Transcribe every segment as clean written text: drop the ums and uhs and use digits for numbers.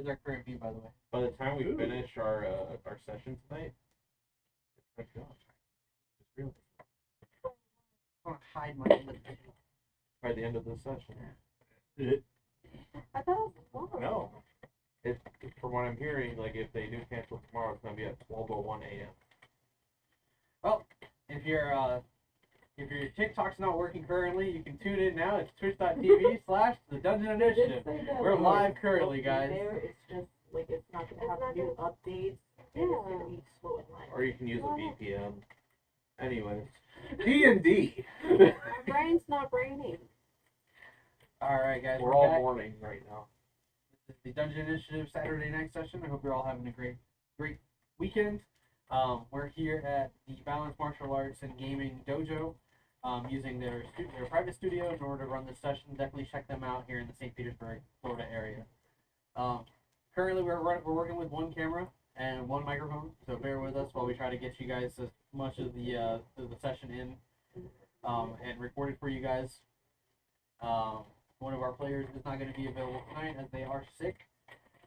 our current view, by the way. By the time we finish our session tonight, it's like, gosh, it's real. I want to hide my lip. By the end of this session. I thought it was tomorrow. No. It's from what I'm hearing, like if they do cancel tomorrow, it's gonna be at 12:01 a.m. Well, if your TikTok's not working currently, you can tune in now. It's twitch.tv/The Dungeon Initiative. We're live currently, guys. It's just like it's not gonna have new updates. And it's gonna be slow and light. Or you can use a VPN. Anyways. D&D. My brain's not braining. Alright, guys. We're all back. mourning right now. This is the Dungeon Initiative Saturday night session. I hope you're all having a great weekend. We're here at the Balance Martial Arts and Gaming Dojo, using their private studio in order to run this session. Definitely check them out here in the St. Petersburg, Florida area. Currently, we're working with one camera and one microphone, so bear with us while we try to get you guys as much of the session in and recorded for you guys. One of our players is not going to be available tonight as they are sick.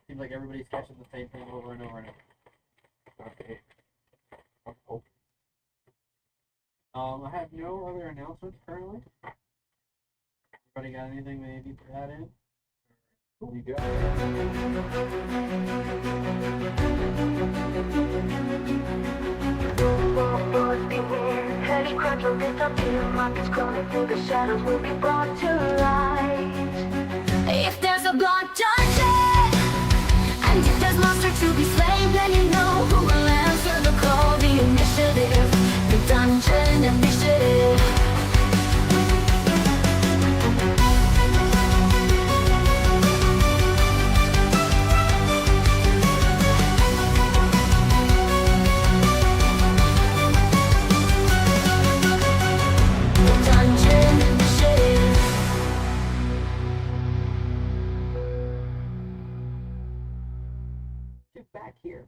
Seems like everybody's catching the same thing over and over and over. Okay. I have no other announcements currently. Anybody got anything maybe to add in? You got it. Heavy crunch will disappear, markets crawling through the shadows will be brought to light. If there's a blood dungeon, and if there's monster to be slain, then you know who will answer the call. The initiative, the Dungeon Initiative. Back here.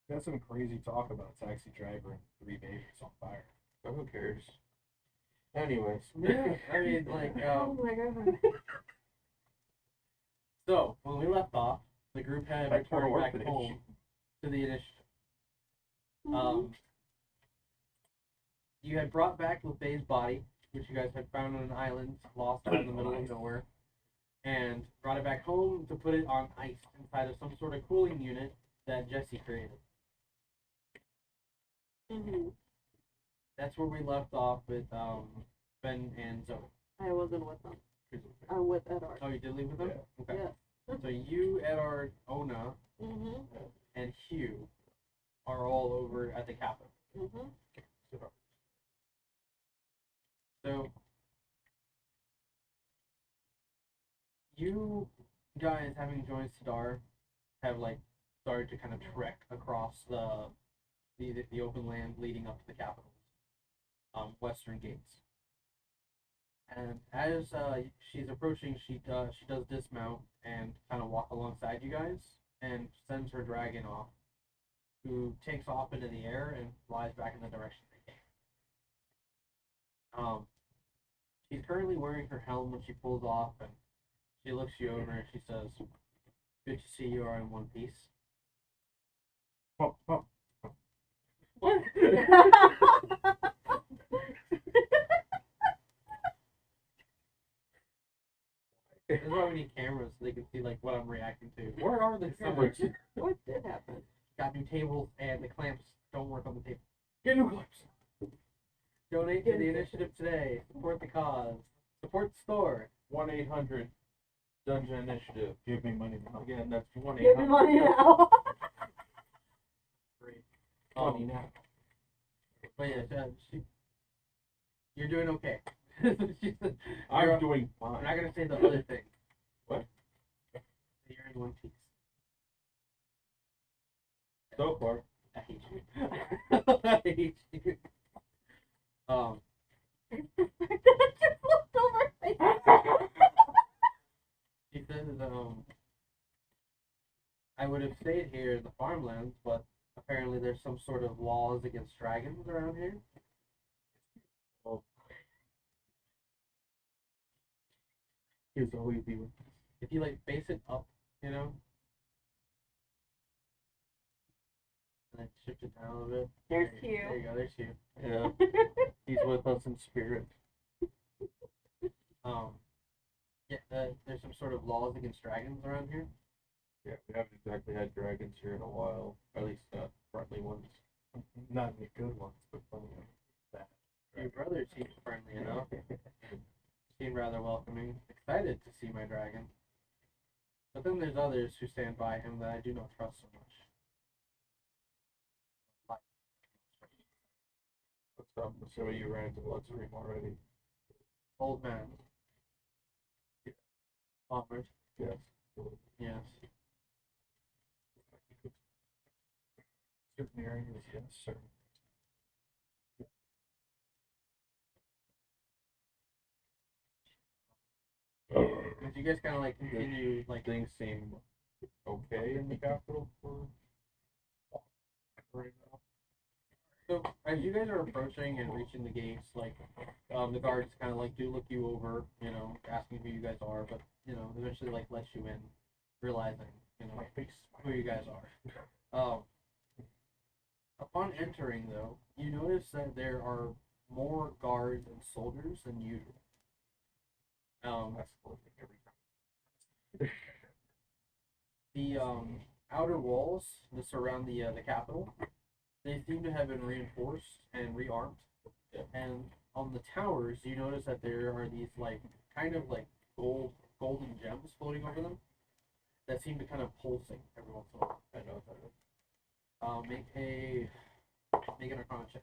Got some crazy talk about taxi driver and 3 babies on fire. Oh, who cares? Anyways. Yeah, I mean, like, Oh my god. so when we left off, the group had Back to our returned back orphanage. home to the initiative. Mhm. You had brought back LeFay's body, which you guys had found on an island, lost out in the middle of nowhere, and brought it back home to put it on ice inside of some sort of cooling unit that Jesse created. Mhm. That's where we left off with Ben and Zoe. I wasn't with them. I'm with Edard. Oh, you did leave with them? Yeah. Okay. Yes. So you, Edard, Ona, Mhm. and Hugh are all over at the Capitol. Mhm. So you guys, having joined Sidar, have like started to kind of trek across the open land leading up to the capital's western gates. And as she's approaching, she does dismount and kind of walk alongside you guys and sends her dragon off, who takes off into the air and flies back in the direction they came. She's currently wearing her helm when she pulls off, and she looks you over and she says, "Good to see you are in one piece." Oh, oh. What? This is why we need cameras so they can see like what I'm reacting to. Where are the cameras? What did happen? Got new tables and the clamps don't work on the table. Get new clamps. Donate to the initiative today. Support the cause. Support the store. 1-800 Dungeon Initiative. Give me money now. Again, that's 1-800. Give me money now. Great. Money now. But yeah, you're doing okay. She said, I'm doing I'm fine. not gonna say the other thing. What? You're in one piece. So far. I hate you. I hate you. Just looked over. She says, I would have stayed here in the farmlands, but apparently there's some sort of laws against dragons around here. He's always be with us. If you like face it up you know. And then shift it down a little bit. There's There you Hugh. go. There's Hugh. Yeah, he's with us in spirit. Yeah. There's some sort of laws against dragons around here. Yeah, we haven't exactly had dragons here in a while. At least not friendly ones. Not any good ones, but plenty of bad. Your brother seems friendly enough. Seemed rather welcoming. Excited to see my dragon. But then there's others who stand by him that I do not trust so much. What's up? So you ran to Bloodstream already? Old man. Armored. Yes. Yes. Certain areas, yes, certain. Did you guys kind of like continue like Things seem okay in the capital for right now. so as you guys are approaching and reaching the gates, like the guards kind of like do look you over, you know, asking who you guys are, but you know, eventually like let you in, realizing you know who you guys are. Upon entering though, you notice that there are more guards and soldiers than usual. That's cool every time. The outer walls that surround the capital, they seem to have been reinforced and rearmed. Yeah. And on the towers, you notice that there are these like kind of like golden gems floating over them that seem to kind of pulsing every once in a while. I know that. Make an Arcana check.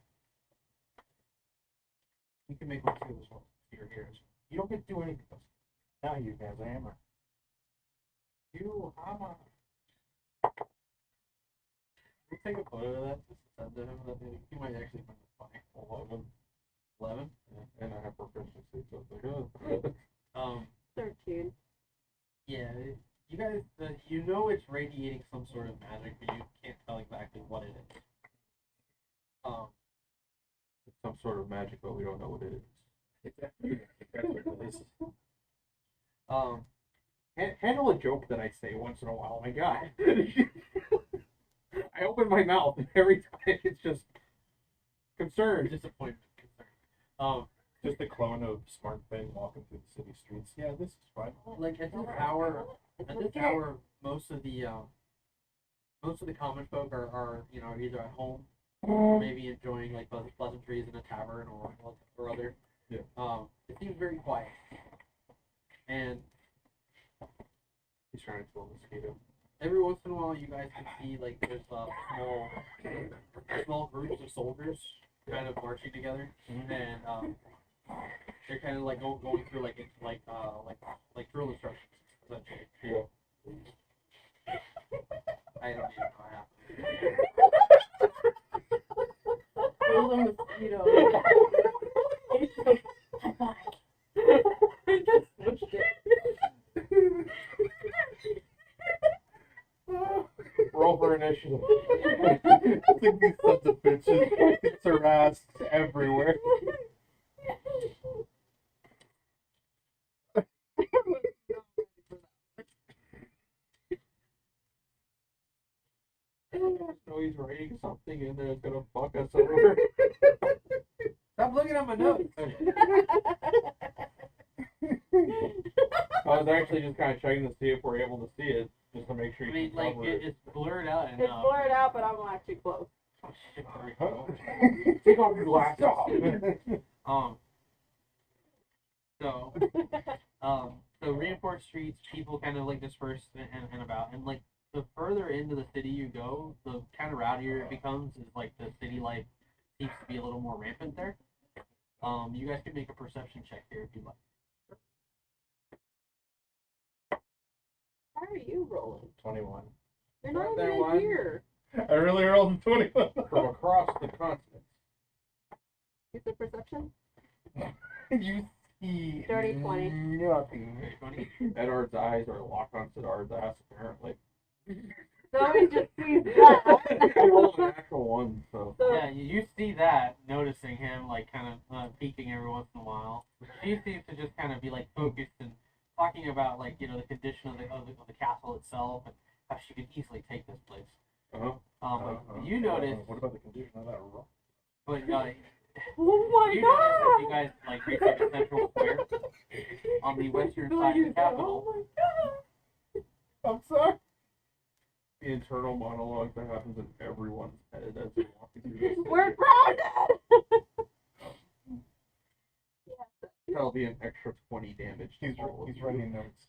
You can make one too as well. Here. You don't get to do anything. Now you have a hammer. You hammer. We'll take a photo of that. Just send to him. He might actually find it funny. 11. Yeah. And I have proficiency, so it's like, oh. 13. Yeah. You guys, you know it's radiating some sort of magic, but you can't tell exactly what it is. It's some sort of magic, but we don't know what it is. Handle a joke that I say once in a while. My God. I open my mouth and every time it's just concerned. Disappointment. Concern. Just a clone of Smart Thing walking through the city streets. Yeah, this is fun. Like at this hour, most of the common folk are you know either at home, or maybe enjoying like pleasantries in a tavern or other. Yeah. It seems very quiet, and He's trying to kill a mosquito. every once in a while you guys can see like there's small groups of soldiers kind of marching together, and they're kind of like going through like drill instructions essentially. Yeah. I don't even know how. Kill the mosquito. I just switched it. Roll for initiative. I think these sons of bitches fucking harassed everywhere. No, he's writing something in there that's gonna fuck us over. Stop looking at my notes. I was actually just kind of checking to see if we're able to see it, just to make sure I you mean, can like cover it. it's blurred out It's enough. blurred out, but I'm actually close. Oh, shit, there we go. Take off your glasses. So reinforced streets, people kind of like disperse and about, and like the further into the city you go, the kind of rowdier it becomes. Is like the city life seems to be a little more rampant there. You guys can make a perception check here if you like. How are you rolling? 21. You're Right not there, even one. here. I really rolled a 21. From across the continent. Is it perception? You see Dirty 20. nothing. Okay, 20. Edard's eyes are locked on Sidard's ass, apparently. So he just sees that. I rolled a natural one, so. So, Yeah, you see that, noticing him like kind of peeking every once in a while. He seems to just kind of be like focused and talking about like the condition of the castle itself and how she could easily take this place. But you notice, What about the condition of that rock? but Oh my you notice that god! you guys like reach like a central square on the western side of the capital. Oh my god! I'm sorry. The internal monologue that happens in everyone's head as they're walking through this. We're grounded! That'll be an extra 20 damage. He's writing notes.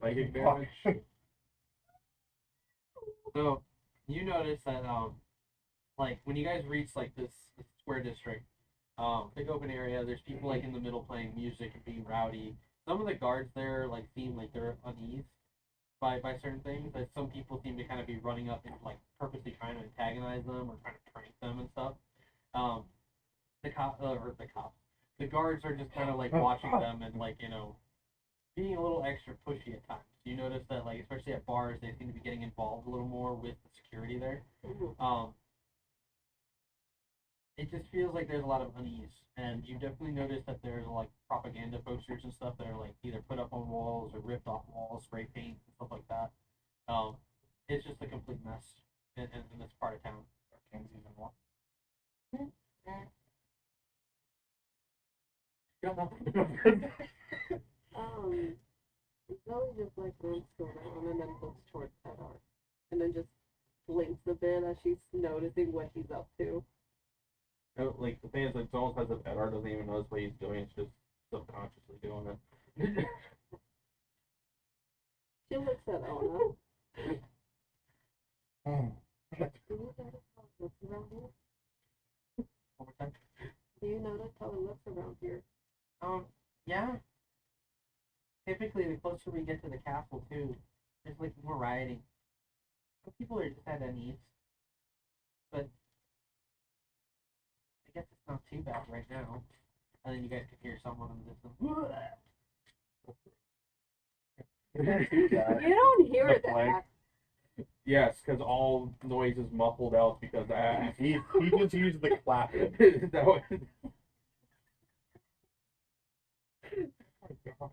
Psychic damage. So you notice that like when you guys reach like this square district, big open area, there's people like in the middle playing music and being rowdy. Some of the guards there like seem like they're uneased by certain things. That some people seem to kind of be running up and like purposely trying to antagonize them or trying to prank them and stuff. The guards are just kind of like watching them and like being a little extra pushy at times. You notice that like especially at bars they seem to be getting involved a little more with the security there. It just feels like there's a lot of unease, and you definitely notice that there's like propaganda posters and stuff that are like either put up on walls or ripped off walls, spray paint and stuff like that. It's just a complete mess in this part of town. King season 1. Zoe just like runs around and then looks towards Edar, and then just blinks a bit as she's noticing what he's up to. Like the thing is, like, it's almost as if Edar doesn't even notice what he's doing. It's just subconsciously doing it. She looks at Ona. Do you notice how it looks around here? One more time. Do you notice how it looks around here? Yeah. Typically, the closer we get to the castle, too, there's like more rioting. Some people are just at unease, but I guess it's not too bad right now. And then you guys can hear someone in the distance. You don't hear The that. flag. Yes, because all noise is muffled out because he just used the clap. That was... Oh my god.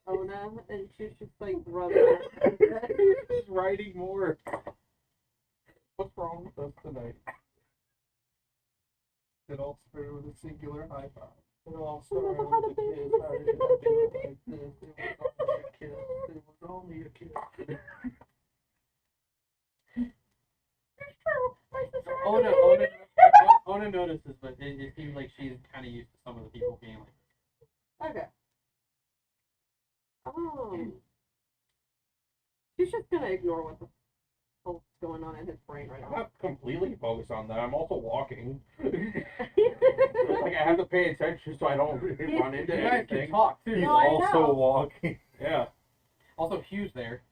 Ona, and she's just like rubbing. He's writing more. What's wrong with us tonight? It all started with a singular high five. It all started with a kiss. How did it do like this? It was only a kiss. It was only a kiss. Ona notices, but it seems like she's kind of used to some of the people being like this. Okay. She's just gonna ignore what the hell's going on in his brain right I'm now. not completely focused on that. I'm also walking. Like I have to pay attention so I don't run into You guys can anything. talk too. He's No, I also know. walking. Yeah. Also, Hugh's there.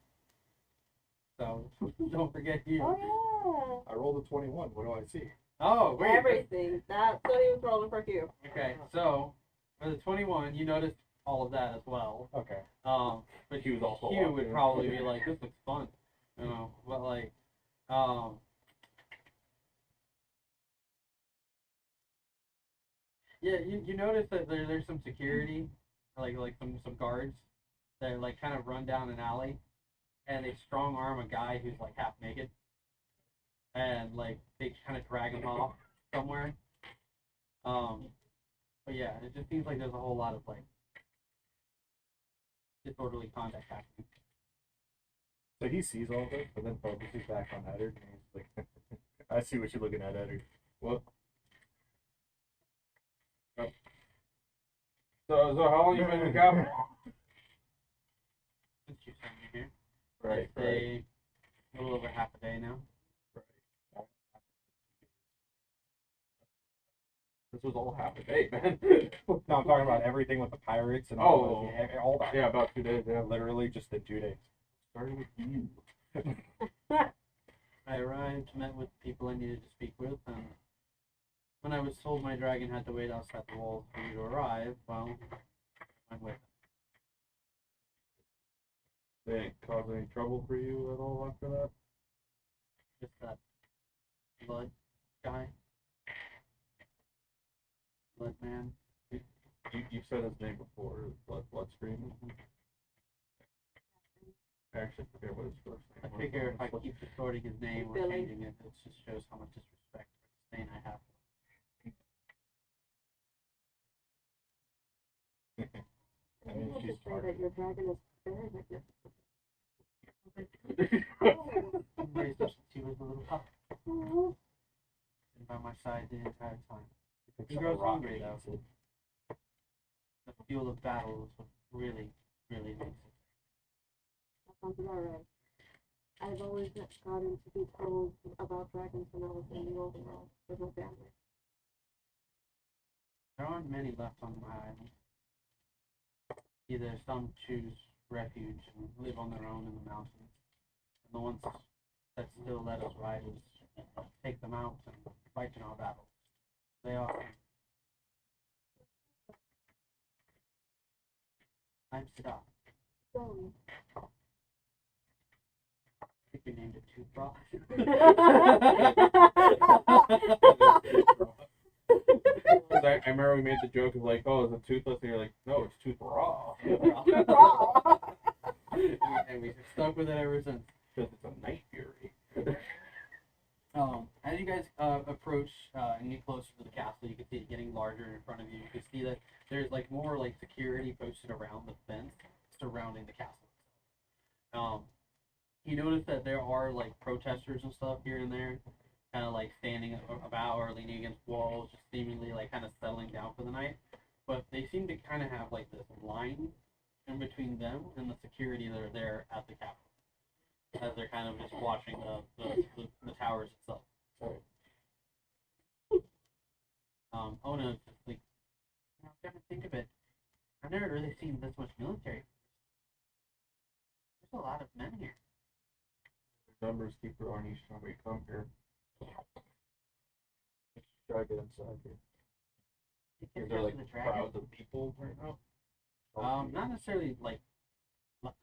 So don't forget Hugh. Oh I rolled a 21. What do I see? Oh, yeah. wait. Everything. That's what he was rolling for you. Okay, so for the 21, you noticed all of that as well. Okay. But Hugh was also Hugh would walking. probably be like, "This looks fun," But like, yeah, you notice that there's some security, like some guards that like kind of run down an alley, and they strong arm a guy who's like half naked, and like they kind of drag him off somewhere. But yeah, it just seems like there's a whole lot of like disorderly conduct happening. So he sees all this, but then focuses back on Eddard, and he's like, I see what you're looking at, Eddard. What? Oh. So how long you been in the capital? Since you sent me here, Right, I'd say a little over half a day now. This was all half a day, man. No, I'm talking about everything with the pirates and Oh. all that. Yeah, about 2 days, yeah. Literally just in 2 days. Starting with you. I arrived, met with people I needed to speak with, and when I was told my dragon had to wait outside the walls for you to arrive, well, I went with it. They didn't cause any trouble for you at all after that? Just that blood guy. Blood man. said his name before. Bloodscream. I actually forget what his first I name was. figure if I keep distorting his name or Billy. changing it, it just shows how much disrespect for Stain I have. I mean, You she's just say that targeted. your dragon is very magnificent. Raised her since he was a little pup. Oh, Been by my side the entire time. Picks He up a grows rock hungry, though. against it. The fuel of battle is what really, really makes it. that sounds about right. I've always gotten to be told about dragons when I was in the overworld with my family. There aren't many left on my island. Either some choose refuge and live on their own in the mountains, and the ones that still let us riders take them out and fight in our battles. They are. I'm Siddharth. So, I think we named it Toothbrush. I remember we made the joke of like, oh, is it toothless? And you're like, no, it's tooth raw. And we stuck with it ever since. Because it's a night fury. As you guys approach and get closer to the castle, you can see it getting larger in front of you. You can see that there's like more like security posted around the fence surrounding the castle. You notice that there are like protesters and stuff here and there, kind of like standing about or leaning against walls, just seemingly like kind of settling down for the night. But they seem to kind of have like this line in between them and the security that are there at the castle, as they're kind of just watching the towers itself. Ona is just like, I'm trying to think of it. I've never really seen this much military. There's a lot of men here. The numbers keep growing each time we come here. Let's try to get inside here. It Is gets there down like to the dragon. crowds of people right now? Not necessarily like, not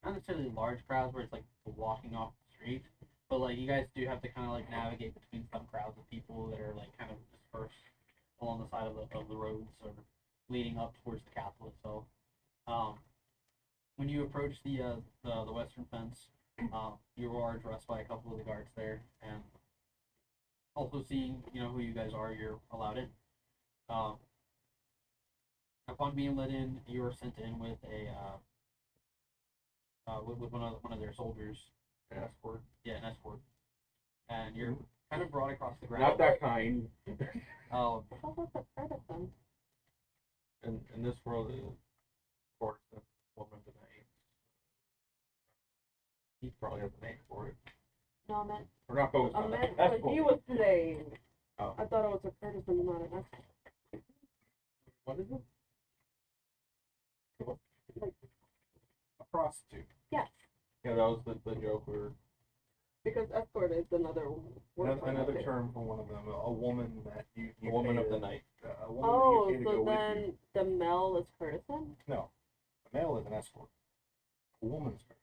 necessarily large crowds where it's like walking off the street, but like you guys do have to kind of like navigate between some crowds of people that are like kind of dispersed along the side of the roads or leading up towards the castle itself. When you approach the western fence, you are addressed by a couple of the guards there, and also seeing who you guys are, you're allowed in. Upon being let in, you are sent in with with one of their soldiers. An escort. Yeah, an escort. And you're kind of brought across the ground. Not that kind. Um, what was the part of them? In this world, of course, the woman of the night. He probably has a name for it. No, I meant, We're not focused I on meant that. what he was saying. Oh. I thought it was a courtesan, not an escort. What is it? A prostitute. Yes, Yeah, that was the joke we were. because escort is another word. for Another it. term for one of them. A woman that you A woman pay of the to- night. A woman Oh, that you pay to so go with then you. the male is courtesan? No, a male is an escort. A woman's first.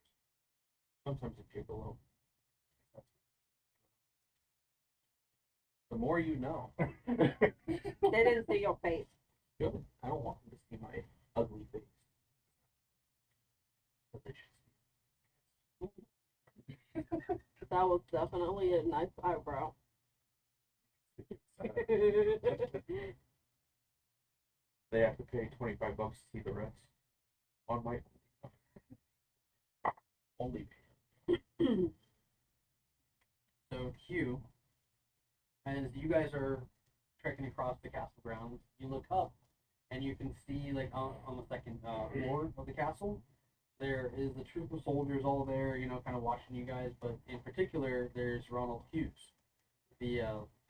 Sometimes a gigolo. The more you know. They didn't see your face. Good. I don't want them to see my ugly face. But they should That was definitely a nice eyebrow. They have to pay $25 to see the rest. On my only. So Q, as you guys are trekking across the castle grounds, you look up and you can see like on the second floor of the castle, there is a troop of soldiers all there, kind of watching you guys. But in particular, there's Ronald Hughes, the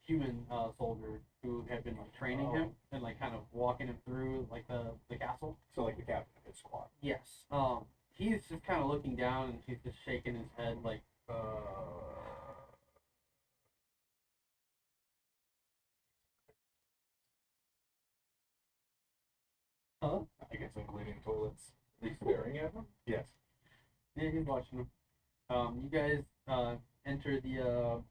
human soldier who had been like training him and like kind of walking him through like the castle. So like the captain of his squad. Yes. He's just kind of looking down and he's just shaking his head like, huh? I guess including toilets. Are they staring at him? Yes. Yeah, he's watching him. You guys enter the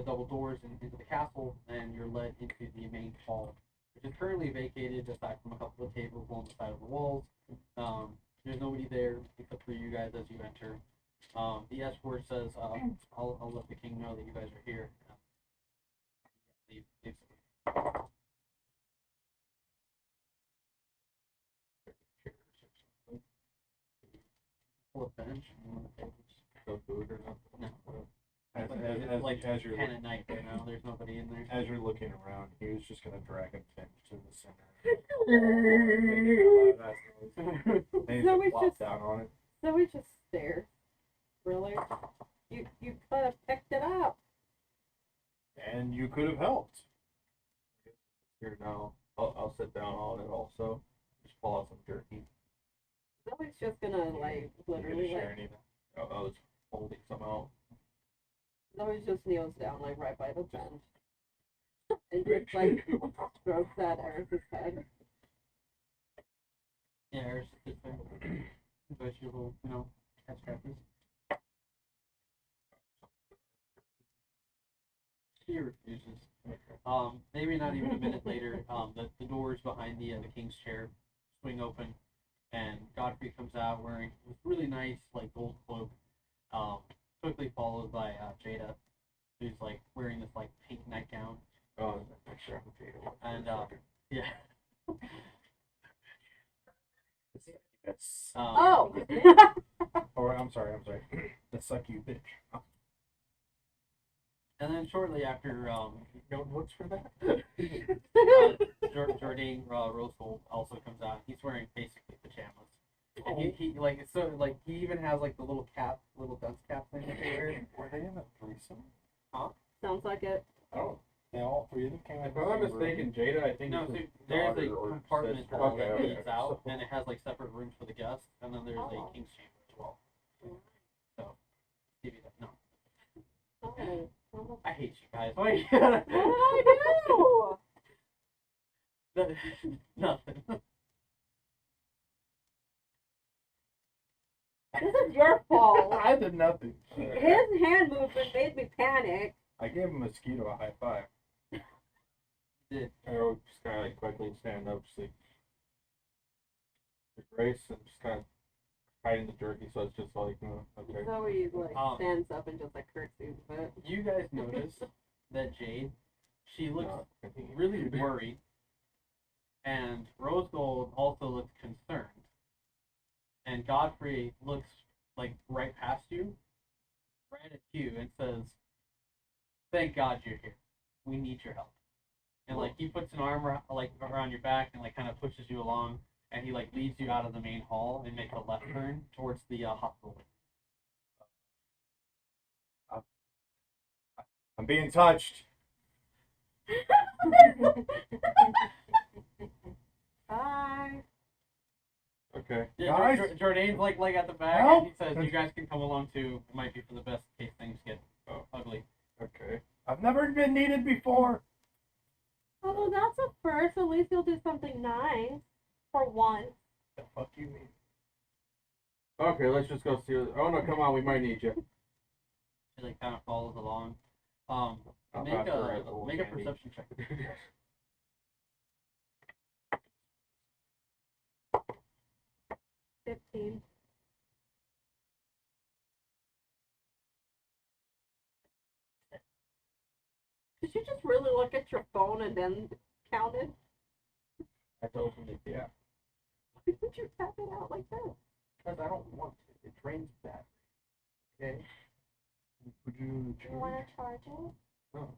double doors into the castle, and you're led into the main hall which is currently vacated aside from a couple of tables along the side of the walls. There's nobody there except for you guys as you enter. The escort says, I'll let the king know that you guys are here. Leave. Pull a bench and one of the tables. No food or nothing. No. As, Like as you're 10 at night right now. There's nobody in there. as you're looking around, he was just gonna drag him to the center. Then he's So gonna we plop just- down on it. So we just stare. Really? You could have picked it up. And you could have helped. Here now. I'll sit down on it also. Just pull out some jerky. Zoe's just gonna like You gonna literally share like anything? I was holding some out. Zoe just kneels down like right by the bench. And just like strokes that Eris's head. Yeah, Eris sits there. But you will, catch crackers. She refuses. Maybe not even a minute later, the doors behind the king's chair swing open, and Godfrey comes out wearing this really nice like gold cloak, quickly followed by Jada, who's like wearing this like pink nightgown, Oh, picture of the potato. and yeah. That's. Oh! Oh, I'm sorry. The suck you bitch. And then shortly after, No notes for that? Jordan Rosegold also comes out. He's wearing basically pajamas. And he even has like the little dunce cap thing that they wear. Were they in a threesome? Sounds like it. Oh, yeah, all three of them came out. If I'm not mistaken, Jada, I think No, it's so his there's daughter a or compartment sister. hall that Okay, leads okay. out, and it has like separate rooms for the guests, and then there's Oh. a king's chamber as well. So, give you that. No, Oh. What I hate you guys. Why? did I do? Nothing. This is your fault. I did nothing. His hand movement made me panic. I gave a mosquito a high five. I would just kind of like quickly stand up, just like the grace, and just kind of hiding the jerky, so it's just like, okay. Zoe like Um, stands up and just like curtsies a bit. You guys notice that Jade, she looks No, continue. really worried, and Rose Gold also looks concerned, and Godfrey looks like right past you, right at you, and says, "Thank God you're here. We need your help." And like he puts an arm around your back and like kind of pushes you along, and he like leads you out of the main hall and makes a left turn towards the hospital. I'm being touched. Bye. Okay. Yeah, Guys? Jordan's like at the back, Help! and he says, "You guys can come along too. It might be for the best in case things get ugly." Okay. I've never been needed before. Although that's a first, at least you'll do something nice. For once. The fuck you mean? Okay, let's just go see. Oh no, come on, we might need you. She like kind of follows along. I'll Make pass her a a little make a candy. perception check. 15. Did you just really look at your phone and then count it? I opened it, yeah. Why would you tap it out like that? Because I don't want to. It drains battery. Okay. Would you You want to charge it? No.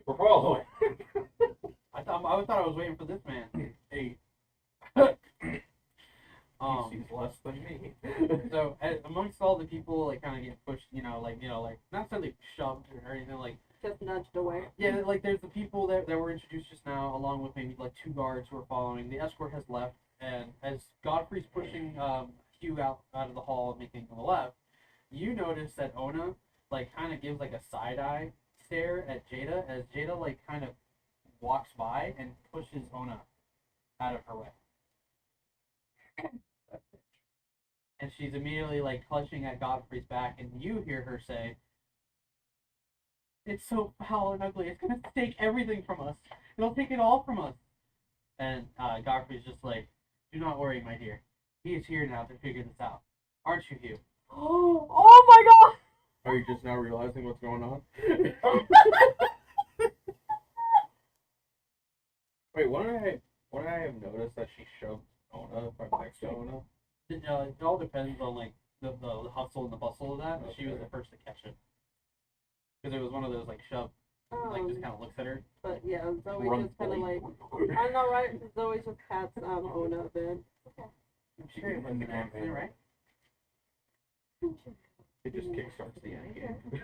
We're following. I thought I was waiting for this man. 8. Um, He sees less than me. so amongst all the people like kind of get pushed, like not necessarily shoved or anything like. Just nudged away. Yeah, like there's the people that were introduced just now, along with maybe like 2 guards who are following. The escort has left, and as Godfrey's pushing Hugh out of the hall, making the left, you notice that Ona like kind of gives like a side eye stare at Jada as Jada like kind of walks by and pushes Ona out of her way. And she's immediately like clutching at Godfrey's back, and you hear her say, "It's so foul and ugly. It's gonna take everything from us. It'll take it all from us." And Godfrey's just like, "Do not worry, my dear. He is here now to figure this out. Aren't you, Hugh?" Oh my god! Are you just now realizing what's going on? Wait, wouldn't I have noticed that she shoved Ona right next to Ona? It all depends on like the hustle and the bustle of that. She was Okay. the first to catch it because it was one of those like shove, like just kind of looks at her. But yeah, Zoe Run, just kind of Billy. like, I know, right? Zoe just pats Ona a bit. She did like an accident, right? It just kickstarts the end game.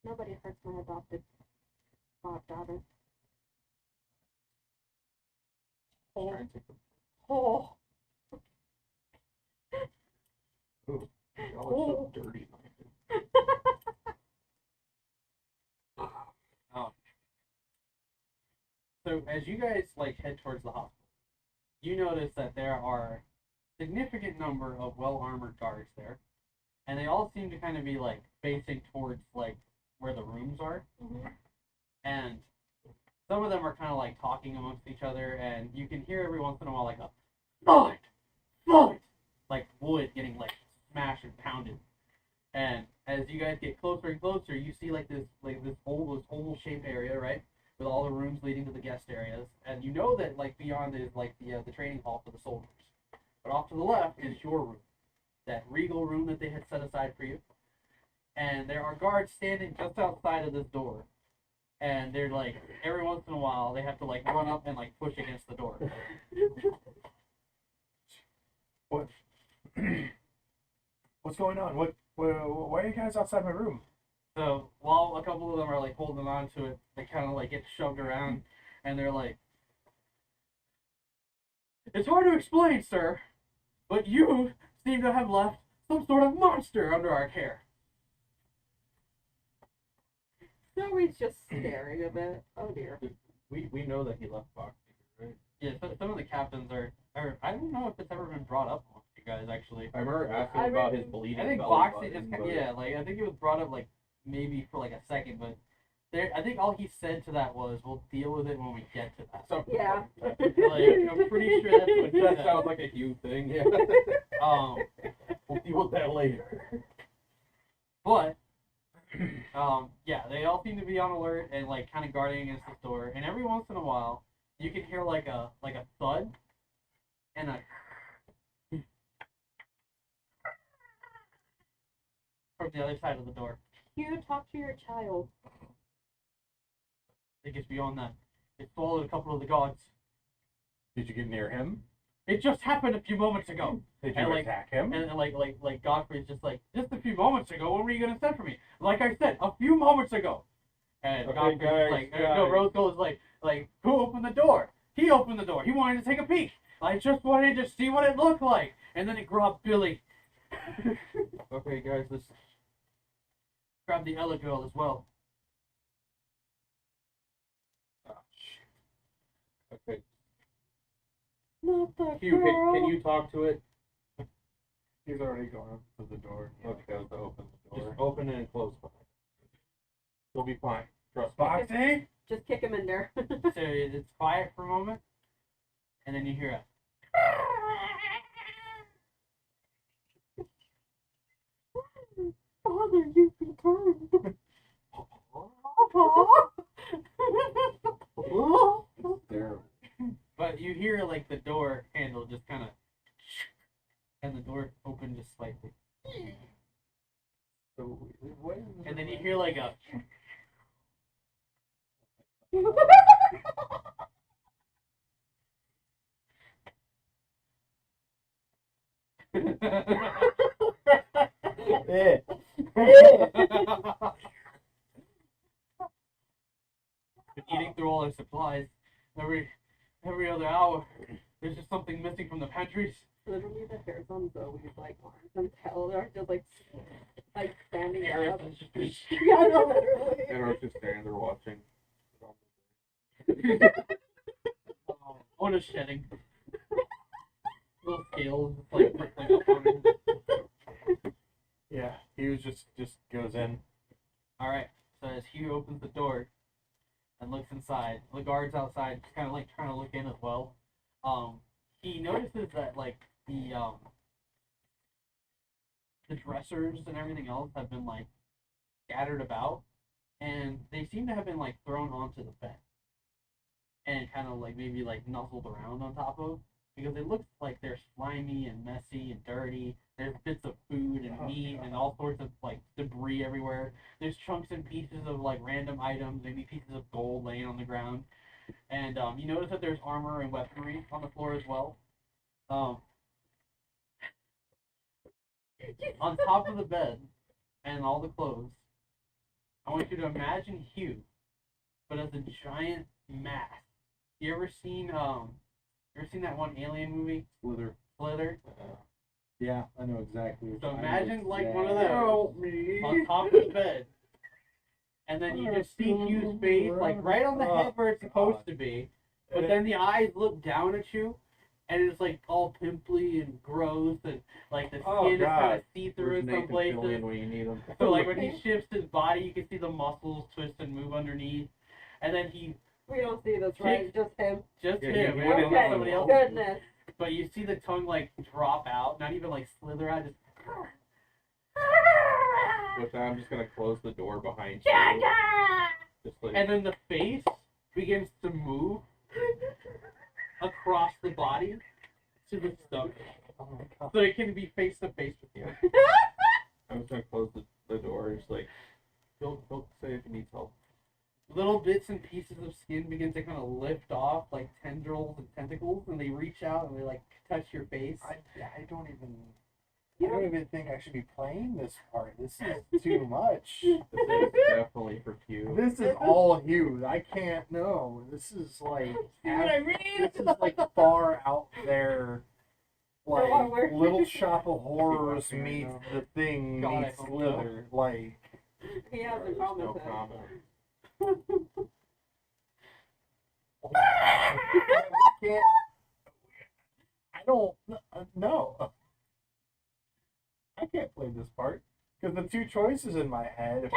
Nobody hurts my adopted daughter. Try and take the- Oh. Ooh, y'all are so dirty. So as you guys like head towards the hospital, you notice that there are significant number of well-armored guards there, and they all seem to kind of be like facing towards like where the rooms are, and some of them are kind of like talking amongst each other, and you can hear every once in a while like a thud, thud, like wood getting like smashed and pounded. And as you guys get closer and closer, you see like this oval shaped area, right, with all the rooms leading to the guest areas, and you know that like beyond is like the training hall for the soldiers. But off to the left is your room, that regal room that they had set aside for you. And there are guards standing just outside of this door. And they're like, every once in a while, they have to like run up and like push against the door. What? What's going on? Why are you guys outside my room? So while a couple of them are like holding on to it, they kind of like get shoved around, and they're like, "It's hard to explain, sir, but you seem to have left some sort of monster under our care." Zoe's just staring a bit. Oh dear. We know that he left Fox, right? Yeah, so some of the captains are I don't know if it's ever been brought up amongst you guys actually. I remember asking I about read- his bleeding. I think belly Foxy button, just but- yeah, like I think it was brought up like maybe for like a second, but there I think all he said to that was, "We'll deal with it when we get to that." Something Yeah. like that. Like I'm pretty sure that's what he That said. sounds like a Hugh thing. Yeah. We'll deal with that later. But yeah, they all seem to be on alert and like kind of guarding against this door. And every once in a while, you can hear like a thud and a from the other side of the door. You talk to your child. It gets beyond that. It swallowed a couple of the guards. Did you get near him? It just happened a few moments ago. Did you And, like- attack him? And like Godfrey's just like, just a few moments ago, when were you gonna send for me? Like I said, a few moments ago. And Okay, Godfrey's guys, like, guys. no, Rose Gold is like, who opened the door? He opened the door. He wanted to take a peek. I just wanted to see what it looked like. And then it grabbed Billy. Okay, guys, let's grab the Ella girl as well. Oh, shit. Okay. Not the Hugh, girl. can you talk to it? He's already gone up to the door. Okay. To open the Just door. open it and close it. You'll be fine. Trust me. Foxy? Just kick him in there. So it's quiet for a moment. And then you hear a Father, you've returned. There. But you hear like the door handle just kind of, and the door open just slightly, So, what? and then you hear like a, Eh. eating through all their supplies every other hour. There's just something missing from the pantries. Literally, the hairs on Zoe's like arms and tail are just like standing up. Yeah, Yeah, I know, literally. And I was just standing there watching. On a shedding. Little scales, like up on him. Yeah, he was just goes in. All right. So as Hugh opens the door and looks inside, the guards outside kind of like trying to look in as well. He notices that like the dressers and everything else have been like scattered about, and they seem to have been like thrown onto the bed and kind of like maybe like nuzzled around on top of, because it looks like they're slimy and messy and dirty. There's bits of food and meat and all sorts of like debris everywhere. There's chunks and pieces of like random items, maybe pieces of gold laying on the ground. And you notice that there's armor and weaponry on the floor as well. On top of the bed and all the clothes, I want you to imagine Hugh, but as a giant mass. You ever seen that one alien movie? Slither? Yeah, I know exactly. So imagine like one of those Help me. on top of the bed. And then you just see Hugh's face like right on the head where it's supposed to be. But then the eyes look down at you, and it's like all pimply and gross, and like the skin is kind of see-through in some places. When you need him. So like when he shifts his body, you can see the muscles twist and move underneath. And then he We don't see this, right? Just him. just Yeah, him, he man, wouldn't not know. somebody else. Goodness. But you see the tongue like drop out, not even like slither out, just With that, I'm just gonna close the door behind you. Just like, and then the face begins to move across the body to the stomach. So it can be face to face with you. I'm just gonna close the door. Just like, don't say if you need help. Little bits and pieces of skin begin to kind of lift off like tendrils and tentacles, and they reach out and they like touch your face. I don't even think I should be playing this part. This is too much. This is definitely for you. This is all Hugh. I can't know. This is like See what I mean? this is like far out there. Like No, we're- Little Shop of Horrors meets The Thing God, I meets hope Slither. Like He has a There's comment. no then. comment. I can't. I don't know. I can't play this part because the two choices in my head.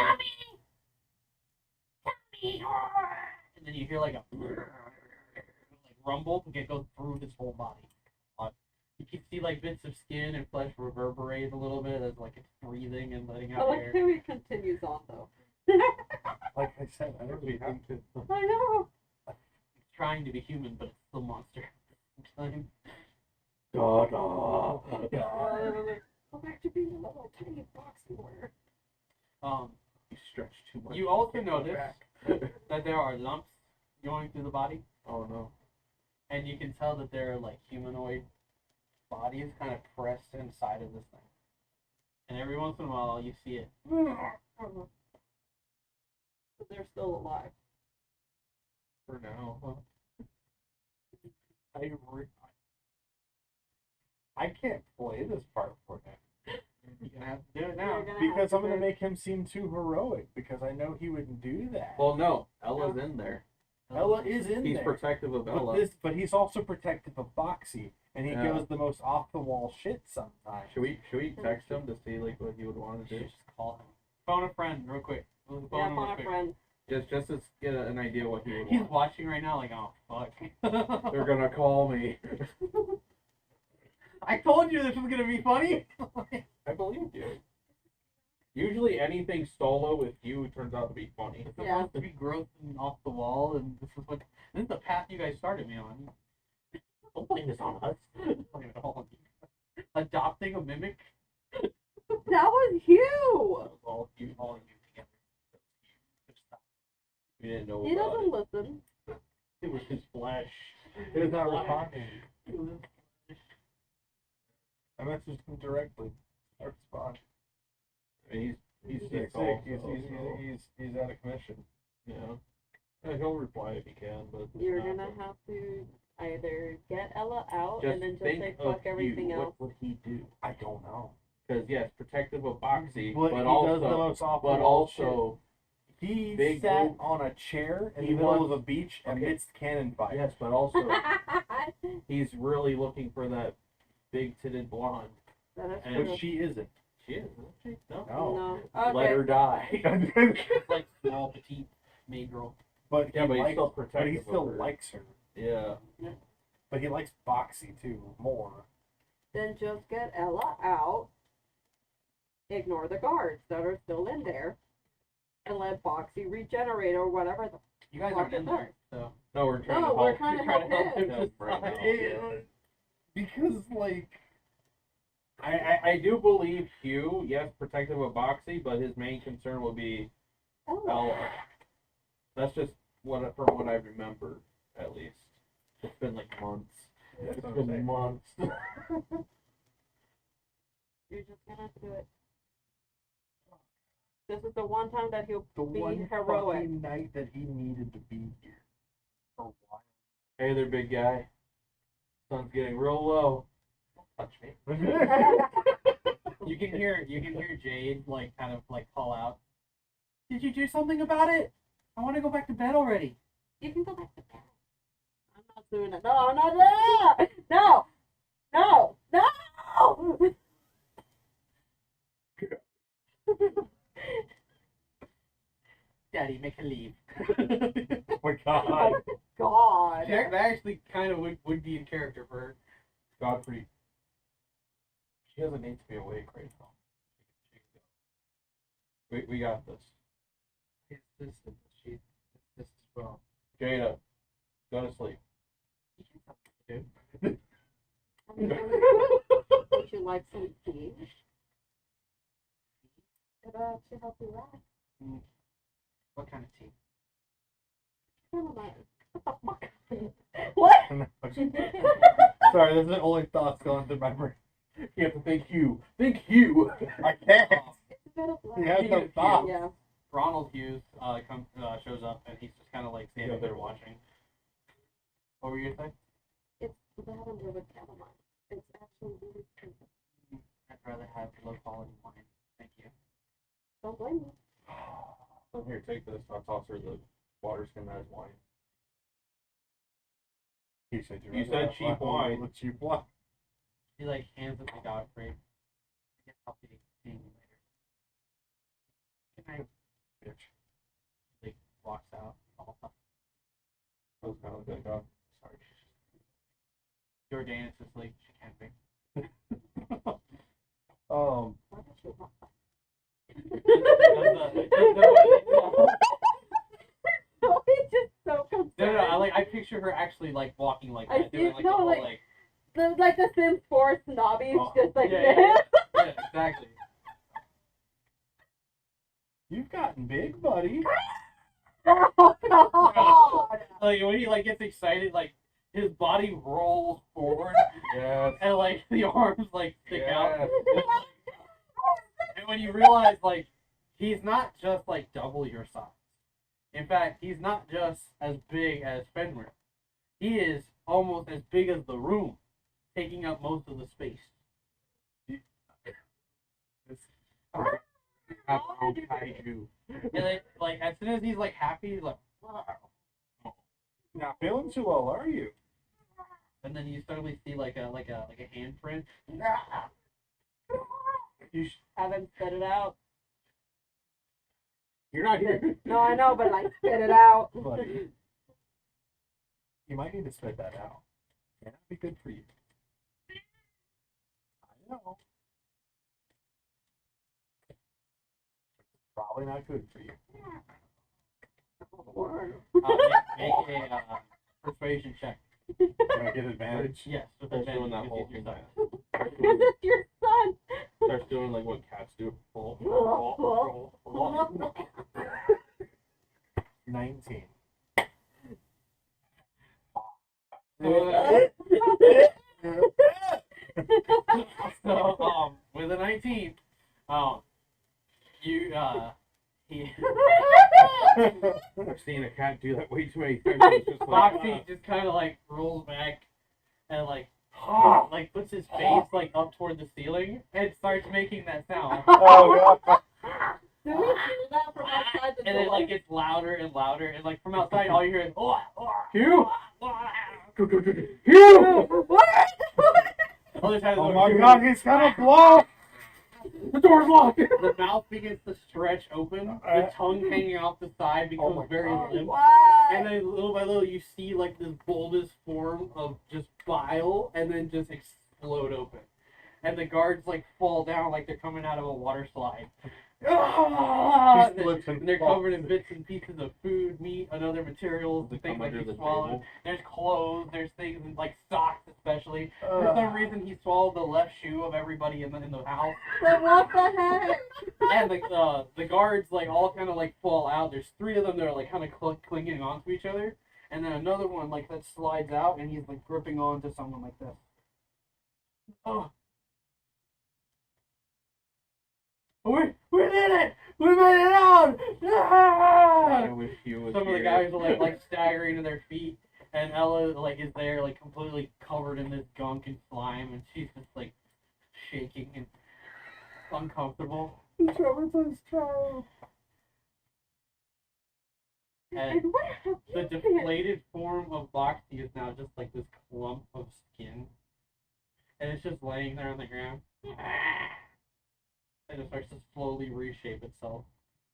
And then you hear like a rumble and go through his whole body. You can see like bits of skin and flesh reverberate a little bit as like it's breathing and letting I out like air. how he continues on though. Like I said, I don't We even have to. I know. It's trying to be human, but it's still monster. Go back to being a little tiny box more. You stretch too much. You also notice that there are lumps going through the body, Oh no. and you can tell that there are like humanoid bodies kind of pressed inside of this thing. And every once in a while, you see it. But they're still alive. For now. I can't play this part for him You're gonna have to do it now. You're gonna because have I'm gonna to- make him seem too heroic because I know he wouldn't do that. Well, no. Ella's in there. Ella is in He's there. protective of Ella. But he's also protective of Foxy, and he Yeah. goes the most off the wall shit sometimes. Should we text him to see like what he would want to You do? should just call him. Phone a friend real quick. Phone Yeah, him real on a quick. friend. Just to get an idea what he would He's want. watching right now like, oh, fuck. They're gonna call me. I told you this was gonna be funny. I believe you. Usually anything solo with you turns out to be funny. It's Yeah. supposed to be gross and off the wall, and this is the path you guys started me on. Don't blame this on us. Blame it all on you. Adopting a mimic. That was you. That was all you together. We didn't know He about doesn't it. listen. It was his flesh. It is not responding. It was his flesh. I messaged him directly. I respond. I mean, he's He's sick. sick. Also, He's out of commission. Yeah, he'll reply if he can, but it's You're not gonna the- have to either get Ella out Just and then just think say of fuck everything you. else. What would he do? I don't know. Because yes, protective of Boxy, But but he also, does the most awful but also, He Big sat Boop. on a chair in He the middle of wants- a beach okay. amidst cannon fire. yes, but also he's really looking for that big-titted blonde. That is And true. Which she isn't. She is, isn't she? No. No. No. Let her Okay. die. Like small, petite, maid girl. But Yeah, but he's likes, still but he protective still of her. likes her. Yeah. But he likes Boxy too more. Then just get Ella out. Ignore the guards that are still in there. And let Boxy regenerate or whatever the You guys fuck aren't it in there, so. No, we're trying No, to we're help. trying to You're trying to help help him. him right now. decide. Because like I do believe Hugh, yes, protective of Boxy, but his main concern will be Ella. Ella. That's just from what I remember, at least. It's been like months. that's It's what I'm been saying. months. You're just gonna have to do it. This is the one time that he'll The be one heroic. fucking night that he needed to be here. For a while. Hey there, big guy. Sun's getting real low. Don't touch me. You can hear Jade like kind of like call out. Did you do something about it? I want to go back to bed already. You can go back to bed. I'm not doing it. No, no, no, no, no, no. Daddy, make her leave. Oh my god. God. That actually kind of would be a character for her. Godfrey. She doesn't need to be awake right now. She can go. We got this. It's this as well. Jada, go to sleep. I mean, would you like some tea? It'll actually help you relax. What kind of tea? Never mind. What the fuck? What? Sorry, those are the only thoughts going through my brain. You have to think Hugh. Think Hugh. I can't. It's a bit of He light. has no thoughts. Yeah. Ronald Hughes shows up and he's just kind of like standing there watching. What were you gonna say? It's lavender with chamomile. It's actually really sweet. I'd rather have low quality wine. Thank you. Don't blame me. Here, take this. I'll toss her the water skin that is wine. He said You said cheap wine. The cheap wine. He like hands it to Godfrey. I guess I'll be seeing you later. Good night. Bitch. Like walks out. That was kind of like, oh, sorry. Jordan is asleep. She can't be. Why did you want that? No, he's just so concerned. No, I picture her actually like walking like I that, doing see- like no, the whole like- like Like the Sims 4 snobby, Oh, just like yeah, this. yeah, exactly. You've gotten big, buddy. Oh, God. Like when he like gets excited, like his body rolls forward Yes. and like the arms like stick out. Yes. And when you realize like he's not just like double your size. In fact, he's not just as big as Fenrir. He is almost as big as the room, taking up most of the space. Have our own kaiju. And like as soon as he's like happy, he's like, wow. Not feeling too well, are you? And then you suddenly see like a handprint. You sh- Have him spit it out. You're not here. No, I know, but like spit it out. buddy. You might need to spit that out. May not be good for you. I know. Probably not good for you. Make a persuasion check. Can I get advantage? Yes, with Starts doing advantage that whole because thing. you're size. This is your son. Starts doing like what cats do. Roll, roll, roll, roll. 19. So with a 19, you he I've seen a cat do that way too many times. It's just like, Foxy just kind of like rolls back and like like puts his face like up toward the ceiling and starts making that sound. Oh god. Do we hear that from outside the And door? it like gets louder and louder, and like from outside, all you hear is Hugh! Hugh! What? Other side of the Oh door, my god, he's gonna blow! The door's locked! the mouth begins to stretch open, the tongue hanging off the side becomes my very God. limp, What? and then little by little you see like this bulbous form of just bile, and then just explode open, and the guards like fall down like they're coming out of a water slide. He slips And they're covered in bits and pieces of food, meat, and other materials, They things come like under he the swallowed. table. There's clothes, there's things like socks especially. For some reason he swallowed the left shoe of everybody in the house. So what the heck? And the guards like all kind of like fall out. There's 3 of them that are like kind of clinging onto each other. And then another one like that slides out and he's like gripping onto someone like this. Oh. We did it! We made it out! I wish you was Some of the here. guys are like staggering to their feet, and Ella like is there like completely covered in this gunk and slime, and she's just like shaking and uncomfortable. The traumatized child. And And where have the you been? deflated form of Boxy is now just like this clump of skin, and it's just laying there on the ground. And it starts to slowly reshape itself.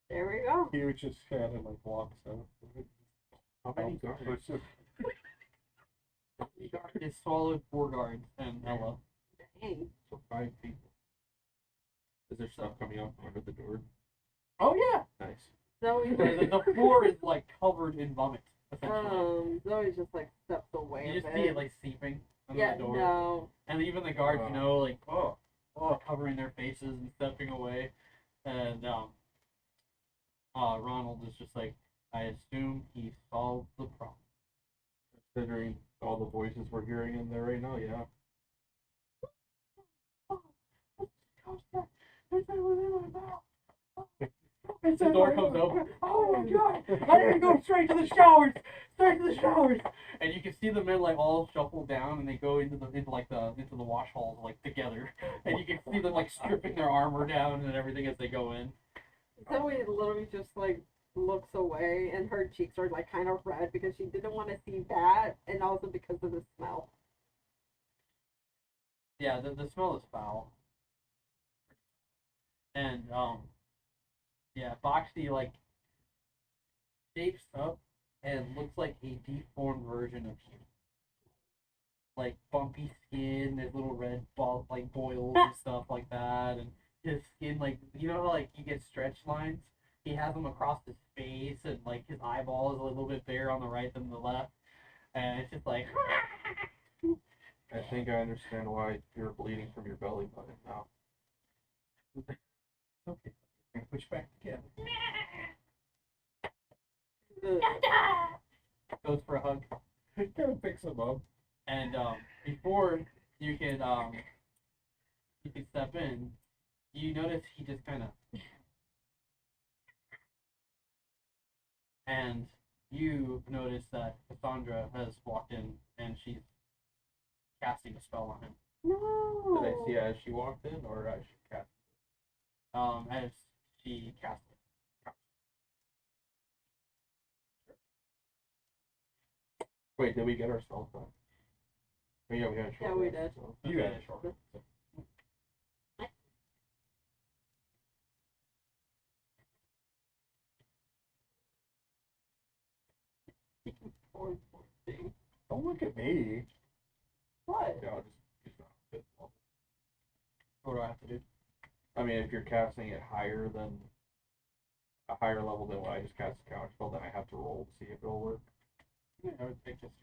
There we go. He was just kind of like walks out. How many guards? It swallowed 4 guards and Ella. Dang. So 5 people. Is there stuff coming up under the door? Oh yeah. Nice. Zoe, The floor is like covered in vomit. Essentially. Zoe just like steps away You a just bit. see it like seeping under Yeah, the door. no. And even the guards Wow. know, like, covering their faces and stepping away. And Ronald is just like, I assume he solved the problem. Considering all the voices we're hearing in there right now, yeah. The door comes open. Oh my god! I didn't go straight to the showers. Straight to the showers. And you can see the men like all shuffle down, and they go into the wash halls like together. And you can see them like stripping their armor down and everything as they go in. Zoe literally just like looks away, and her cheeks are like kind of red because she didn't want to see that, and also because of the smell. Yeah, the smell is foul. And yeah, Boxy like shapes up and looks like a deformed version of you. Like bumpy skin, there's little red ball like boils and stuff like that, and his skin like you know how like you get stretch lines? He has them across his face, and like his eyeball is a little bit bigger on the right than the left. And it's just like I think I understand why you're bleeding from your belly button now. okay. Push back together. Ugh. Goes for a hug. Kind of picks him up. And before you can step in, you notice he just kind of, and you notice that Cassandra has walked in and she's casting a spell on him. No. Did I see it as she walked in, or as she cast? As she cast it. Wait, did we get our spells back? Oh, yeah, we got a short Yeah, we rest, did. so- You got Okay. a short. Don't look at me. What? Yeah, I'll just not fit well. What do I have to do? I mean, if you're casting it higher than a higher level than what I just cast a counter spell, then I have to roll to see if it'll work. Yeah, I would think just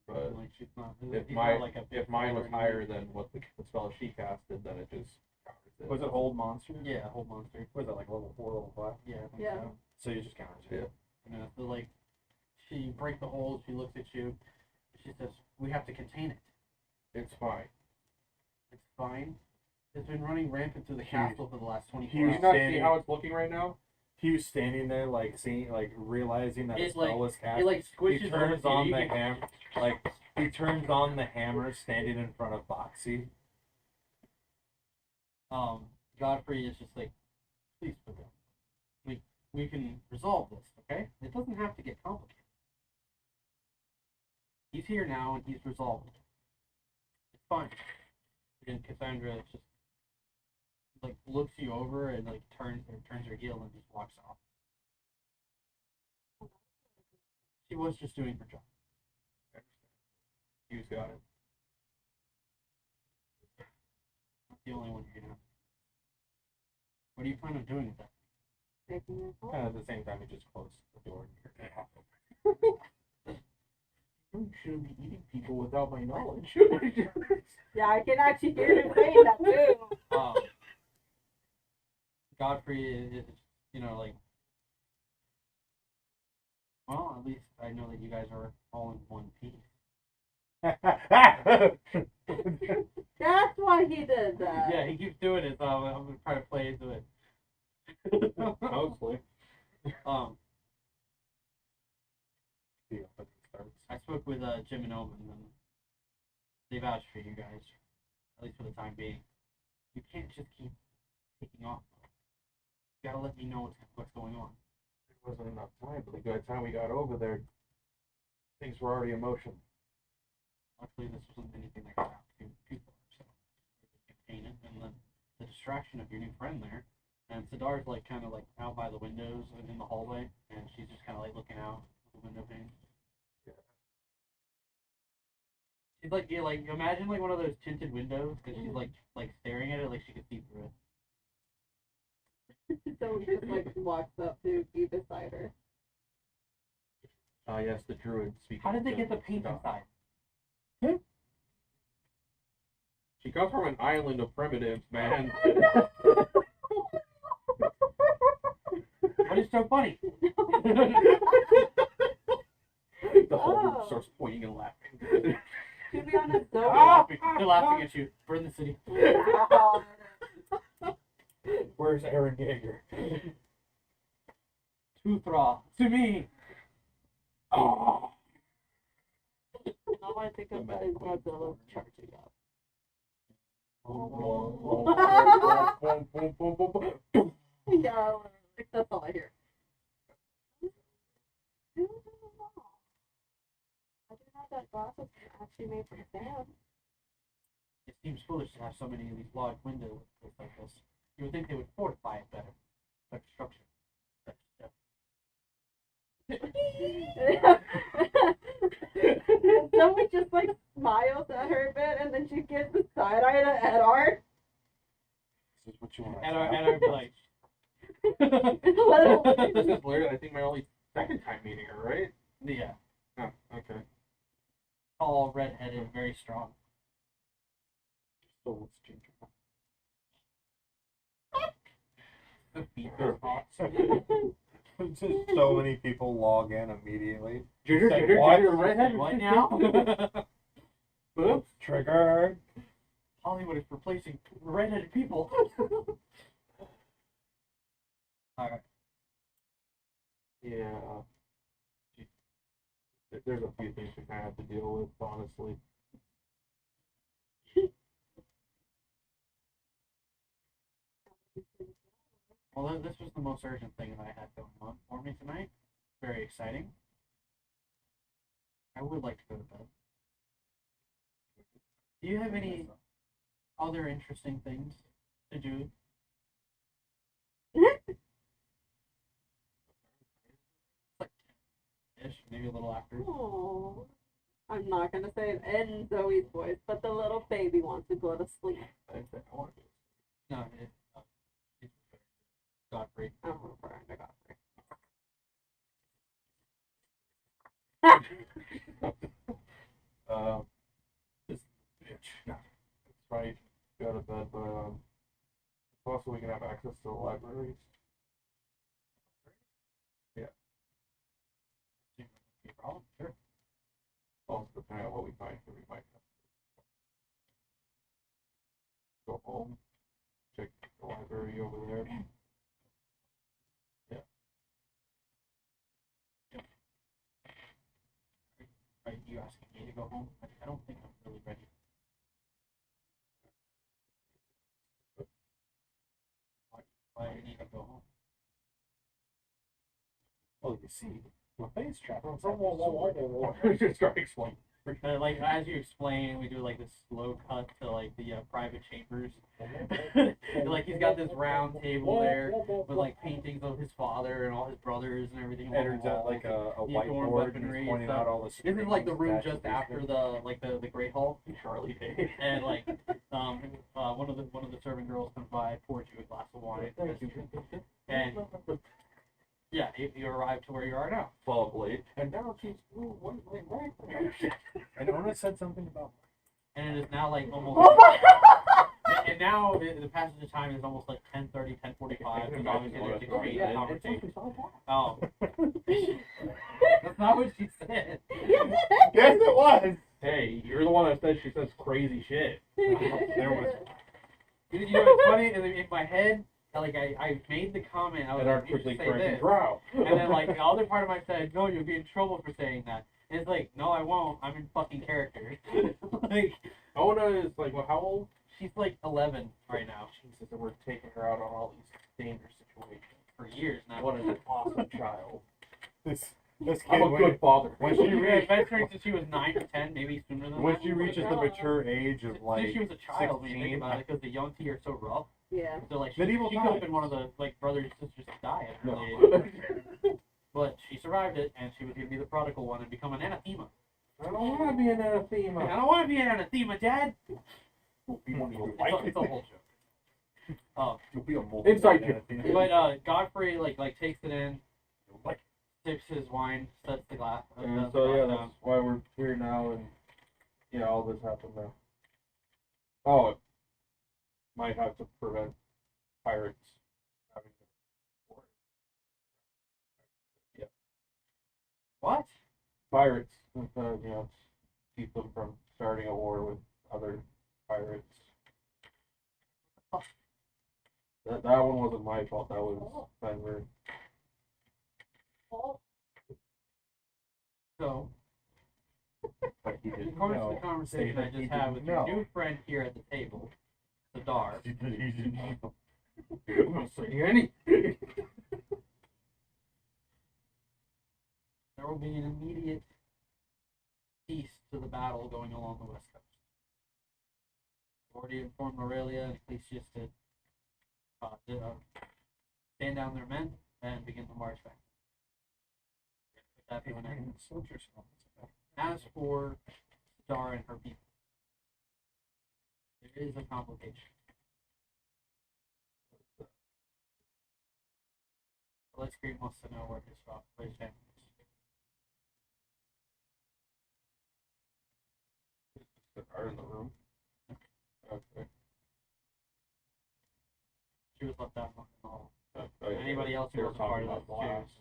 But like she's not. if he's my not like a big if mine was fighter or higher anything. than what the spell she casted, then it just counters it. Was it hold monster? Yeah, whole monster. Was it like level 4, level 5? Yeah. I think Yeah. so. So you just counters it. Yeah. Yeah, so like, she breaks the hole, she looks at you, she says, we have to contain it. It's fine. It's fine. It's been running rampant through the Huge. castle for the last 24 Huge. Do you hours. not see Standing- how it's looking right now? He was standing there, like seeing, like realizing that It, his spell like- was cast. It like He squishes over turns to you. on You the can- ham, like He turns on the hammer standing in front of Boxy. Godfrey is just like, please forgive. We can resolve this, okay? It doesn't have to get complicated. He's here now and he's resolved it. It's fine. And Cassandra just like looks you over and like turns her heel and just walks off. She was just doing her job. He's got it. Not the only one you're gonna have. What do you plan on doing with that? Taking your phone. And at the same time, he just closed the door. You shouldn't be eating people without my knowledge. Yeah, I can actually hear him saying that too. Godfrey is, like, well, at least I know that you guys are all in one piece. That's why he did that. Yeah, he keeps doing it, so I'm gonna try to play into it. Mostly. I spoke with Jim and Omen, and they vouched for you guys, at least for the time being. You can't just keep taking off. You gotta let me know what's going on. There wasn't enough time, but by the time we got over there, things were already in motion. Luckily, this wasn't anything that got out too far, so we could contain it. And then the distraction of your new friend there, and Sidar's like kind of like out by the windows and in the hallway, and she's just kind of like looking out the window pane. She's like, imagine like one of those tinted windows, because she's like staring at it like she could see through it. So he just like walks up to be beside her. Yes, the druid speaking. How did they to get the paint Doc. inside? She comes from an island of primitives, man. What is so funny? The whole Oh. group starts pointing and laughing. To be honest, They're though. laughing at you. Burn the city. Where's Aaron Yeager? To Thra. To me. Oh. All I think of that is Godzilla charging up. Yeah, that's all I hear. I didn't know that glass was actually made from sand. It seems foolish to have so many of these large windows like this. You would think they would fortify it better. Better structure. Better stuff. Someone just like smiles at her a bit, and then she gives the side eye to Edard. This is what you want. And I'd be like, This is literally, I think, my only second time meeting her, right? yeah, Oh, okay. tall, redheaded, very strong. So it's ginger. The feet are hot. Just so many people log in immediately. Ginger, Say ginger, what? ginger, redhead. What now? Oops. Triggered. Hollywood is replacing redheaded people. Alright. Yeah. There's a few things we kind of have to deal with, honestly. Well, this was the most urgent thing that I had going on for me tonight. Very exciting. I would like to go to bed. Do you have any other interesting things to do? Like ish, maybe a little after. Oh, I'm not gonna say it in Zoe's voice, but the little baby wants to go to sleep. I think I want to. No, it's Godfrey. I'm referring to Godfrey. This bitch. No, that's right. Go to bed, but also we can have access to the libraries. No problem. Sure. Also, depending on what we find, we might have to go home, check the library over there. Are you asking me to to go home? I don't think I'm really ready. Why do you need to go home? Oh, you see, my face trap. Just start explaining. Like as you explain, we do like this slow cut to like the private chambers. Like he's got this round table there with like paintings of his father and all his brothers and everything. on the Enters out walls. like a The adorned whiteboard, and weaponry he's and pointing stuff. out all the. This is like the room screens just that after the Great Hall, Charlie Day, and like one of the servant girls comes by, pours you a glass of wine, and yeah, you arrive to where you are now. Fall late. And now she's and Ona said something about. And it is now like almost. And now the passage of time is almost like 10:30, 10:45. Because obviously there's a great conversation. That's not what she said. Yes, it was. Hey, you're the one that said she says crazy shit. There was. You know what's funny? In my head, like I made the comment. I was And like, you quickly should say correcting this. Drow. And then like the other part of my said, no, you'll be in trouble for saying that. And it's like, no, I won't. I'm in fucking character. Like Ona is like, well, how old? she's like 11 right now. Jesus, and we're taking her out on all these dangerous situations. For years now. What an awesome child. This kid. I'm a good father. When She she ran reached, adventuring since she was 9 or 10, maybe sooner than when that. she reaches the mature age of Since like she was a child, when you think 16, about it, because the young T are so rough. Yeah. So like she Medieval could have times. been one of the like brothers and sisters that die at an No. early age. But she survived it, and she was going to be the prodigal one and become an anathema. I don't want to be an I anathema. don't want to be an anathema, Dad. you want to It's a whole joke. You'll be a multi. Inside joke. But Godfrey like takes it in, sips his wine, sets the glass. And the so glass yeah, down. that's why we're here now, and yeah, all this happened now. Oh, it might have to prevent pirates having to war. Yeah, What? pirates, keep them from starting a war with other pirates. That one wasn't my fault. That was Fenrir. So, But he didn't according to know. the conversation I Say that he just had with didn't your know. new friend here at the table, Sadar, He didn't know. I'm not saying anything. there will be an immediate cease to the battle going along the west coast. I've already informed Aurelia and Ecclesias to stand down their men and begin the march back. With that being an Soldiers. As for Sadar and her people, there is a complication. Blitzkrieg wants to know where his family is. Are in the room. Okay. She was left out on the all. Okay. Anybody else who They were wasn't part talking of about this glass. choose.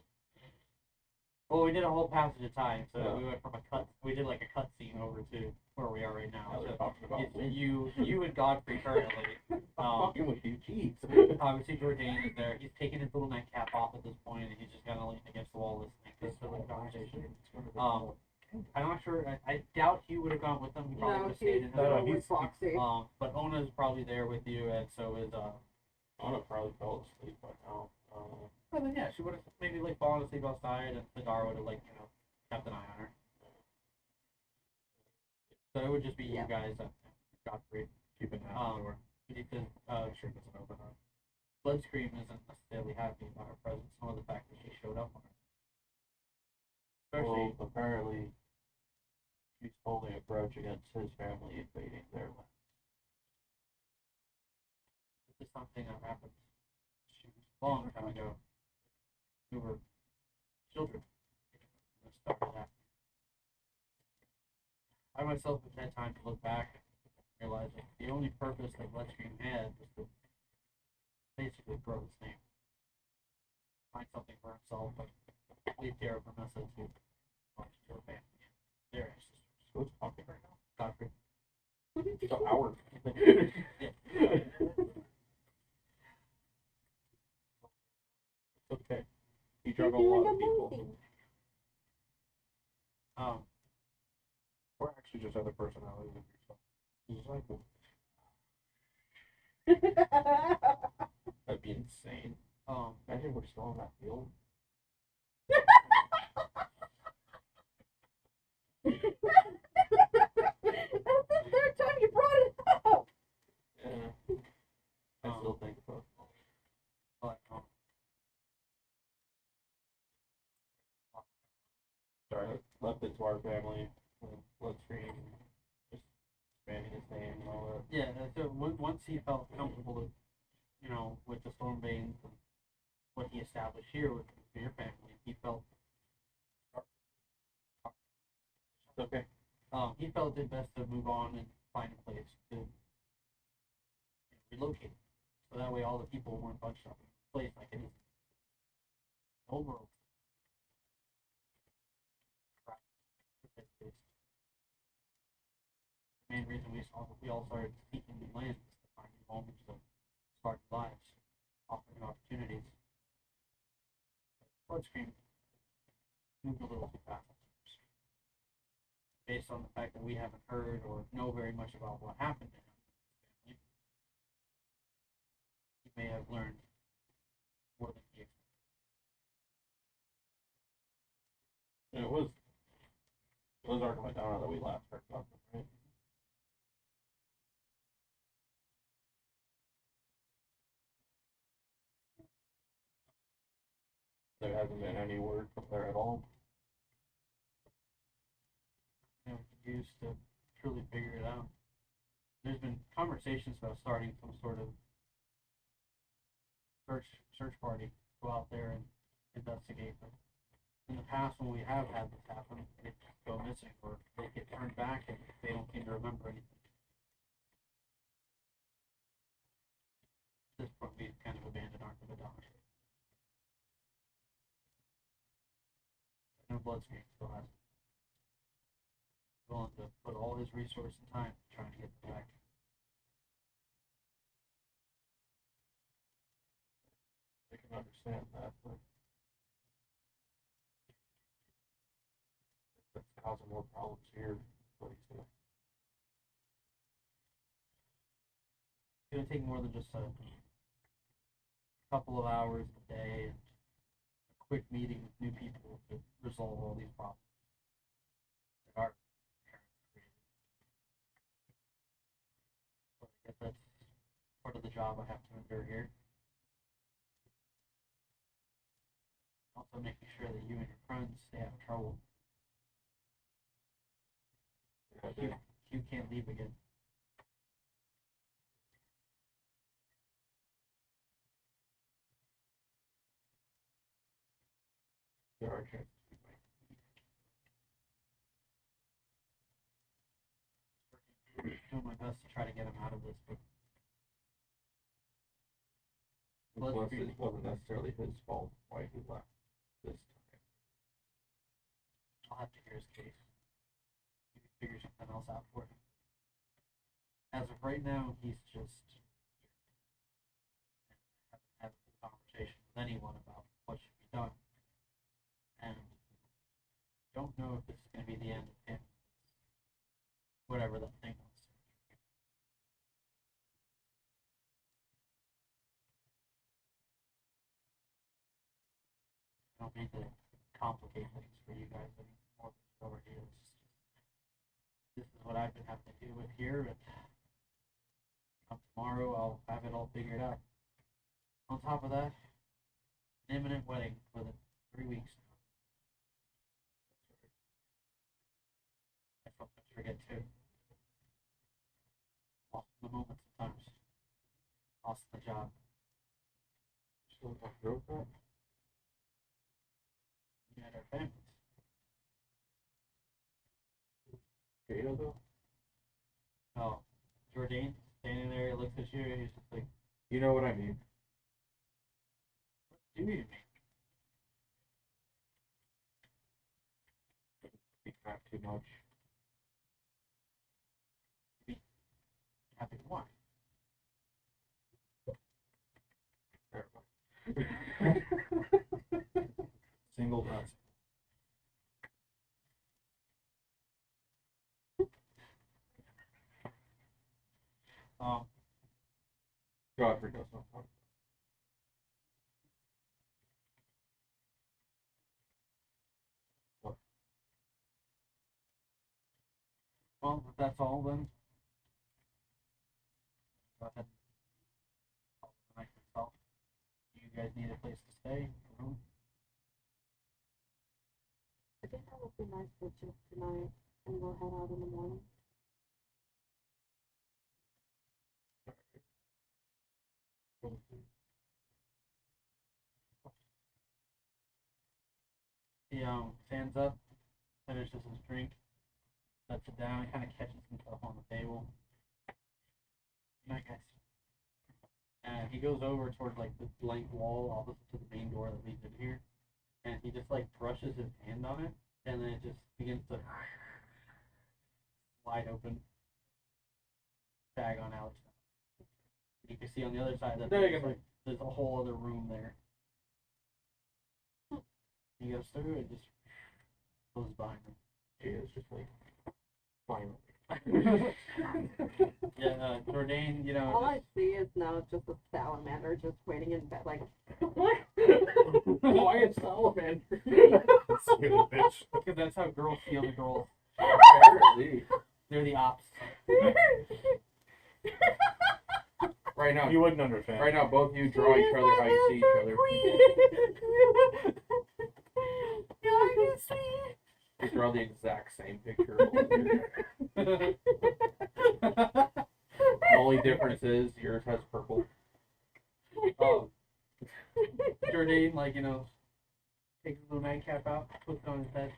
Well, we did a whole passage of time, so Yeah. we went from we did like a cut scene over to where we are right now. Now they're So talking about it's wind. you and Godfrey currently. Fucking with you, jeez. Obviously, Jordan is there. He's taking his little nightcap off at this point, and he's just kind of leaning against the wall listening to the conversation. I'm not sure. I doubt Hugh would have gone with them. He probably No, would have stayed in she's his No, room. he's- with Foxy. But Ona's probably there with you, and so is Anna probably fell asleep by now. Well, then yeah, she would have maybe like fallen asleep outside, and Sadar would have like kept an eye on her. So it would just be you Yeah. guys, Godfrey. Keep an eye on the door. Because Make sure it doesn't open up. Bloodscream isn't necessarily happy about her presence, nor the fact that she showed up on her. Especially, Well, apparently, she's holding a grudge against his family invading their land. this is something that happened a long time ago. We were children. When it started happening. I myself have had time to look back and realize that the only purpose that Bloodstream had was to basically grow his name. Find something for himself, but leave Tara Vermessa to launch her family. Their ancestors. Who's talking right now? Godfrey. It's an hour. It's okay. He juggled a lot of people. We're actually She just had the personality of yourself. She's like, that'd be insane. Imagine we're still in that field. That's the third time you brought it up. Yeah. I still think about it. but Sorry, I left it to our family. Bloodstream, just expanding his name and all that. yeah, so once he felt comfortable with, with the Stormbanes and what he established here with your family, he felt It's okay. he felt it best to move on and find a place to relocate. So that way all the people weren't bunched up in a place like it is. Old world. The main reason we all started seeking new lands is to find new homes to start new lives, offer new opportunities. Bloodstream moved a little too fast. Based on the fact that we haven't heard or know very much about what happened to him and his family, he may have learned more than he expected. And it was Arkham Madonna that we last heard about them, right? There hasn't been any word from there at all. Used to truly figure it out. There's been conversations about starting some sort of search party, go out there and investigate them. In the past, when we have had this happen, they go missing or they get turned back and they don't seem to remember anything. This point, we've kind of abandoned Arkham Madonna. No Bloodstream still has willing to put all his resource and time trying to get them back. I can understand that, but that's causing more problems here. What he's doing. It's gonna take more than just a couple of hours a day and a quick meeting with new people to resolve all these problems that our parents created. But I guess that's part of the job I have to endure here. Also making sure that you and your friends stay out of trouble. Yeah, You can't leave again. there are chances we might. Doing my best to try to get him out of this, but Plus, it wasn't necessarily his fault why he left this time. I'll have to hear his case. Maybe figure something else out for him. As of right now, he's just here. I haven't had a conversation with anyone about what should be done. And don't know if this is going to be the end of him. Whatever that thing was. I don't mean to complicate things for you guys any more than it already is. This is what I've been having to deal with here, and come tomorrow I'll have it all figured out. On top of that, an imminent wedding within 3 weeks now. I sometimes forget too. Lost in the moment sometimes. Lost in the job. Still not through that? We had our families. Jada though? Oh, Jordan standing there, he looks at you, and he's just like, You know what I mean. what do you mean? Be back too much. Happy why? Never mind. Single nuts. Well, if that's all, then go ahead and call it the night yourself. Do you guys need a place to stay? A room? I think that would be nice for just tonight, and we'll head out in the morning. Thank you. He stands up, finishes his drink, sets it down, kind of catches himself on the table. Good night, guys. And he goes over towards like this blank wall opposite to the main door that leads in here, and he just like brushes his hand on it, and then it just begins to slide open, tag on Alex. You can see on the other side that there's a whole other room there. He goes through and just closes behind him. He is just like, finally. Yeah, Jordan, you know. All I see is now just a salamander just waiting in bed, like, Why is salamander? Stupid bitch. Because that's how girls feel the girls. Apparently. They're the ops. Right now, You wouldn't understand. right now, both of you draw each other how you see each other. You draw the exact same picture. The only difference is yours has purple. Jordan, like, you know, takes his little nightcap out, puts it on his head.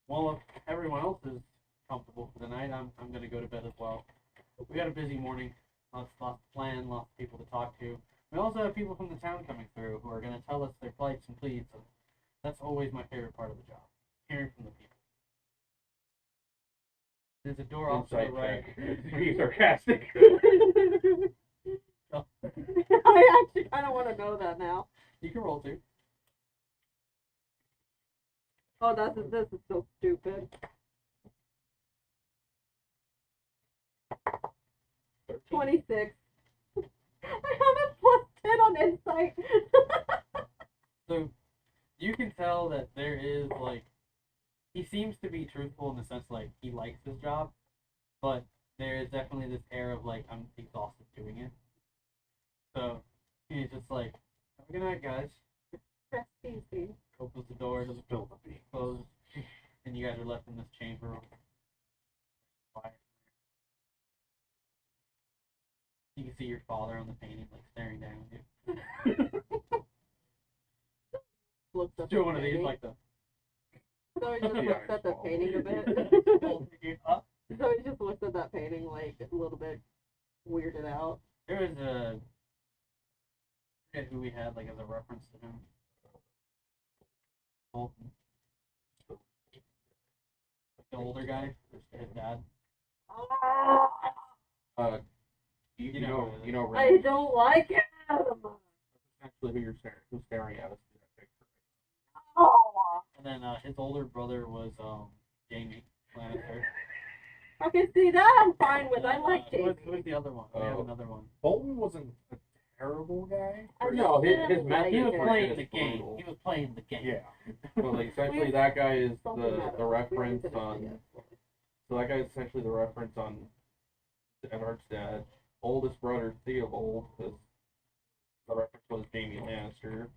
Well, if everyone else is comfortable for the night, I'm gonna go to bed as well. We got a busy morning. Lots to plan, lots of people to talk to. We also have people from the town coming through who are gonna tell us their plights and pleads, and that's always my favorite part of the job. Hearing from the people. There's a door off to the Insight right. check. Being sarcastic. I actually kind of want to know that now. You can roll too. Oh, this is so stupid. 26. I have a +10 on insight. So you can tell that there is like he seems to be truthful in the sense like he likes his job, but there is definitely this air of like I'm exhausted doing it. So he's just like, have a good night, guys. Rest easy. Opens the door, doesn't Spill the beans. close, and you guys are left in this chamber room. Quiet. You can see your father on the painting, like staring down at you. Looks at Do the one of these, painting. like the. So he just looks at the painting a bit. Up. So he just looks at that painting like a little bit weirded out. There was a. I forget who we had like as a reference to him. Bolton. The older guy, his dad. You know, know, I Ren, don't like him. actually who you're who's staring at us in that picture. Oh. And then his older brother was Jamie Lannister. Okay, see that I'm fine with. I like Who was Jamie. the other one? We have Oh. another one. Bolton wasn't a terrible guy. I No, just his didn't method like He was it. playing It's the game. brutal. He was playing the game. Yeah. Well, like, essentially that guy is Something the matters. reference We on. finished it. So that guy is essentially the reference on Eddard's dad. Oldest brother Theobald, because the reference was Jamie Lannister.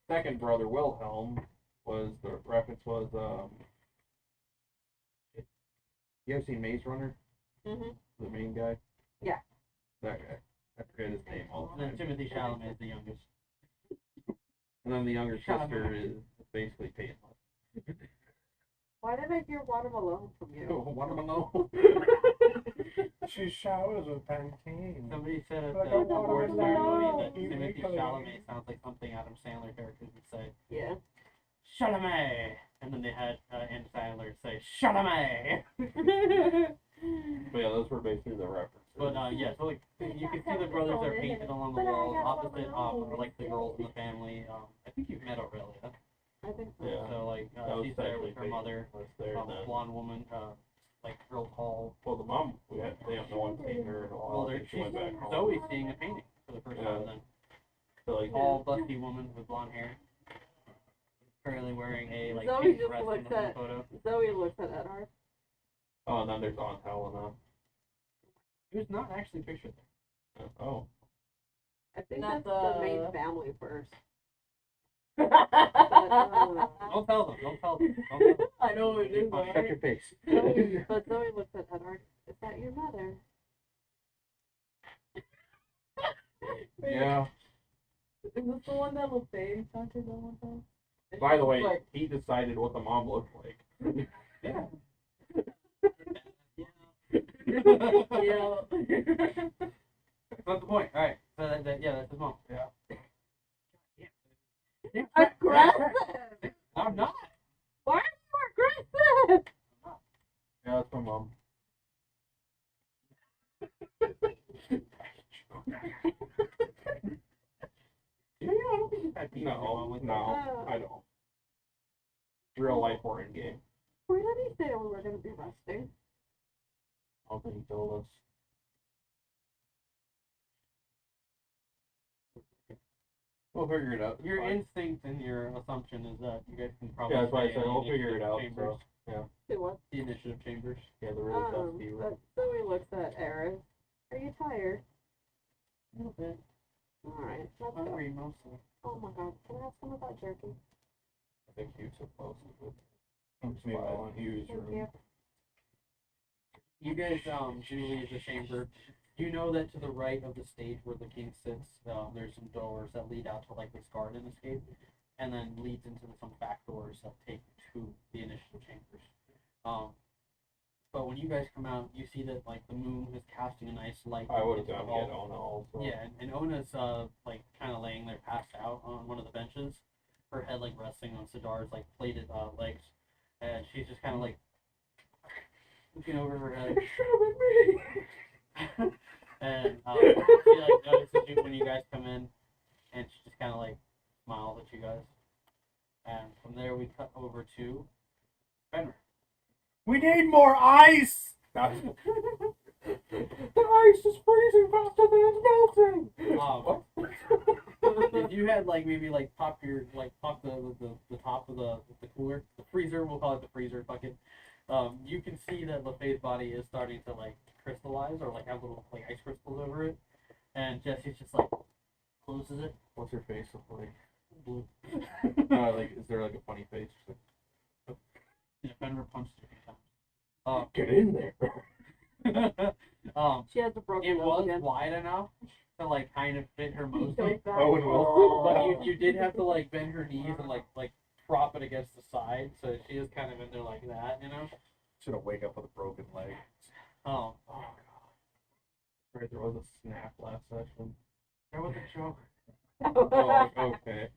Second brother Wilhelm was the reference was you ever seen Maze Runner? Mhm. The main guy? Yeah. That guy. I forget his name all And the then time. Timothy Chalamet is the youngest. And then the younger Chalamet. sister is basically painless. Why did I hear Watermelon from you? What do I know? She showers with Pantene. Somebody said at Like the a award watermelon. ceremony that You Timothy make a- Chalamet sounds like something Adam Sandler characters would say. Yeah. Chalamet! And then they had Adam Sandler say, Chalamet! But yeah, those were basically the references. But yeah, so like you can see the brothers are painted along the walls opposite are like the girls in the family. I think you've met Aurelia. I think so. Yeah. So like That was she's there with her technically mother, was there a then. blonde woman, like real tall. Well, the mom, they have no one seen her in a Well, while. there, She she's went back home. Zoe's seeing a painting for the first time Yeah. then. So, like, Tall, busty woman with blonde hair. Currently wearing a like Zoe pink just dress in looks the at- photo. Zoe looks at Eddard. Oh, and then there's Aunt Helena. Who's not actually pictured there. Oh. I think Not that's the main the- family first. Don't tell them. Don't tell them. Don't tell them. I know what it is. Oh, shut your face. But Zoe looks at Edward. Is that your mother? Yeah. Is this the one that LeFay talked to one time? By the way, Like, he decided what the mom looked like. Yeah. yeah. That's not the point. All right. So yeah, that's his mom. Yeah. Aggressive! I'm not. Why are you aggressive? Yeah, that's my mom. Yeah, I don't think you've had beef with your mom No, like no, I don't. Real life or in game. Where did he say we were going to be resting? I don't think he told us. We'll figure it out. Your Fine. instinct and your assumption is that you guys can probably. Yeah, that's why I stay said in we'll the figure it initiative out. Chambers. So, Do what? The initiative chambers. yeah, the really dusty room. But Zoe looks at Eris. Are you tired? A little bit. Alright, let's go. Hungry mostly. Oh my god, can I have some of that jerky? I think you took most of it. Comes to me while in Hugh's Thank room. you. You guys do leave the chamber. You know that to the right of the stage where the king sits, there's some doors that lead out to like this garden escape, and then leads into some back doors that take to the initiative chambers. But when you guys come out, you see that like the moon is casting a nice light. I would have into the gone hall. get Ona also. Yeah, and Ona's like kind of laying there passed out on one of the benches, her head like resting on Sidar's like plated legs, and she's just kind of like looking over her head. And she like notices you when you guys come in, and she just kind of like smiles at you guys. And from there we cut over to Fenrir. We need more ice! The ice is freezing faster than it's melting! If you had like maybe like pop the top of the cooler, the freezer, we'll call it the freezer bucket. You can see that LeFay's body is starting to like crystallize or like have little like ice crystals over it, and Jesse's just like closes it. What's her face look like? Blue. Like, is there like a funny face? Yeah, Fenrir punched it a few times. Get in there. She has a broken It nose was again. wide enough to like kind of fit her mostly, Owen Wilson. but you did have to like bend her knees and like prop it against the side, so she is kind of in there like that, you know. Should have wake up with a broken leg. Oh god. Right, there was a snap last session. There was a joke. Oh, okay.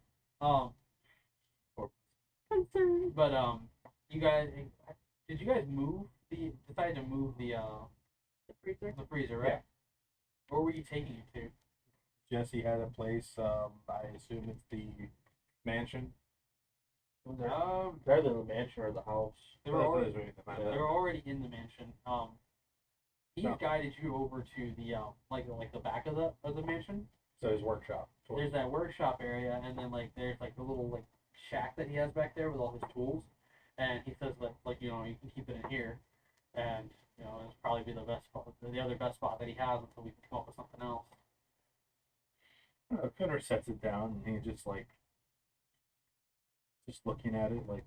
Concerned. But you guys, did you guys decide to move the The freezer. freezer, right? Yeah. Where were you taking it to? Jesse had a place, I assume it's the mansion. Rather than the mansion or the house. They were already, Yeah. they were already in the mansion. He No. guided you over to the like the back of the mansion. So his workshop. There's that workshop area, and then like there's like the little like shack that he has back there with all his tools. And he says that like you can keep it in here, and it's probably be the best spot, the other best spot that he has until we can come up with something else. Fenrir sets it down and he just looking at it like,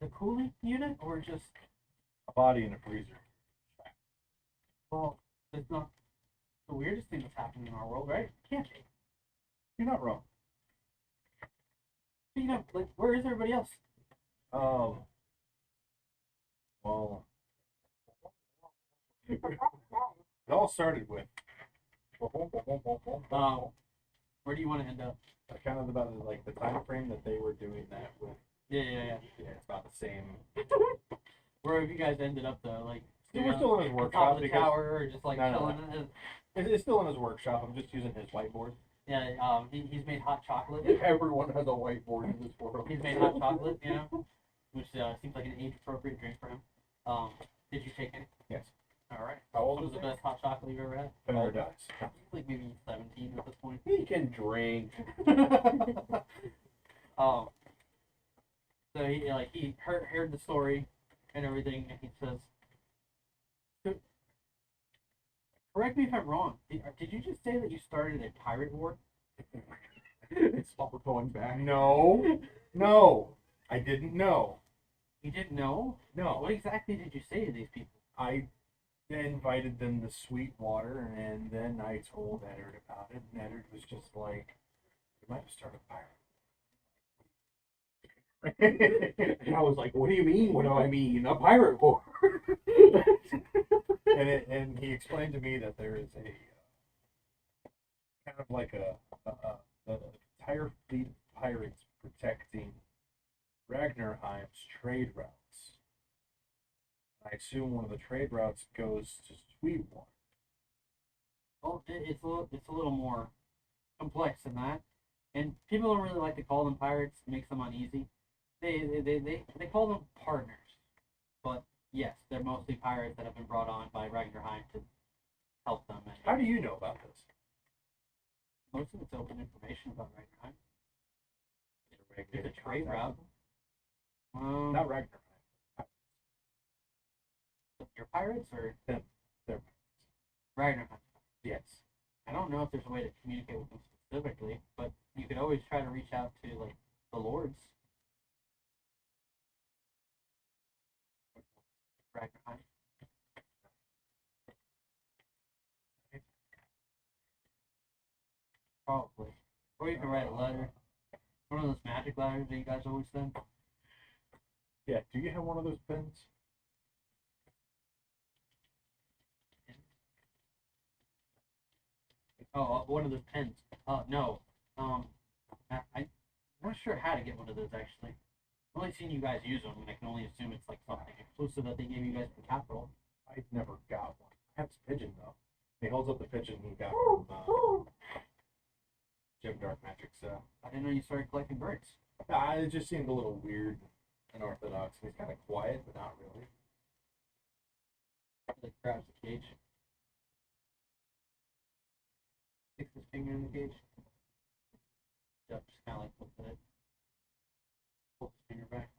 The cooling unit or just a body in a freezer. well, it's not the weirdest thing that's happening in our world, right? Can't be. You're not wrong. Like where is everybody else? Well, it all started with Where do you want to end up? kind of about like the time frame that they were doing that with. Yeah. Yeah, it's about the same. Where have you guys ended up though? Like We're still in his top workshop of the because tower, or just like No, chilling in his. it's still in his workshop. I'm just using his whiteboard. Yeah, he's made hot chocolate. Everyone has a whiteboard in this world. He's made hot chocolate, which seems like an age-appropriate drink for him. Did you take any? Yes. All right. How What old was is the he? best hot chocolate you've ever had? Fenrir dies. Like maybe 17 at this point. He can drink. So he heard the story and everything, and he says, so, correct me if I'm wrong. Did you just say that you started a pirate war? It's all going back. No, no, I didn't know. You didn't know? No, What exactly did you say to these people? I invited them to Sweetwater, and then I told Eddard about it, and Eddard was just like, "You might have started a pirate." And I was like, what do you mean? What do I mean? A pirate war? and he explained to me that there is a kind of like the entire fleet of pirates protecting Ragnarheim's trade routes. I assume one of the trade routes goes to Sweetwater. Well, it's a little more complex than that, and people don't really like to call them pirates. It makes them uneasy. They call them partners, but yes, they're mostly pirates that have been brought on by Ragnarheim to help them. And How do you know about this? most of it's open information about Ragnarheim. It's a trade route. Not Ragnarheim. Your pirates or Them. They're Ragnarheim? yes. I don't know if there's a way to communicate with them specifically, but you could always try to reach out to like the lords. Ragnarheim. Probably. Or you can write a letter. One of those magic letters that you guys always send. Yeah. Do you have one of those pens? Oh, one of those pens. No. I'm not sure how to get one of those actually. I've only seen you guys use them, and I can only assume it's like something exclusive that they gave you guys from Capital. I never got one. I have this pigeon though. He holds up the pigeon he got from Jim Dark Magic. So I didn't know you started collecting birds. it just seemed a little weird and unorthodox. He's kind of quiet, but not really. He like grabs the cage. Sticks his finger in the cage. Jeff just kind of like looks at it. Pulls his finger back.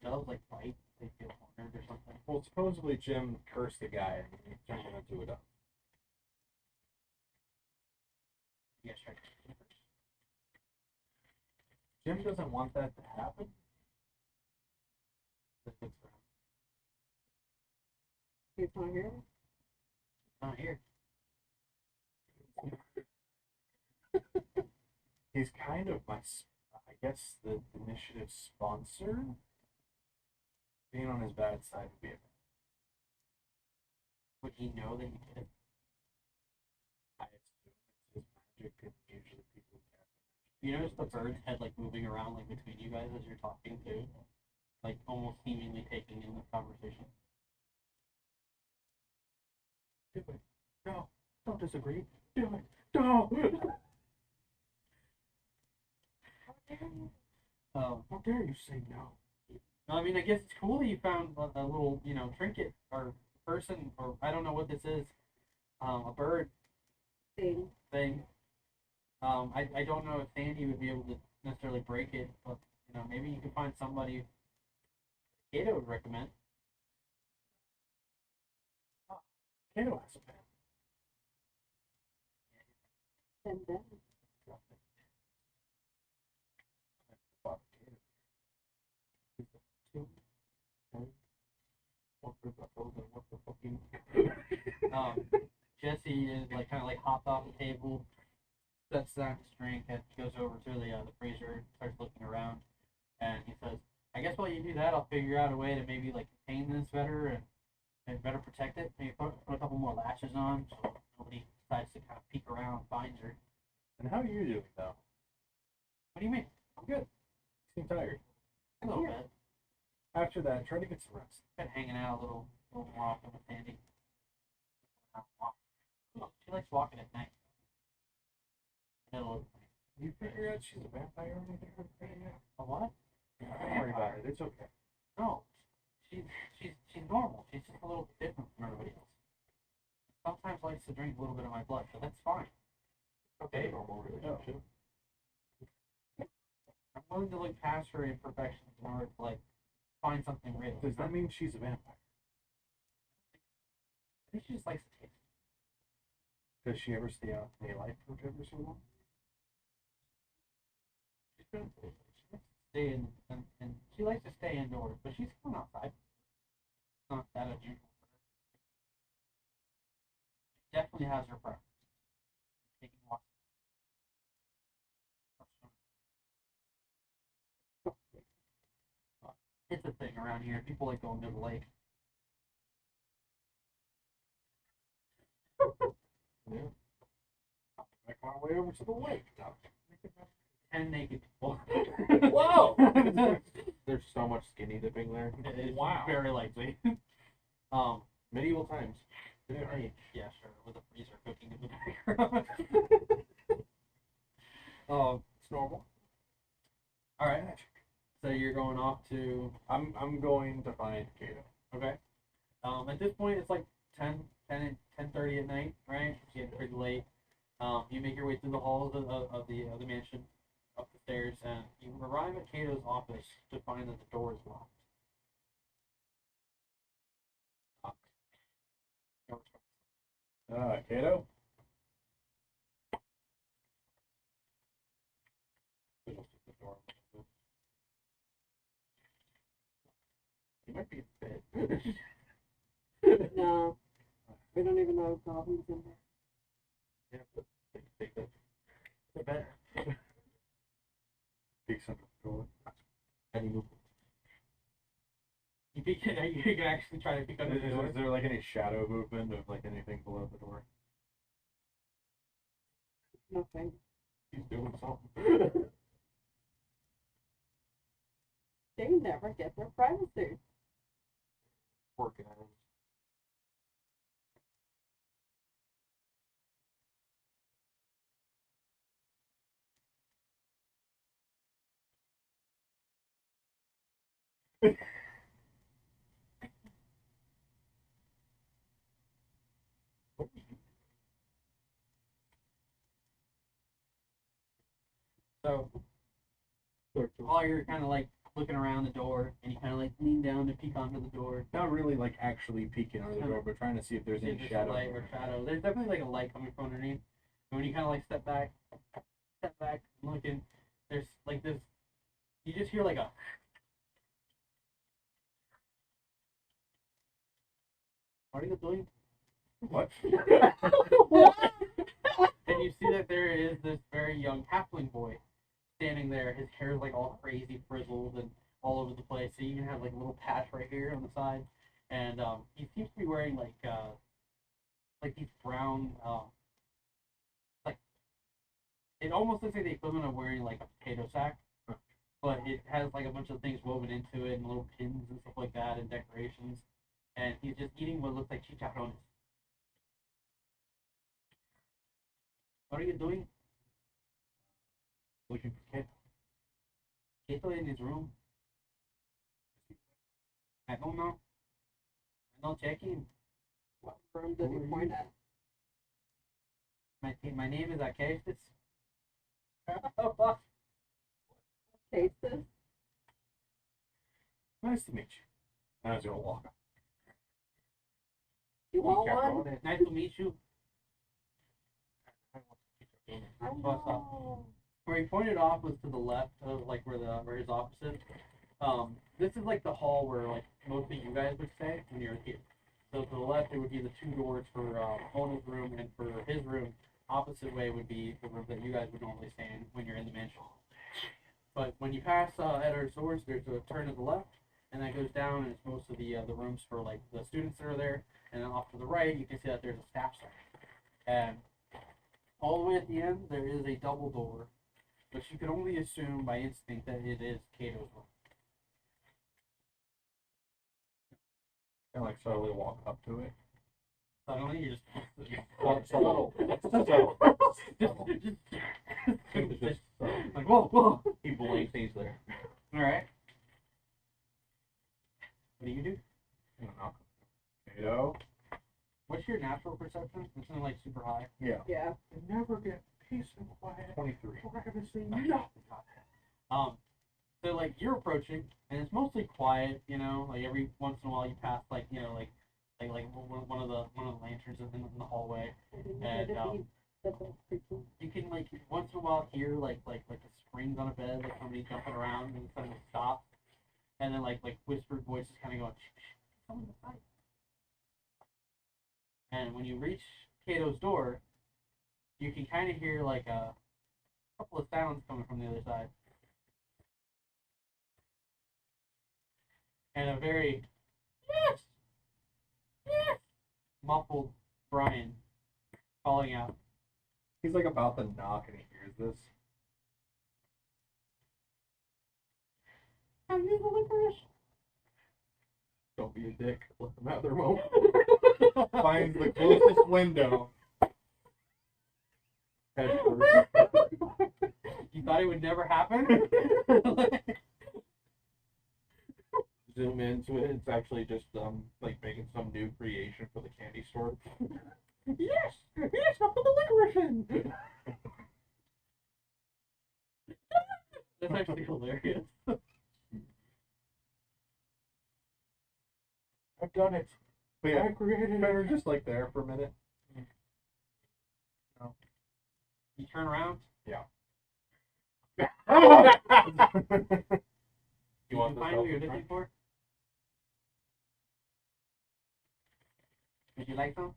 Doves like bite. They feel cornered or something. Well, supposedly Jim cursed the guy and he turned him into a dove. You guys try to keep it. Jim doesn't want that to happen. That looks for him. He's not here. Not here. He's kind of I guess, the initiative sponsor. Being on his bad side would be a Would he know that you did it? I assume it's his magic and usually people cast it. You notice the bird's head like moving around like between you guys as you're talking too? Like almost seemingly taking in the conversation. Do it. No. Don't disagree. Do it. No. How dare you say no? I mean, I guess it's cool that you found a little, trinket or person, or I don't know what this is, a bird Thing. thing. I don't know if Sandy would be able to necessarily break it, but, maybe you could find somebody Kato would recommend. Kato has a pen. And then Fuck, Kato. Jesse is like kind of like hopped off the table, sets down his drink, and goes over to the freezer, starts looking around, and he says, "I guess while you do that, I'll figure out a way to maybe like contain this better and better protect it. Maybe put a couple more latches on so nobody decides to kind of peek around and finds her." And how are you doing though? What do you mean? I'm good. You seem tired. A little bit. After that, try to get some rest. Been hanging out a little more often with Sandy. She likes walking at night. Middle of the night. You figure out she's a vampire or anything like that yet? A what? Don't worry about it. It's okay. No, she's normal. She's just a little different from everybody else. Sometimes likes to drink a little bit of my blood, so that's fine. Okay, normal relationship. I'm willing to look past her imperfections in order to like find something real. Does that mean she's a vampire? I think she just likes to taste. Does she ever stay out in daylight for ever so long? She's been she likes to stay in, and she likes to stay indoors, but she's going outside. It's not that unusual for her. She definitely has her preference. Taking walks. It's a thing around here. People like going to the lake. Yeah. Make my way over to the lake. 10 naked people. Whoa! There's so much skinny dipping there. It's Wow. very likely. Medieval times. Yeah, sure. With a freezer cooking in the background. It's normal. All right. So you're going off to I'm going to find Kato. okay. At this point, it's like 10:30 at night, right? It's getting pretty late. You make your way through the halls of the mansion, up the stairs, and you arrive at Kato's office to find that the door is locked. Kato? You might be in bed. No. We don't even know Goblin's in there. Yeah, but take that. The bed. Peeks under the door. Any move. You can actually try to pick under the door. Is there like any shadow movement of like anything below the door? Nothing. He's doing something. They never get their privacy. Poor guys. So while you're kind of like looking around the door, and you kind of like lean down to peek onto the door. Not really like actually peeking under the door, but trying to see if there's See if any there's shadow. light or shadow. There's definitely like a light coming from underneath. And when you kind of like step back, looking, there's like this. You just hear like a. What are you doing? What? And you see that there is this very young halfling boy standing there. His hair is like all crazy frizzled and all over the place. So you even have like a little patch right here on the side. And he seems to be wearing like these brown like it almost looks like the equivalent of wearing like a potato sack. But it has like a bunch of things woven into it and little pins and stuff like that and decorations. And he's just eating what looks like chicharrones. What are you doing? Looking for Kato. Kato in his room. I don't know. I'm not checking. What room did he point at? My name is Acacius. Cases? Nice to meet you. And I was gonna walk. You want one? Nice to meet you. I What's up? know. Where he pointed off was to the left of like where his office is. This is like the hall where like most of you guys would stay when you're here. So to the left it would be the two doors for Ona's room, and for his room, opposite way would be the room that you guys would normally stay in when you're in the mansion. But when you pass Edward's doors, there's a turn to the left, and that goes down, and it's most of the rooms for like the students that are there. And then off to the right, you can see that there's a staff center. And all the way at the end, there is a double door, but you can only assume by instinct that it is Kato's room. And like slowly walk up to it. Suddenly, you just Subtle. just like whoa. He blinks and he's there. All right. What do you do? Kato. What's your natural perception? It's not like super high. Yeah. Yeah. And never get peace and quiet. 23. Privacy. No. So like you're approaching, and it's mostly quiet. You know, like every once in a while you pass like you know like one of the lanterns in the hallway, and you can like once in a while hear like the springs on a bed, like somebody jumping around, and suddenly stop, and then like whispered voices kind of going, shh, shh, someone in the fight. And when you reach Kato's door, you can kind of hear like a couple of sounds coming from the other side. And a very yes, yes, muffled Brian calling out. He's like about to knock and he hears this. Have you the licorice? Don't be a dick. Let them have their moment. Finds the closest window. Head first. You thought it would never happen? Zoom into it. It's actually just like making some new creation for the candy store. Yes, I'll put the licorice in. That's actually hilarious. I've done it. But yeah, I created it. better just like there for a minute. You turn around. You Did you want the find what you're self-attack? looking for? Would you like some?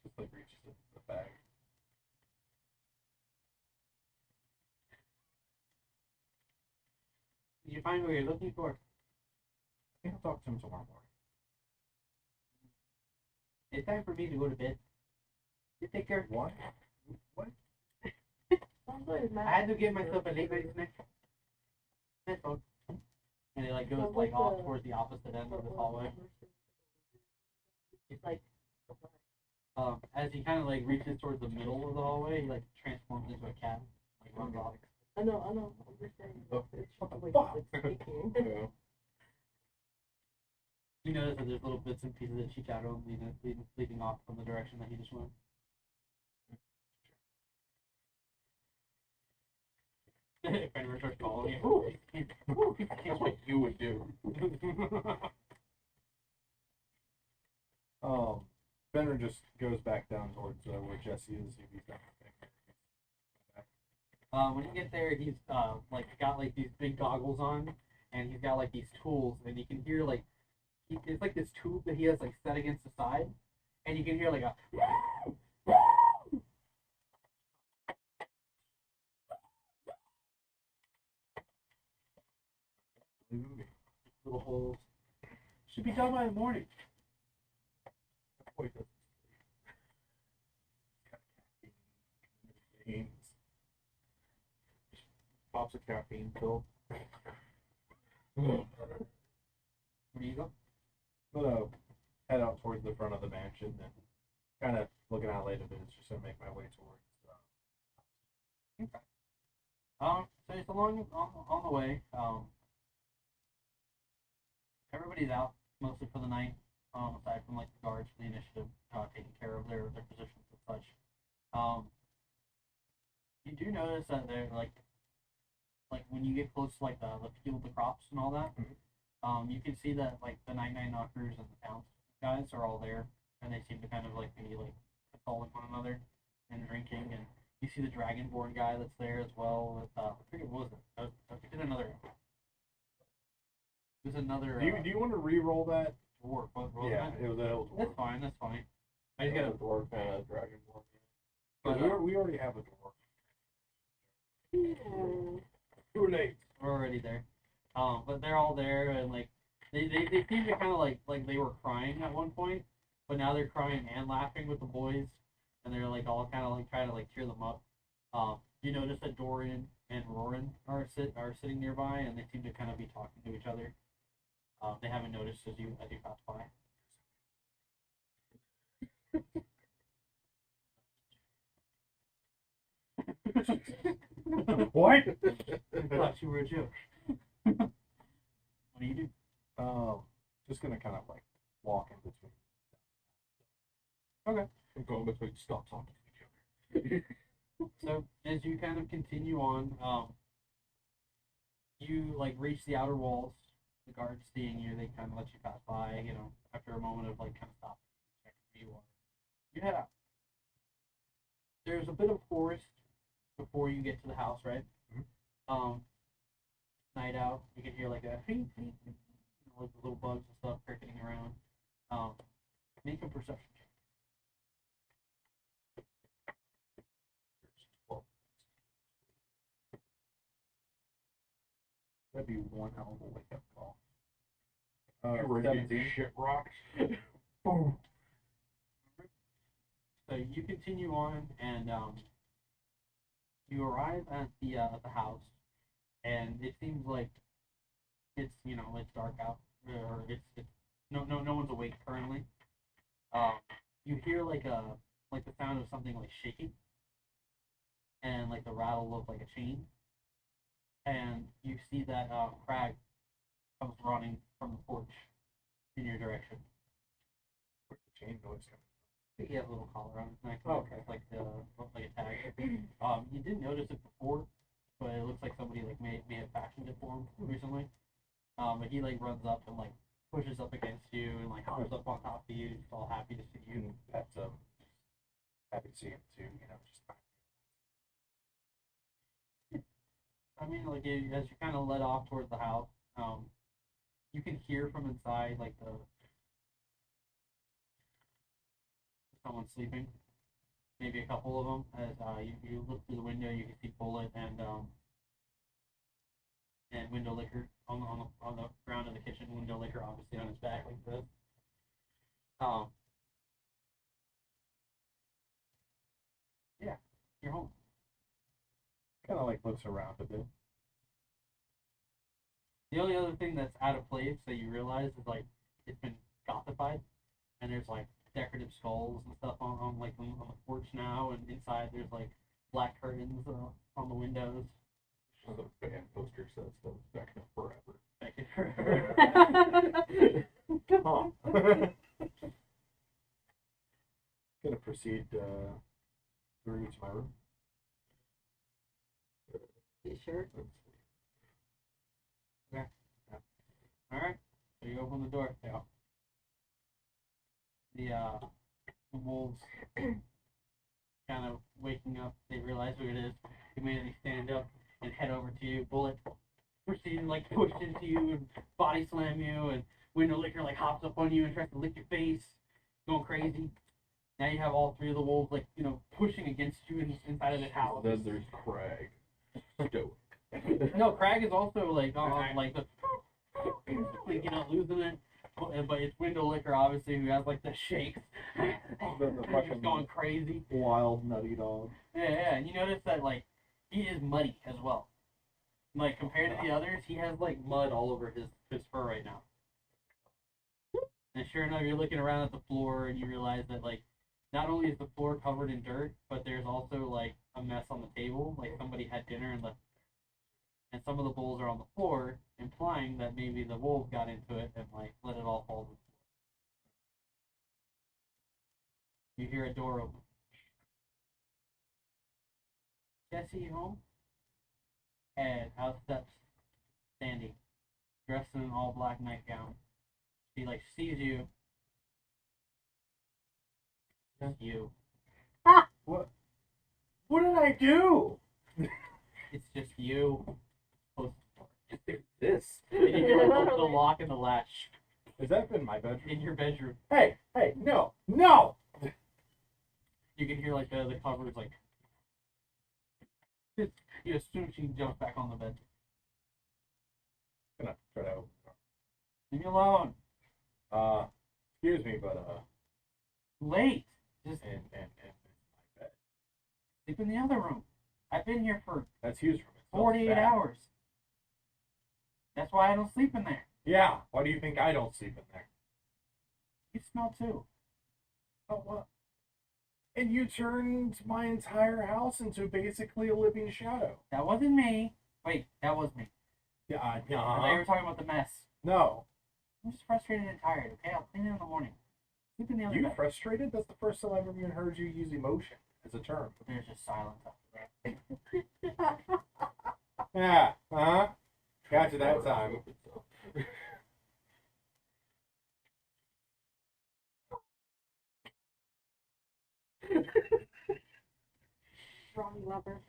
Just like reaches into the bag. Did you find what you're looking for? I think I'll talk to him tomorrow morning. It's time for me to go to bed. You take care. What? What? Sounds like I had to get myself a late night snack. That's all. And it like goes Sounds like like off a- towards the opposite end of this hallway. It's like As he kind of like reaches towards the middle of the hallway, he like transforms into a cat, like runs off. I know. I'm just saying. Oh. It's just the way fuck? he's like speaking. Yeah. You notice that there's little bits and pieces that cheek out of him, leading off from the direction that he just went. If anyone starts calling you, That's what you would do. Benner just goes back down towards where Jesse is. If he's got when you get there, he's like got like these big goggles on, and he's got like these tools, and you can hear like it's like this tube that he has like set against the side, and you can hear like a little holes. Should be done by the morning. Wait, that's- pops a caffeine pill. Where do you go? I'm gonna head out towards the front of the mansion and kind of looking out later minutes just to make my way towards. So it's along on the way. Everybody's out mostly for the night. Aside from like the guards for the initiative, taking care of their positions and such. You do notice that they're like when you get close to like the field, the crops and all that. You can see that like the 99 knockers and the pounce guys are all there, and they seem to kind of like be like consoling one another and drinking. And you see the Dragonborn guy that's there as well. With I forget what was it. It was another. There's another. Do you want to re-roll that? Dwarf. What was Yeah, it? it was a That's fine. That's fine. I just gotta. dwarf and a dragonborn. But, we already have a dwarf. Too late. we're already there. But they're all there, and like they seem to kind of like they were crying at one point, but now they're crying and laughing with the boys, and they're like all kind of like trying to like cheer them up. You notice that Dorian and Roran are sitting nearby, and they seem to kind of be talking to each other. They haven't noticed as you pass by. What? I thought you were a joke. What do you do? Just gonna kind of like walk in between. I'm going between stop talking to each other. So as you kind of continue on, You like reach the outer walls. The guards seeing you, they kind of let you pass by. You know, after a moment of like kind of stopping, checking who you are. You head out. There's a bit of forest before you get to the house, right? Night out, you can hear like a you know, like the little bugs and stuff cricketing around. Make a perception check. That'd be one hell of a wake up call. You're ready to 17. get shit rocked. Boom. So you continue on, and you arrive at the house, and it seems like it's it's dark out, or it's no one's awake currently. You hear like the sound of something like shaking, and like the rattle of like a chain, and you see that Crag comes running from the porch in your direction. Where's the chain noise coming? I think he has a little collar on his neck. Oh, okay. Like a tag. You didn't notice it before, but it looks like somebody like may have fashioned it for him recently. But he like runs up and like pushes up against you and like hops up on top of you. He's all happy to see you. That's happy to see him too. You know, just I mean, like as you kind of let off towards the house, you can hear from inside like someone sleeping. Maybe a couple of them. As you look through the window, you can see Bullet and Window Liquor on the ground in the kitchen. Window Liquor obviously on his back like this. Yeah, you're home. kind of like looks around a bit. The only other thing that's out of place that you realize is like it's been gothified, and there's like decorative skulls and stuff on the porch now, and inside there's like black curtains on the windows. The band poster says that it's back in forever. Thank you for Come on. Gonna proceed through to my room. You sure? All right, so you open the door. Yeah. The wolves kind of waking up. They realize who it is. Immediately stand up and head over to you. Bullet proceeding like push into you and body slam you, and Window Liquor like hops up on you and tries to lick your face, going crazy. Now you have all three of the wolves like pushing against you inside of the house. Then there's Crag. Stoic. No, Crag is also like on like the like, losing it. But it's Window Liquor obviously who has like the shakes. The He's fucking just going crazy. wild nutty dog. Yeah, and you notice that like he is muddy as well. Like compared to the others, he has like mud all over his fur right now. And sure enough, you're looking around at the floor and you realize that like not only is the floor covered in dirt, but there's also like a mess on the table. Like somebody had dinner and left. And some of the bowls are on the floor, implying that maybe the wolves got into it and like let it all fall to the floor. You hear a door open. Jesse, you home? And out steps Sandy, dressed in an all black nightgown. She like sees you. It's you. What did I do? It's just you. This. And you hear like the lock and the latch Has that been my bedroom? in your bedroom. Hey, no. You can hear like the covers like. As soon as she jumps back on the bed. Gonna try to open Leave me alone. the door. Excuse me, but Late. Just and my bed. sleep in the other room. I've been here for That's Hughes' room. It smells 48 bad. hours. That's why I don't sleep in there. Yeah. Why do you think I don't sleep in there? You smell too. Oh, what? And you turned my entire house into basically a living shadow. That wasn't me. Wait, that was me. Yeah, I thought you were talking about the mess. No. I'm just frustrated and tired. Okay, I'll clean it in the morning. Sleep in the other You bed. frustrated? That's the first time I've ever even heard you use emotion as a term. There's just silence after that. Yeah. Got you that time. Wrong lover.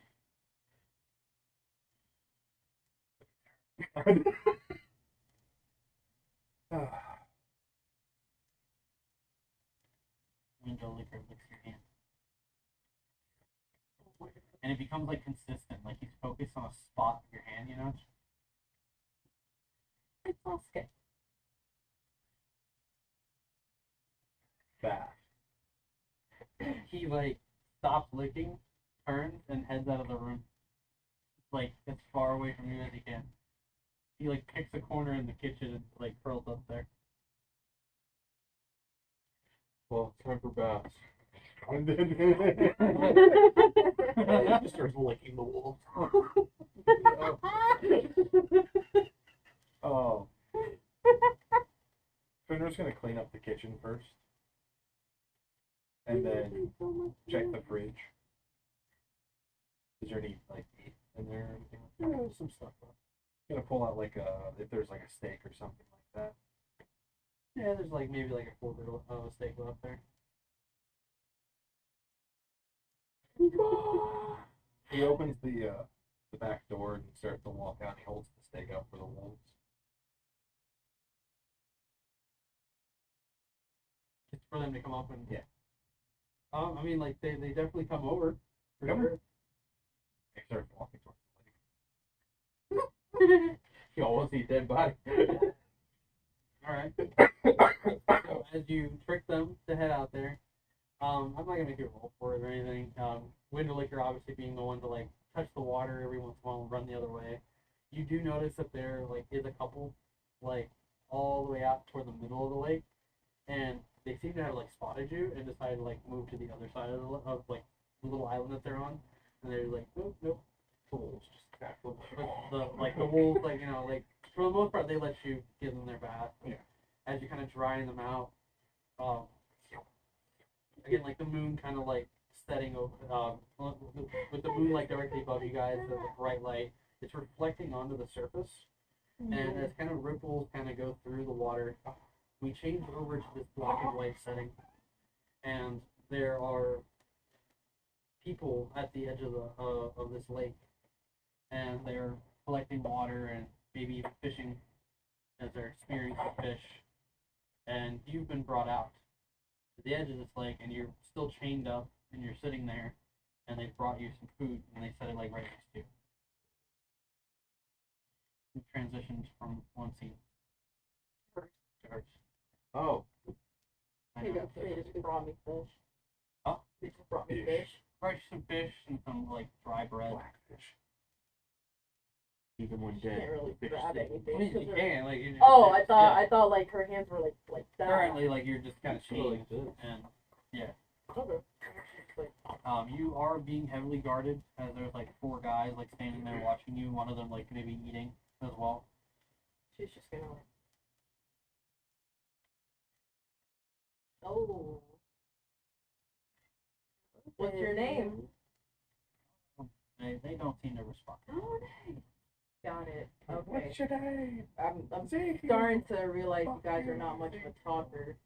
Window liquor licks your hand. And it becomes like consistent, like he's focused on a spot in your hand, you know? It's Oscar. Bath. He like stops licking, turns, and heads out of the room. Like as far away from you as he can. He like picks a corner in the kitchen and like curls up there. Well, it's time for baths. And then just starts licking the walls. Oh. Fenrir's gonna clean up the kitchen first. And then check the fridge. Is there any like meat in there or anything? Yeah, some stuff. Gonna pull out like if there's like a steak or something like that. Yeah, there's like maybe like a quarter of a steak left there. He opens the back door and starts to walk out. And he holds the steak out for the wolves. Just for them to come up and Yeah. I mean like they definitely come over. For Come sure. He starts walking towards the lake. You almost see dead body. Alright. So as you trick them to head out there, I'm not gonna make you roll for it or anything. Window liquor obviously being the one to like touch the water every once in a while and run the other way. You do notice that there like is a couple like all the way out toward the middle of the lake, and they seem to have like spotted you and decided to like move to the other side of like the little island that they're on, and they're like nope. The wolves just attack the The wolves, like, you know, like, for the most part, they let you give them their bath. Yeah. As you're kind of drying them out, again, like, the moon kind of, like, setting over, with the moon, like, directly above you guys, the bright light, it's reflecting onto the surface. And as kind of ripples kind of go through the water, we change over to this black and white setting. And there are people at the edge of this lake, and they're collecting water and maybe even fishing as they're spearing some fish. And you've been brought out to the edge of this lake, and you're still chained up, and you're sitting there, and they brought you some food, and they set it like right next to you. You transitioned from one scene to hers. Oh, I Here you know. go. They just brought me fish. Oh, They just brought me Fish. fish. brought you some fish and some like dry bread. blackfish. even when Can't dead. really fish grab stick. anything. I mean, 'cause you they're- can like. You just, Oh, I yeah. thought like her hands were like that. Currently, like you're just kind of Really chained, good. and Okay. you are being heavily guarded as there's like 4 guys like standing there watching you. One of them like maybe eating as well. She's just gonna like. Oh. What's your name? They don't seem to respond. Oh, nice. Got it. Okay. What's your name? I'm Ezekiel. starting to realize you guys are not much of a talker.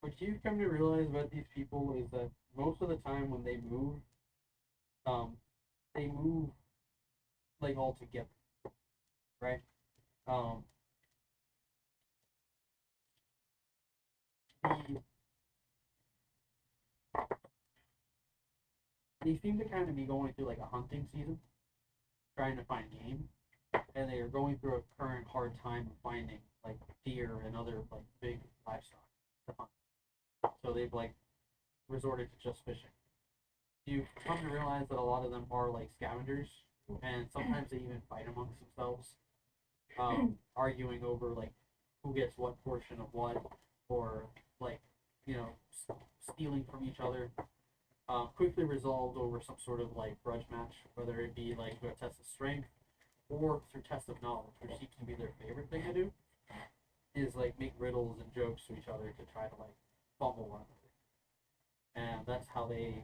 What you've come to realize about these people is that most of the time when they move like all together, right? The They seem to kind of be going through like a hunting season, trying to find game, and they are going through a current hard time of finding like deer and other like big livestock to hunt. So they've like resorted to just fishing. You've come to realize that a lot of them are like scavengers, and sometimes they even fight amongst themselves, arguing over like who gets what portion of what, or like stealing from each other. Quickly resolved over some sort of like grudge match, whether it be like through a test of strength or through test of knowledge, which seems to be their favorite thing to do, is like make riddles and jokes to each other to try to like fumble one another. And that's how they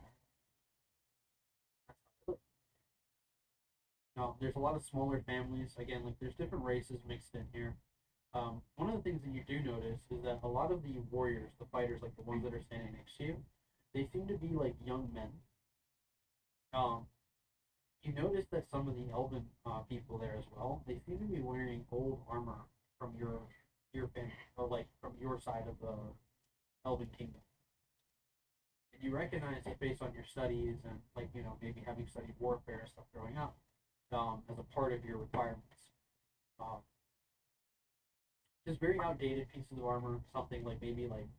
There's a lot of smaller families. Again, like there's different races mixed in here. One of the things that you do notice is that a lot of the warriors, the fighters, like the ones that are standing next to you, they seem to be like young men. You notice that some of the elven people there as well, they seem to be wearing old armor from your family, or like from your side of the elven kingdom. And you recognize it based on your studies and like maybe having studied warfare and stuff growing up as a part of your requirements. Um, just very outdated pieces of armor, something like maybe like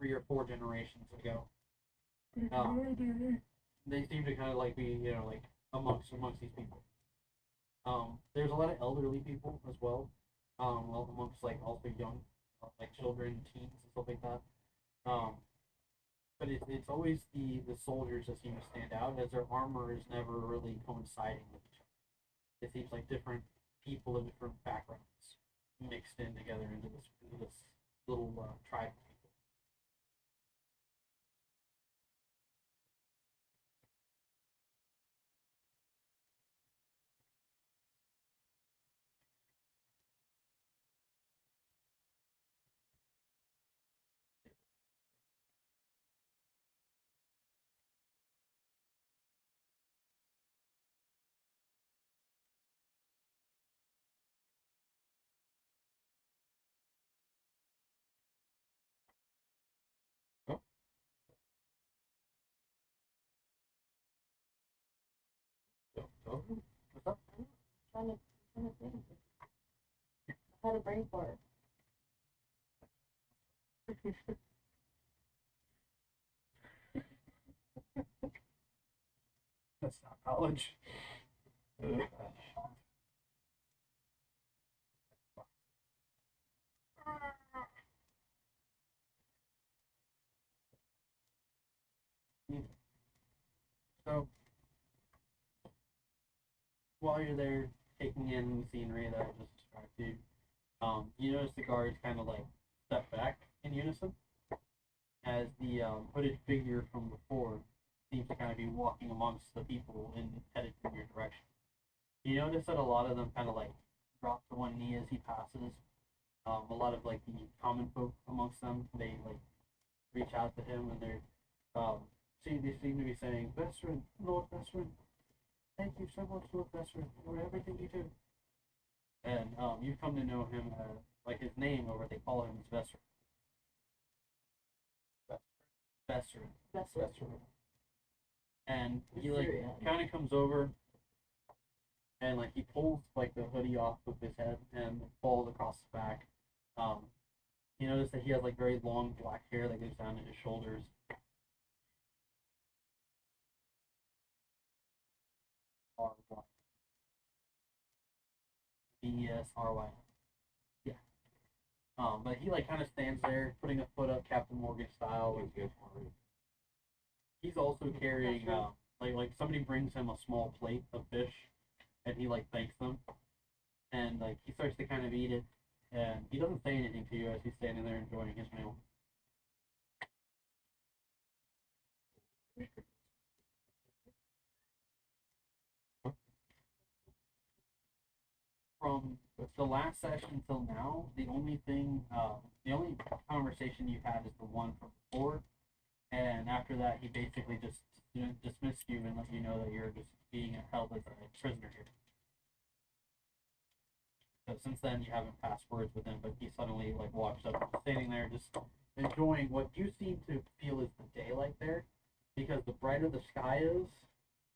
3 or 4 generations ago. They seem to kind of like be like amongst these people. There's a lot of elderly people as well, amongst like also young like children, teens, and stuff like that. But it's always the soldiers that seem to stand out, as their armor is never really coinciding with each other. It seems like different people of different backgrounds mixed in together into this little tribe of people. Oh, what's up? Trying to think. I had a brain fart. That's not knowledge. So while you're there taking in the scenery that I just described to you, you notice the guards kind of like step back in unison as the hooded figure from before seems to kind of be walking amongst the people and headed in your direction. You notice that a lot of them kind of like drop to one knee as he passes. A lot of like the common folk amongst them, they like reach out to him and they're they seem to be saying, "Vesrin, Lord Vesrin, thank you so much, Lord Vesrin, for everything you do." And you've come to know him as like his name, or what they call him is Vesrin. Vesrin. Vesrin. And he like kind of comes over and like he pulls like the hoodie off of his head and falls across his back. You notice that he has like very long black hair that goes down to his shoulders. R-Y. Vesry. Yeah. But he like kind of stands there, putting a foot up, Captain Morgan style. He's also carrying like somebody brings him a small plate of fish, and he like thanks them, and like he starts to kind of eat it, and he doesn't say anything to you as he's standing there enjoying his meal. From the last session till now, the only conversation you've had is the one from before, and after that, he basically just dismissed you and let you know that you're just being held as a prisoner here. So since then, you haven't passed words with him, but he suddenly like walks up, standing there, just enjoying what you seem to feel is the daylight there, because the brighter the sky is,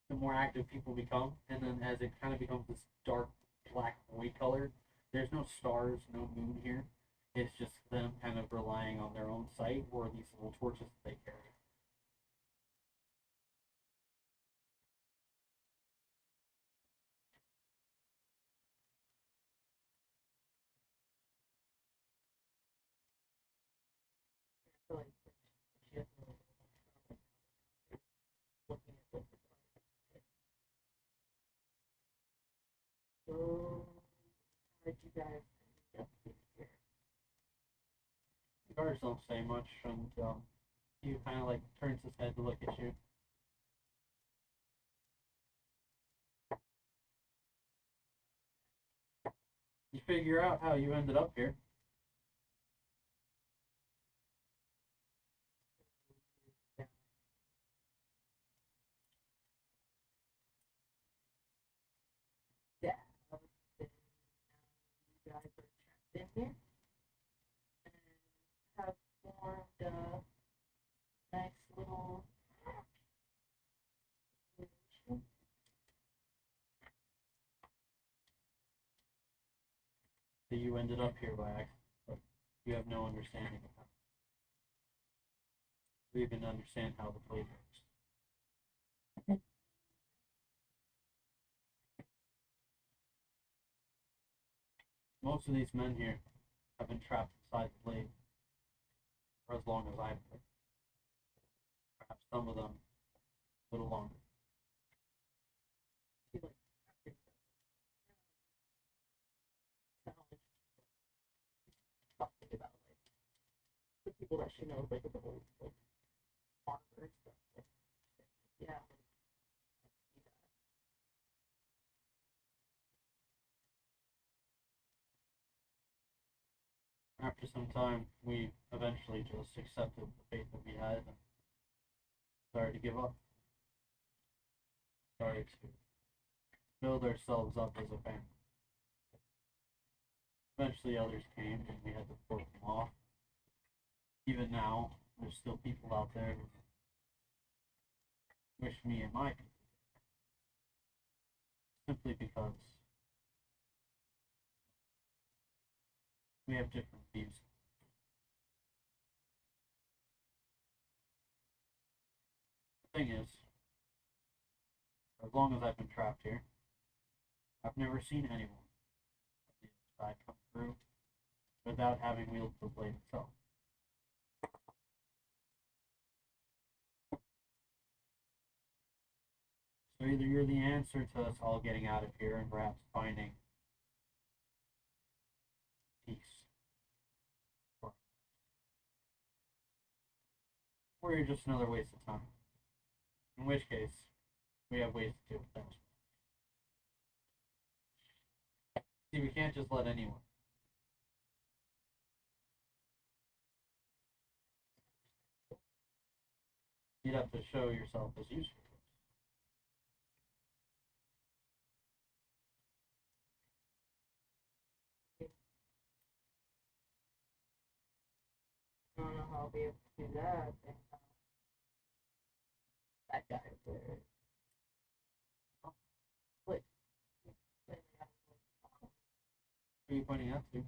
the more active people become, and then as it kind of becomes this dark black void color, there's no stars, no moon here. It's just them kind of relying on their own sight or these little torches that they carry. I feel like she has to looking at what so how did you guys end up here? The guards don't say much, and he kind of like turns his head to look at you. You figure out how you ended up here. Yeah. You guys are trapped in here. And have formed a nice little So you ended up here by accident, but you have no understanding of how. You even understand how the blade works. Most of these men here have been trapped inside the blade for as long as I've been. Perhaps some of them a little longer. she like talking about like the people that she knows, like the old like farmers stuff. Like, yeah. After some time, we eventually just accepted the fate that we had and started to give up. Started to build ourselves up as a family. Eventually, others came and we had to fork them off. Even now, there's still people out there who wish me and my people simply because we have different views. The thing is, for as long as I've been trapped here, I've never seen anyone on the other side come through without having wielded the blade itself. So either you're the answer to us all getting out of here and perhaps finding peace, or you're just another waste of time. In which case, we have ways to deal with that. See, we can't just let anyone. You'd have to show yourself as useful. I don't know how I'll be able to do that. And, that guy over there. Like, Who are you pointing out to?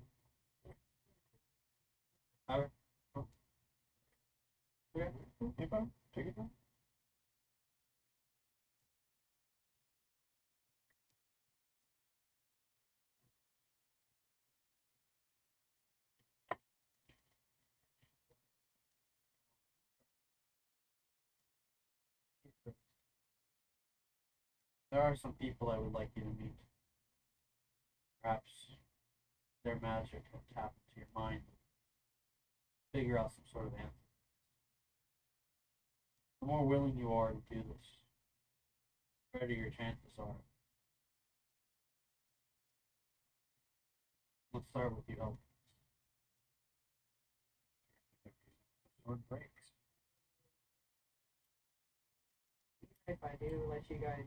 Howard? Oh. Okay, you're fine. Take your time. There are some people I would like you to meet. Perhaps their magic will tap into your mind and figure out some sort of answer. The more willing you are to do this, the better your chances are. Let's start with you, help. Sword breaks. if I do let you guys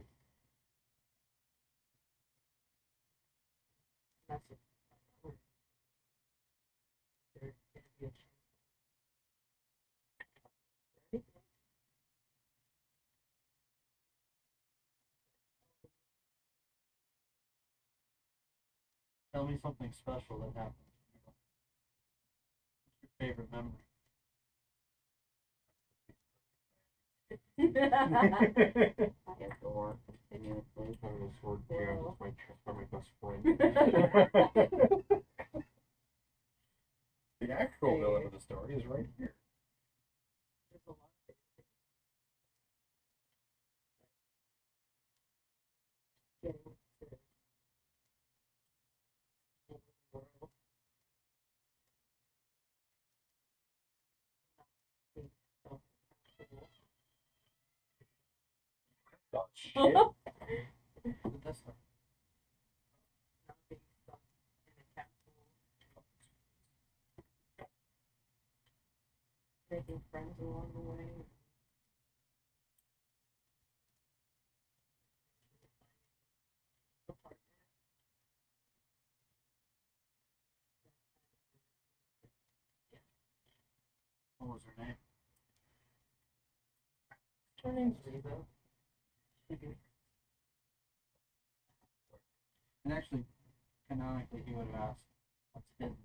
mess with there's gonna be a chance. Tell me something special that happened. What's your favorite memory? I adore continuously. Having a sword Well. jammed with my chest by my best friend. The actual villain of the story is right here. There's a lot of things. Getting to the world. Being self-actual. Oh, shit. What did that start? Not being stuck in a What was her name? Her name's Reba. And actually, canonically, he would have asked, what's his name?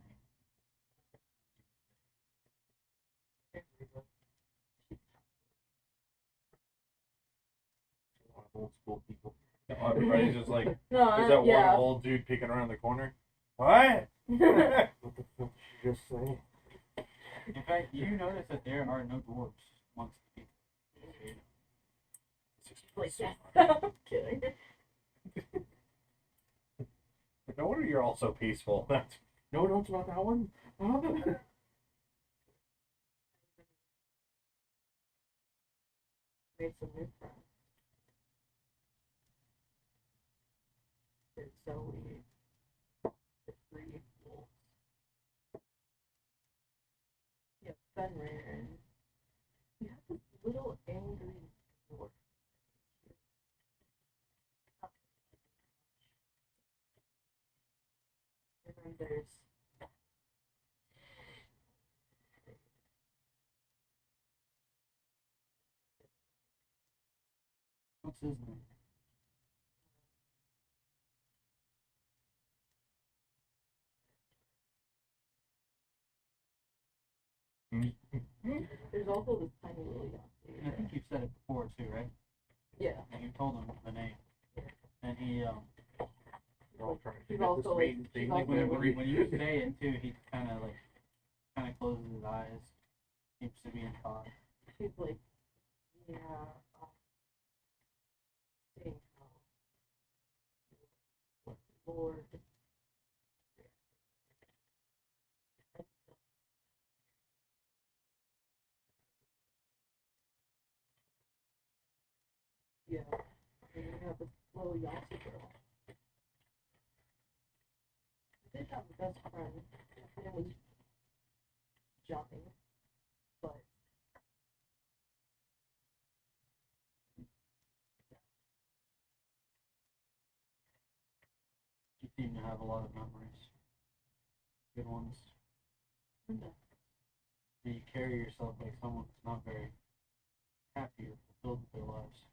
A lot of old school people. Everybody's just like, No, there's that yeah. one old dude peeking around the corner. What? What the fuck did you just say? In fact, you notice that there are no dwarves amongst the people. Like, yes. I'm kidding. No wonder you're all so peaceful. That's No notes about that one? Made some new friends. There's Zoe. There's three wolves. You have Fenrir and you have this little angry dwarf. And then there's What's his name? there's also this tiny little And I Yahtzee. think you've said it before too, right? Yeah. And you told him the name. And he, They're all trying to He's get also this like- main he's thing. also Like when, like- when you say it too, he kind of closes his eyes. Seems to be in thought. She's like, yeah, seeing how what Lord yeah, and you have this little Yahtzee girl. I did have a best friend. His name was Johnny, but You seem to have a lot of memories. Good ones. And you carry yourself like someone who's not very happy or fulfilled with their lives.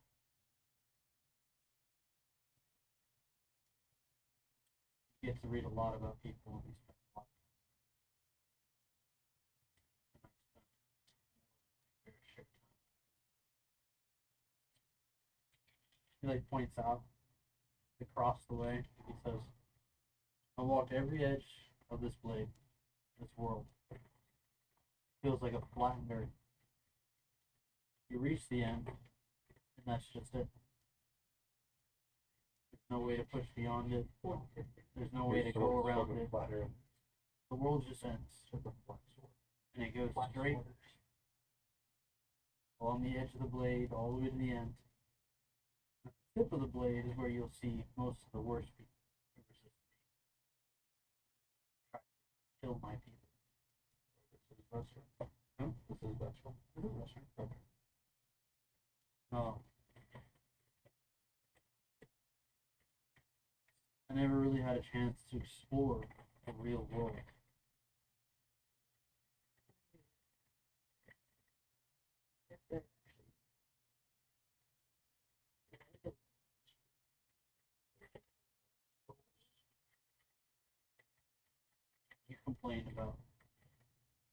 You get to read a lot about people and you spend a lot of time. And I spent a very short time. He like points out across the way. He says, I walked every edge of this blade, this world. Feels like a flattened earth. You reach the end, and that's just it. There's no way to push beyond it. There's no way to go around it. The world just ends. And it goes straight along the edge of the blade, all the way to the end. At the tip of the blade is where you'll see most of the worst people who resist me. Try to kill my people. This is best friend. Huh? This is best friend. This is best friend. Okay. I never really had a chance to explore the real world. if they're You complained about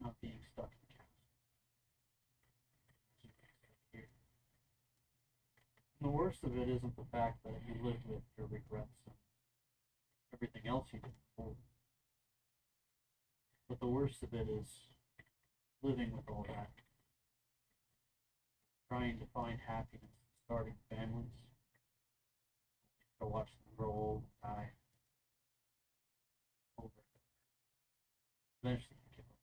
not being stuck in the castle. Here. And the worst of it isn't the fact that you live with your regrets and everything else you did before. But the worst of it is living with all that. Trying to find happiness in starting families. To watch them grow old and die. Over and over. Eventually you give up.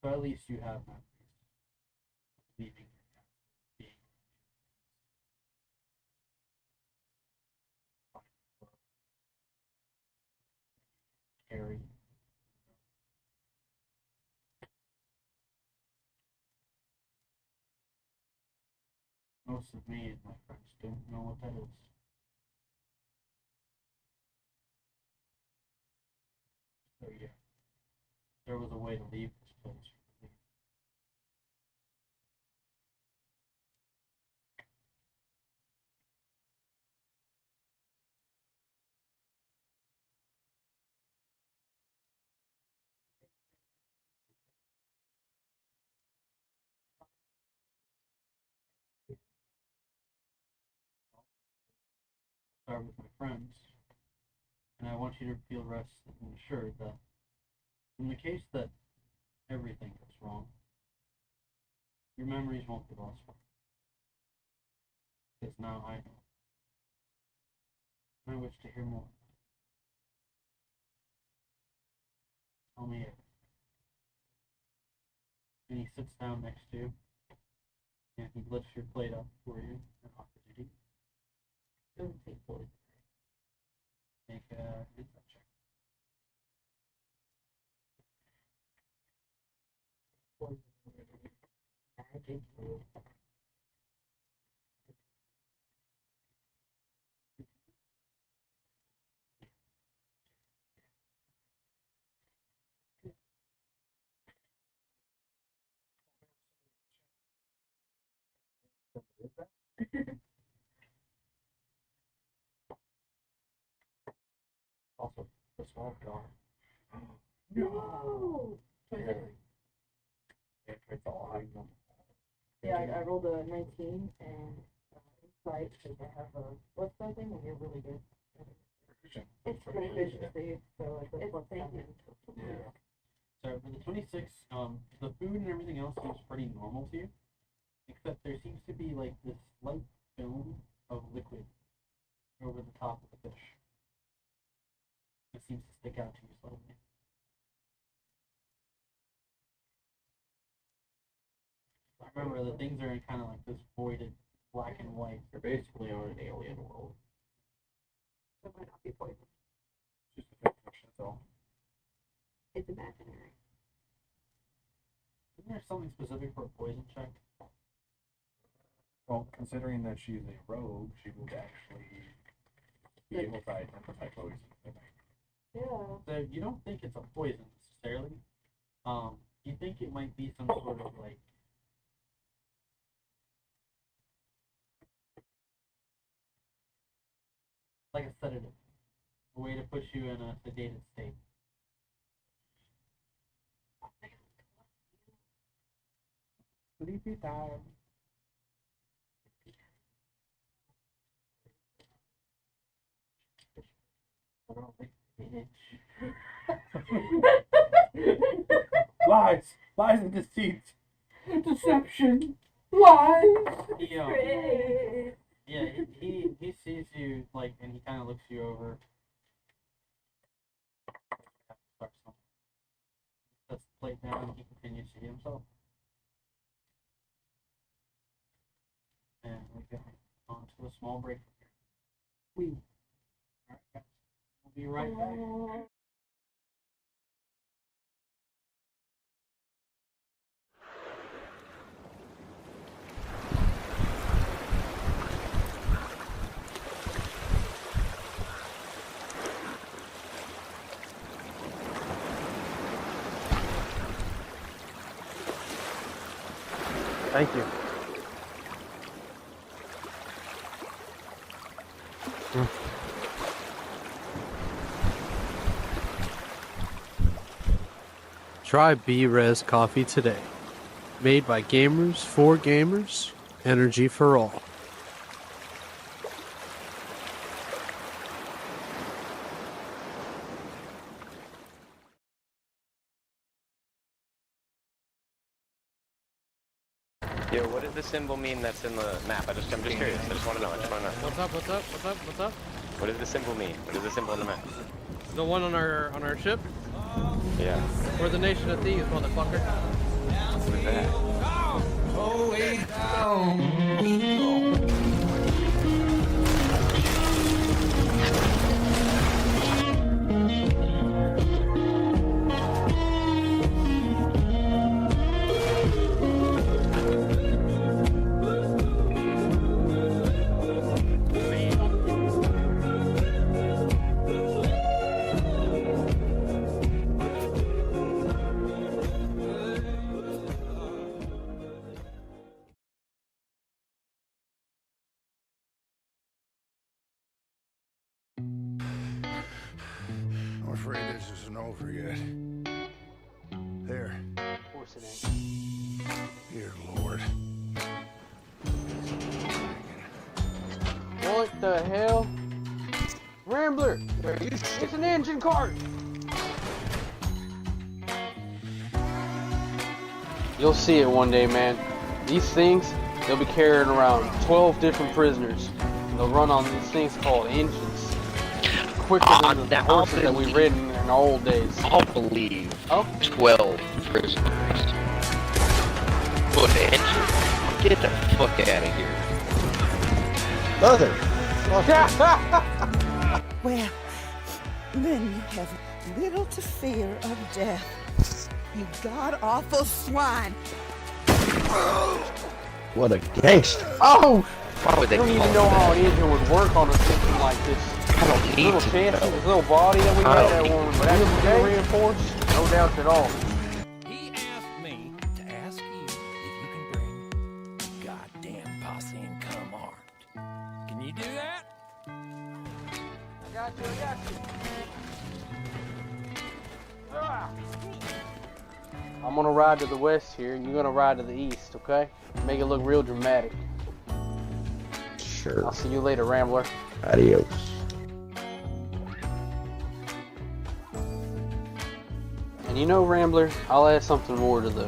So at least you have memories of leaving your castle, being around your friends, finding love, carry. Most of me and my friends don't know what that is. So yeah, there was a way to leave this place. start with my friends, and I want you to feel rest and assured that in the case that everything goes wrong, your memories won't be lost forever. Because now I know. And I wish to hear more. Tell me everything. And he sits down next to you, and he lifts your plate up for you and offers you to eat. Doesn't take poison. Make an insight check. Also, the small jar. No. Yeah. It's all high. Yeah, I rolled a 19 and insight because I have a what's that thing when you're really good. It's Efficiency, so it's a plus thank 7. Yeah. So for the 26, the food and everything else seems pretty normal to you, except there seems to be like this slight film of liquid over the top of the fish. It seems to stick out to you slightly. Remember, the things are in kind of like this voided black and white. You're basically on an alien world. So it might not be poison. Just a fish, that's all. It's imaginary. Isn't there something specific for a poison check? Well, considering that she's a rogue, she would actually be able to identify poison. Yeah. So you don't think it's a poison necessarily. You think it might be some sort of like a sedative, a way to put you in a sedated state. Sleepy time. I don't think Lies! Lies and deceit! Deception. Lies. he, Great. yeah, he sees you like, and he kind of looks you over. Starts something. Sets the plate down, and he continues to eat himself. And we go on to a small break. All right, guys. We'll be right back. Thank you. Try B-Res coffee today. Made by gamers for gamers, energy for all. Yo, what does the symbol mean that's in the map? I'm just curious. I just want to know. What's up? What does the symbol mean? What is the symbol on the map? The one on our ship? Yeah. We're the nation of thieves, motherfucker. What is that? Oh, way down. I'm afraid this isn't over yet. There. Of course it ain't. Dear Lord. What the hell? Rambler! It's an engine cart! You'll see it one day, man. These things, they'll be carrying around 12 different prisoners. They'll run on these things called engines. Quicker than the horses that we ridden in the old days. I'll believe Oh? 12 prisoners. What engine? Get the fuck out of here. Mother. Well, then you have little to fear of death. You god-awful swine. What a gangster. Oh! Why would I they don't call even it know how that? an engine would work on a system like this. I don't need Little to chassis, know. this little body that we I got, don't that need one, to but actually reinforced, no doubt at all. He asked me to ask you if you can bring the goddamn posse and come armed. Can you do that? I got you. Ah. I'm gonna ride to the west here, and you're gonna ride to the east, okay? Make it look real dramatic. Sure. I'll see you later, Rambler. Adios. And you know, Rambler, I'll add something more to the...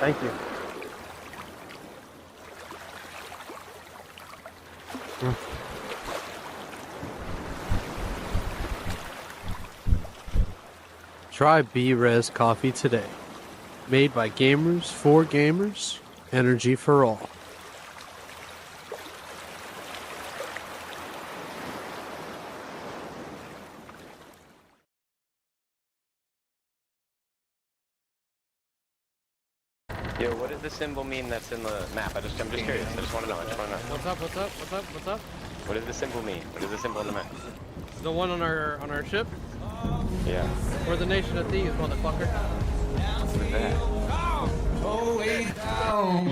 Thank you. Try B-Res coffee today. Made by gamers for gamers. Energy for all. Yo, what does the symbol mean that's in the map? I'm just curious. I just want to know. What's up? What's up? What's up? What's up? What does the symbol mean? What is the symbol on the map? The one on our ship? Yeah. We're the nation of thieves, motherfucker. What is that? Oh, way down.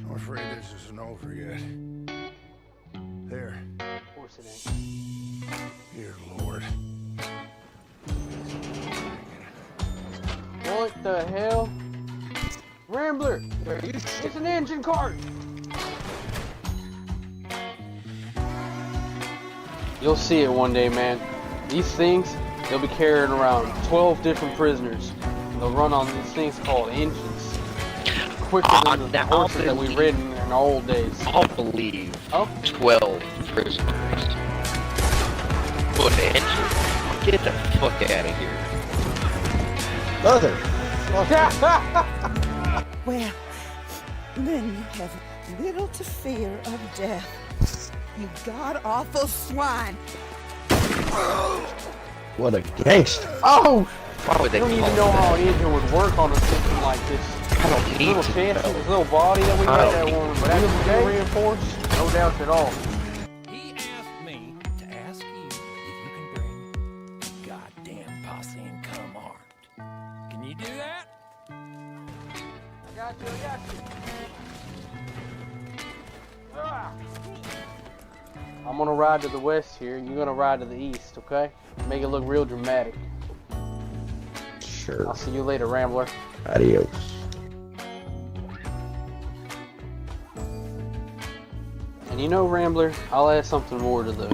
I'm afraid this isn't over yet. There. Of course it ain't. Here, Lord. What the hell? Rambler! It's an engine cart! You'll see it one day, man. These things, they'll be carrying around 12 different prisoners. They'll run on these things called engines. Quicker than the horses that we rid in the old days. I'll believe. Oh? 12 prisoners. What engine? Get the fuck out of here. Mother. Well, then you have little to fear of death. You god-awful swine. What a gangster. Oh! Why would they I don't even call know it how that? an engine would work on a system like this. I don't need Little to chassis, know. this little body that we I got don't that need will to know. be reinforced, no doubt at all. He asked me to ask you if you can bring a goddamn posse and come armed. Can you do that? I got you. Ah. I'm gonna ride to the west here, and you're gonna ride to the east, okay? Make it look real dramatic. Sure. I'll see you later, Rambler. Adios. And you know, Rambler, I'll add something more to the...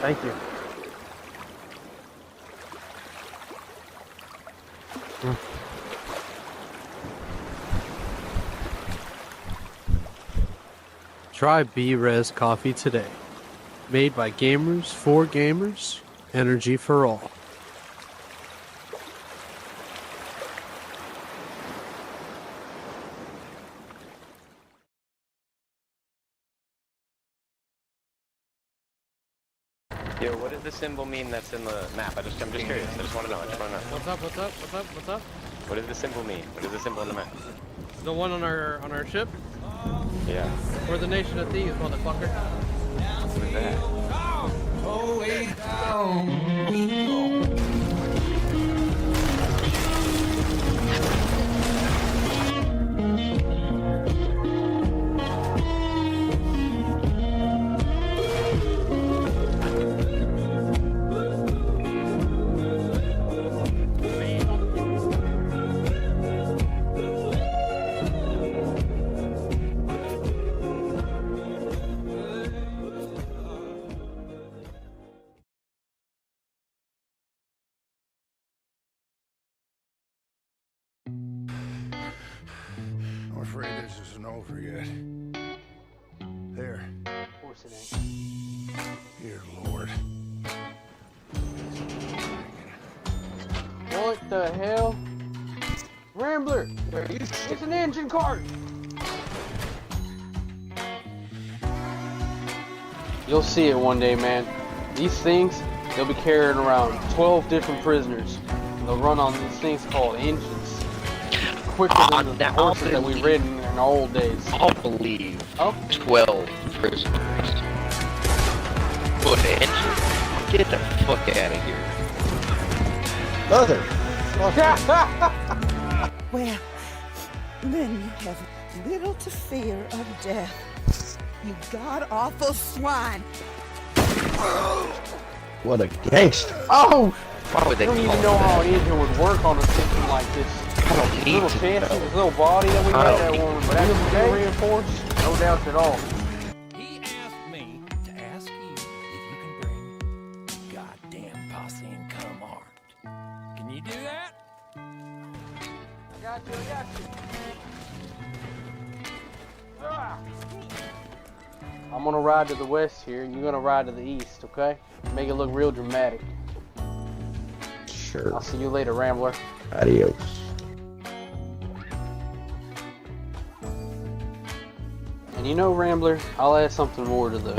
Thank you. Try B-Res coffee today. Made by gamers for gamers, energy for all. Yo, what does the symbol mean that's in the map? I'm just curious. I just want to know. What's up? What does the symbol mean? What is the symbol on the map? The one on our ship? Yeah. We're the nation of thieves, motherfucker. What is that? Oh, way down. I'm afraid this isn't over yet. There. Of course it ain't. Dear Lord. What the hell? Rambler! It's an engine cart! You'll see it one day, man. These things, they'll be carrying around 12 different prisoners. They'll run on these things called engines. Quicker than the horses that we ridden in the old days. I'll believe. Oh? 12 prisoners. What engine? Get the fuck out of here. Mother. Well, then you have little to fear of death. You god-awful swine. What a gangster. Oh! Why would they I don't call even know it how that? an engine would work on a system like this. I don't need Little to chassis, know. this little body that we I had, don't that need one to was actually reinforced. No doubt at all. He asked me to ask you if you can bring a goddamn posse and come armed. Can you do that? I got you. Ah. I'm gonna ride to the west here, and you're gonna ride to the east, okay? Make it look real dramatic. Sure. I'll see you later, Rambler. Adios. And you know, Rambler, I'll add something more to the...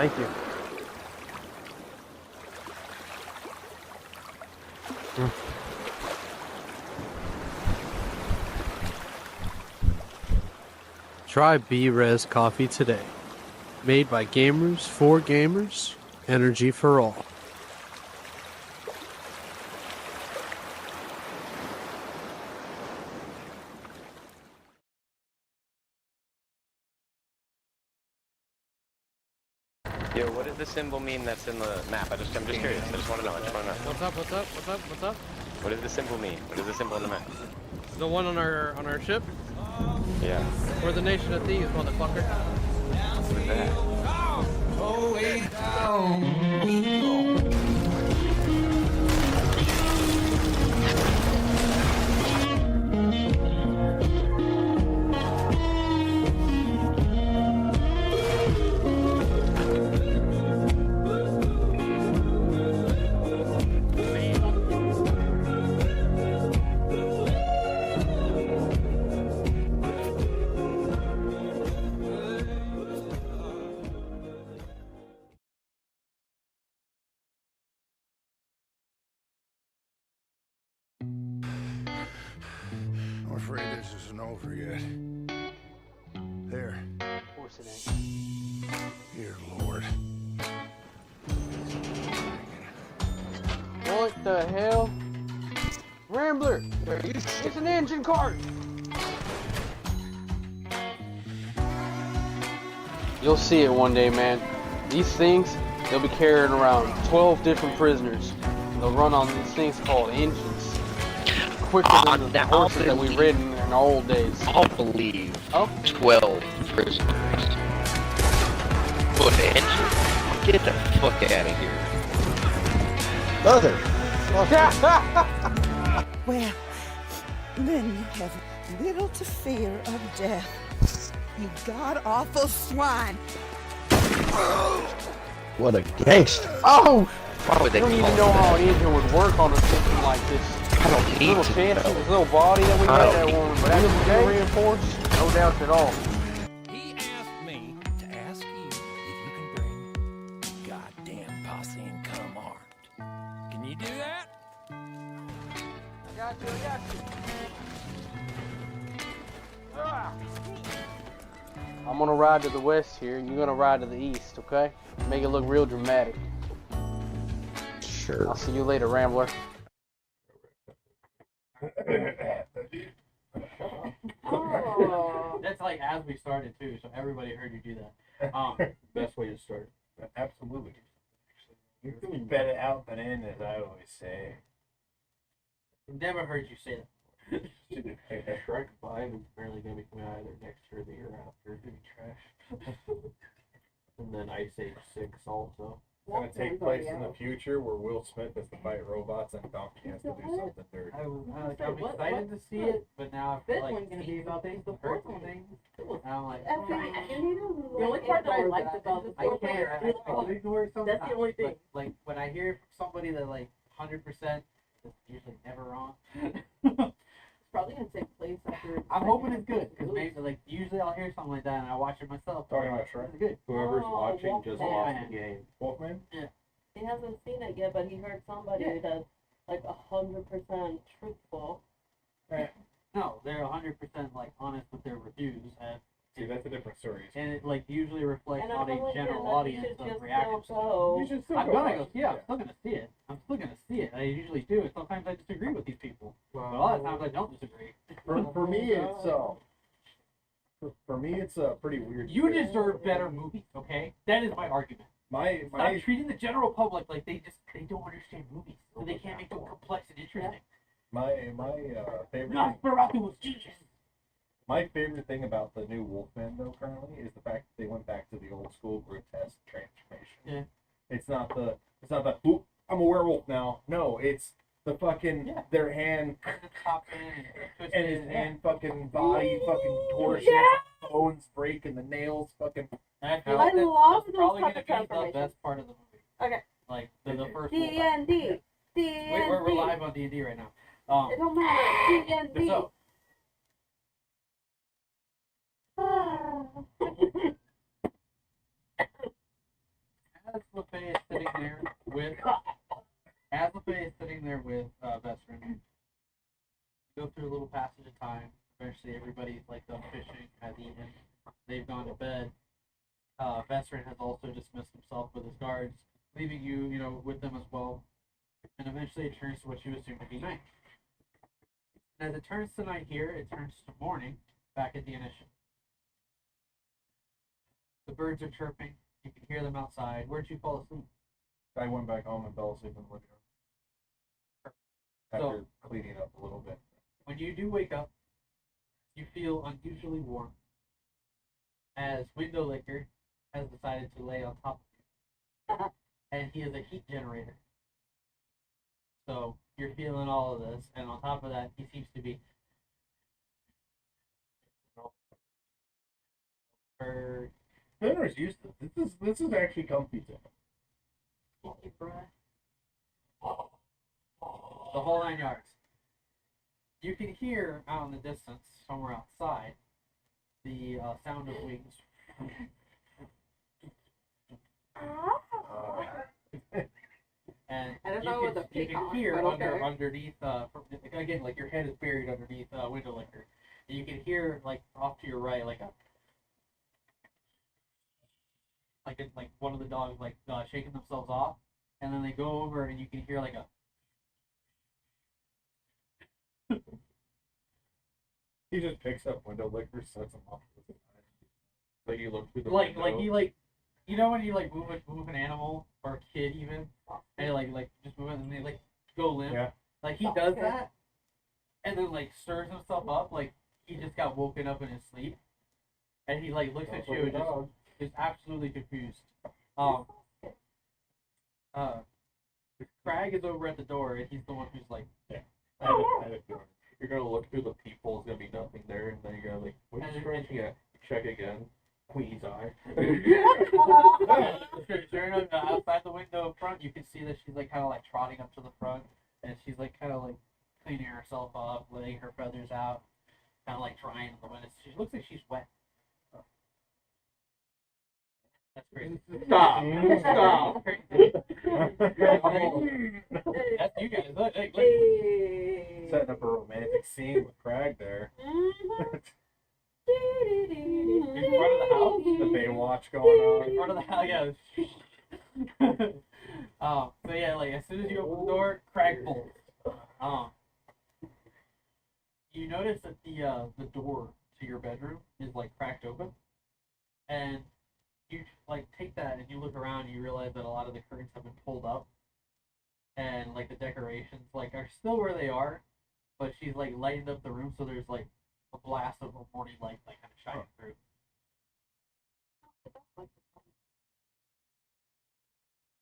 Thank you. Try B-Res coffee today. Made by gamers for gamers. Energy for all. Yo, what does the symbol mean that's in the map? I'm just curious. I just want to know. What's up? What's up? What's up? What's up? What does the symbol mean? What is the symbol in the map? The one on our ship? Yeah. We're the nation of thieves, motherfucker. What is that? Oh, way down. I'm afraid this isn't over yet. There. Of course it ain't. Here, Lord. What the hell? Rambler! It's an engine cart! You'll see it one day, man. These things, they'll be carrying around 12 different prisoners. They'll run on these things called engines. Quicker than the horses that we rid in the old days. I'll believe Oh? 12 prisoners. But engine? Get the fuck out of here. Mother. Well, then you have little to fear of death. You god-awful swine. What a gangster. Oh! Why would they I don't call even it know how that? an engine would work on a system like this. I don't need Little to chassis, know. this little body that we I made don't that need one to really know. reinforced, no doubt at all. He asked me to ask you if you can bring a goddamn posse and come armed. Can you do that? I got you. Ah. I'm gonna ride to the west here, and you're gonna ride to the east, okay? Make it look real dramatic. Sure. I'll see you later, Rambler. Oh. That's like as we started too, so everybody heard you do that. Best way to start. Absolutely. You can bet it out than in, as I always say. Never heard you say that. Shrek 5 is apparently going to be coming out either next year or the year after. It's going to be trash. And then Ice Age 6 also. It's going to take place in the future where Will Smith has to fight robots and Donkey has to do something dirty. I'm excited to see it, but now I feel Fifth like one's gonna be about things, the heard fourth some one. things, and I'm like, The only part that I liked about the I fourth can't. one I ignore something. that's the only thing. Like when I hear somebody that like 100%, it's usually never wrong. It's probably gonna take place after. I'm hoping it's good because maybe like usually I'll hear something like that and I watch it myself. Talking about Shrek? It's good. Whoever's Oh, watching just Wolfman. lost the game. Wolfman? He hasn't seen it yet, but he heard somebody Yeah. that's like 100% truthful. No, they're 100% like honest with their reviews, and See, that's a different story. it like usually reflects And on I'm a like, general yeah, audience you should of just reactions. go. You should still I'm go gonna watch go. it. Yeah, I'm still gonna see it. I'm still gonna see it. I usually do. And sometimes I disagree with these people, but a lot of times I don't disagree. For me, it's for me, it's a pretty weird. You deserve better movies, okay? That is my argument. My Stop treating the general public like they don't understand movies, so they can't make them complex and interesting. my favorite. Nosferatu was genius. My favorite thing about the new Wolfman, though, currently, is the fact that they went back to the old school grotesque transformation. Yeah. It's not the "Oop, I'm a werewolf now." No, it's the fucking their hand Top in and his hand fucking body fucking torsion, bones break, and the nails fucking. And I feel I like love that's those probably type gonna of be the transformations. best part of the movie. Okay. Like the first. D&D. Wait, we're live on D&D right now. It don't matter. D&D. So, as LeFay is sitting there with veteran, go through a little passage of time. Eventually, everybody's like done fishing, has eaten, they've gone to bed. Veteran has also dismissed himself with his guards, leaving you, with them as well. And eventually, it turns to what you assume to be night. And as it turns to night here, it turns to morning back at the initiative. The birds are chirping. You can hear them outside. Where'd you fall asleep? I went back home and fell asleep in the living room. After cleaning up a little bit. When you do wake up, you feel unusually warm, as Window Licker has decided to lay on top of you. And he is a heat generator. So you're feeling all of this, and on top of that, he seems to be Henry's used to this. This is actually comfy to him. The whole 9 yards. You can hear out in the distance, somewhere outside, the sound of wings. And I don't know what the you can peacock, hear but okay. underneath, again, like your head is buried underneath Window Licker. And you can hear, like, off to your right, like one of the dogs, like, shaking themselves off. And then they go over and you can hear, like, a... He just picks up Window Licker, sets him off with his eye. So you look through the Like window. he when you like move an animal or a kid even, and you like just move it and they like go limp. Yeah. Like he does that, and then like stirs himself up like he just got woken up in his sleep, and he like looks at you and just is absolutely confused. Crag is over at the door and he's the one who's like, You're gonna look through the peephole, it's gonna be nothing there, and then you're gonna like, what are you scratching at? Check again. Queen's eye. Sure enough, outside the window in front, you can see that she's like kind of like trotting up to the front, and she's like kind of like cleaning herself up, letting her feathers out, kind of like drying in the wind. She looks like she's wet. That's crazy. Stop! Stop! That's you guys. Look. Setting up a romantic scene with Crag there. In front of the house? The Baywatch going on. In front of the house, yeah. So yeah, like as soon as you open the door, Crag bolts. You notice that the door to your bedroom is like cracked open, and you like take that and you look around and you realize that a lot of the curtains have been pulled up, and like the decorations like are still where they are, but she's like lightened up the room so there's like a blast of a morning light like kind of shining through.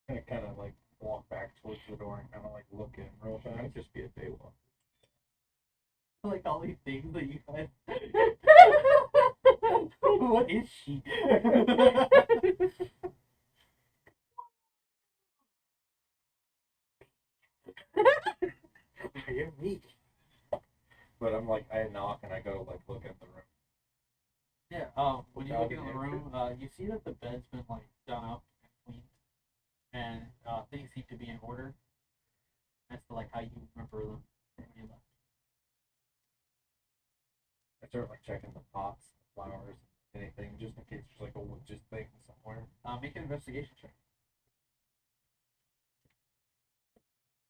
I kind of like walk back towards the door and kind of like look in real fast. Might just be a Baywalk. Like all these things that you guys. What is she? You're weak. But I'm like, I knock and I go like look at the room. Yeah. When you look in the room, you see that the bed's been like done up and cleaned, and things seem to be in order. That's like how you remember them when you left. I start like checking the pots, flowers, anything, just in case there's like a wood just thing somewhere. Make an investigation check.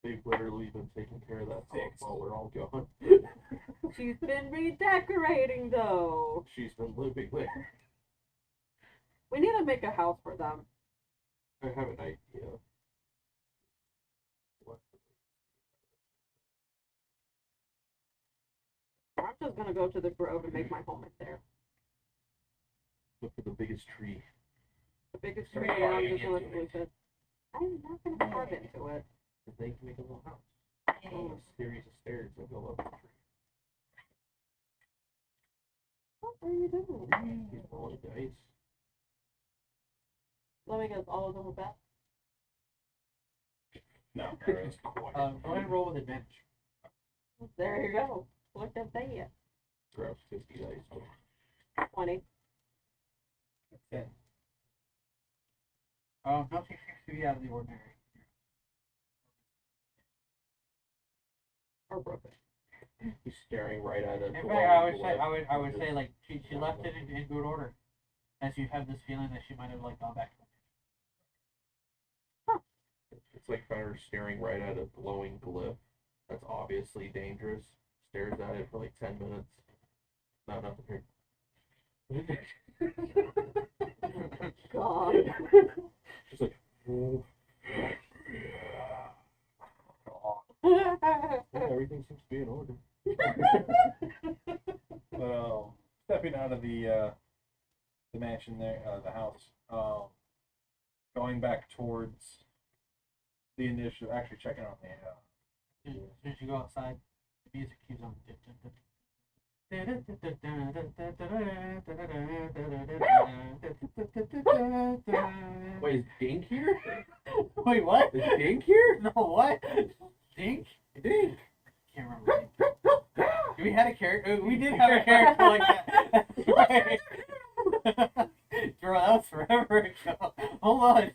They've literally been taking care of that house while we're all gone. She's been redecorating though. She's been living there. We need to make a house for them. I have an idea. I'm just gonna go to the grove and make my home in there. Look for the biggest tree. The biggest tree, and I'm just gonna leave it. I'm not gonna carve into it. Because they can make a little house. A series of stairs that go up the tree. What are you doing? He's rolling dice. Let me guess, all of them are bad? No. Go ahead and roll with advantage. There you go. Look at that. Grabs 50 dice. 20. 10. Nothing seems to be out of the ordinary. Or broken. He's staring right at it. In fact, I would say like she left it in good order, as you have this feeling that she might have like gone back to the It's like Fenner staring right at a glowing glyph that's obviously dangerous. Stares at it for like 10 minutes. Not nothing here. God. Just like, oh. Everything seems to be in order. Well, stepping out of the mansion there, the house, going back towards the initial, actually checking on the. As soon as you go outside, the music cues on. Wait, is Dink here? Wait, what? Is Dink here? No, what? Dink? Dink. Can't remember. We had a character. We did have a character like that. Bro, that was forever ago. Hold on.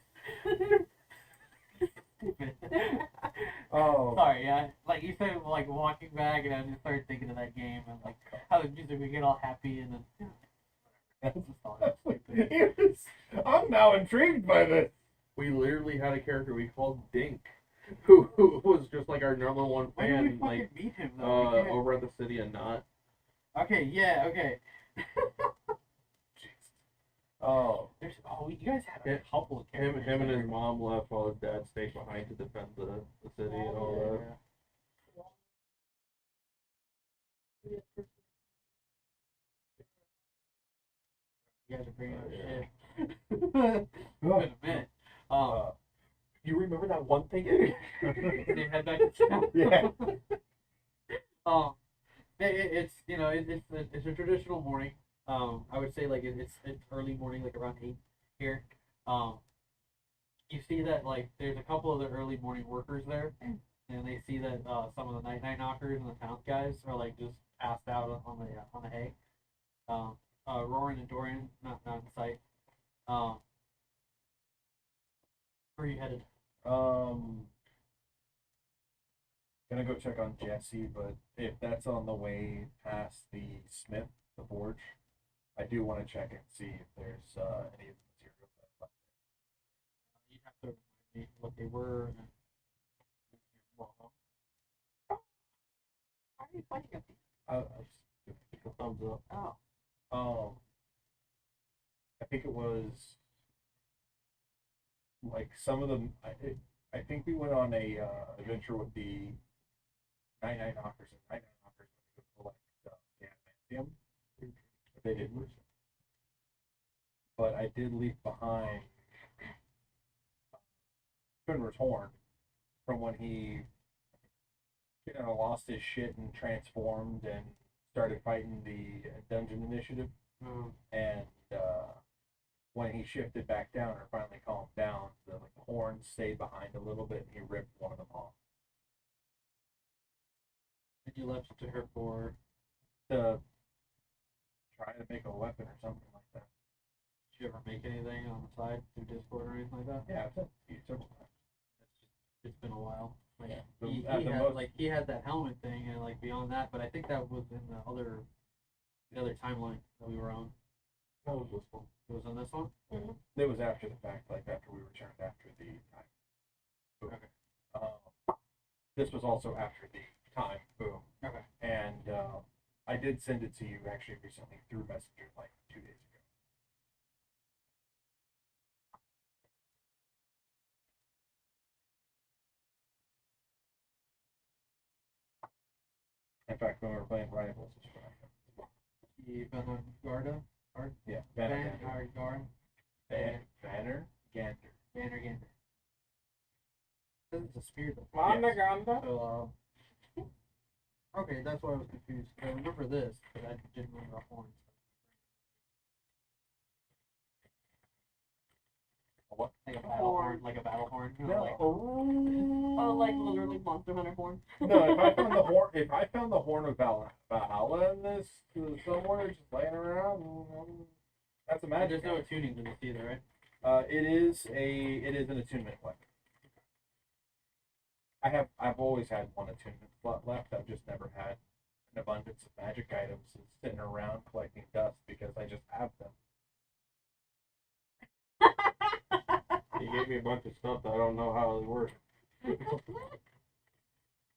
Stupid. Oh. Sorry, yeah. Like you said, like walking back, and I just started thinking of that game and like how the music would get all happy, and then. That's just all stupid. I'm now intrigued by this. We literally had a character we called Dink, who was just like our number one When did we fan, fucking like meet him though? We can't- over at the City of Knot. Okay, yeah, okay. Oh. You guys had a couple of characters. Him and his mom left while his dad stayed behind to defend the city and all that. You guys are bringing up shit. It's been a minute. You remember that one thing? They head back to town. Yeah. It's you know it's a traditional morning. I would say like it's early morning, like around 8 here. You see that like there's a couple of the early morning workers there, and they see that some of the night knockers and the town guys are like just passed out on the hay. Roran and Dorian not in sight. Where are you headed? Gonna go check on Jesse, but if that's on the way past the Smith, the forge, I do want to check and see if there's any of the materials that left You have to remind me what they were. Why are you pointing at me? there. I just a thumbs up. Oh. I think it was like some of them. I think we went on a adventure with the Night Knockers and Night Knockers when they go collect the adamantium. They did, but I did leave behind Fenrir's horn from when he, lost his shit and transformed and started fighting the dungeon initiative. And when he shifted back down or finally calmed down, the horn stayed behind a little bit and he ripped one of them off. And you left it to her for To try to make a weapon or something like that. Did you ever make anything on the side through Discord or anything like that? Yeah, I've done it several times. It's been a while. Like Yeah. he had that helmet thing and like beyond that, but I think that was in the other timeline that we were on. That was this one. It was on this one? Mm-hmm. It was after the fact, like after we returned after the time. Boom. Okay. This was also after the time. Boom. Okay. And I did send it to you actually recently through Messenger like 2 days ago. In fact, when we were playing Rivals, it's what I found. The Vanguarda? Yeah, Vanguard. Banner Gander. Banner Gander. This is a spear though. Vanguarda. So, okay, that's why I was confused. I remember this, but I didn't remember the horns. What? Like a battle horn, like a battle horn. You know, No. like, Oh, like literally Monster Hunter horn. No, if I found the horn of Valhalla in this somewhere just laying around, that's a magic. there's no tuning to this either, right? It is an attunement weapon. I've always had one attunement slot left. I've just never had an abundance of magic items sitting around collecting dust because I just have them. He gave me a bunch of stuff that I don't know how it works. A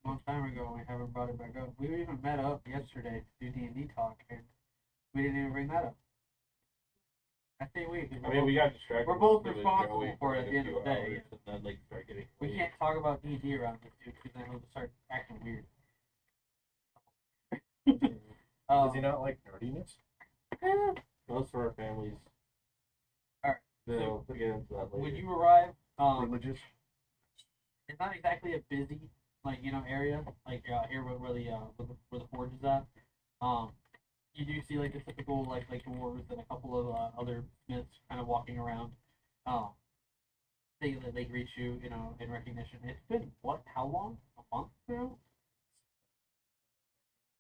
long time ago, we haven't brought it back up. We even met up yesterday to do D&D talk, and we didn't even bring that up. I say we. 'Cause I mean, we got distracted. We're both with responsible Joey for it like at the a end of few the day. hours, and then like start getting. We late. can't talk about D&D around this dude because then he'll start acting weird. Does he not like nerdiness? Most of our families. Alright. They'll get into that later. When you arrive, Religious? it's not exactly a busy, like, area, like here where the forge is at. You do see like the typical like dwarves and a couple of other smiths kind of walking around. They greet you, in recognition. It's been what? How long? A month now?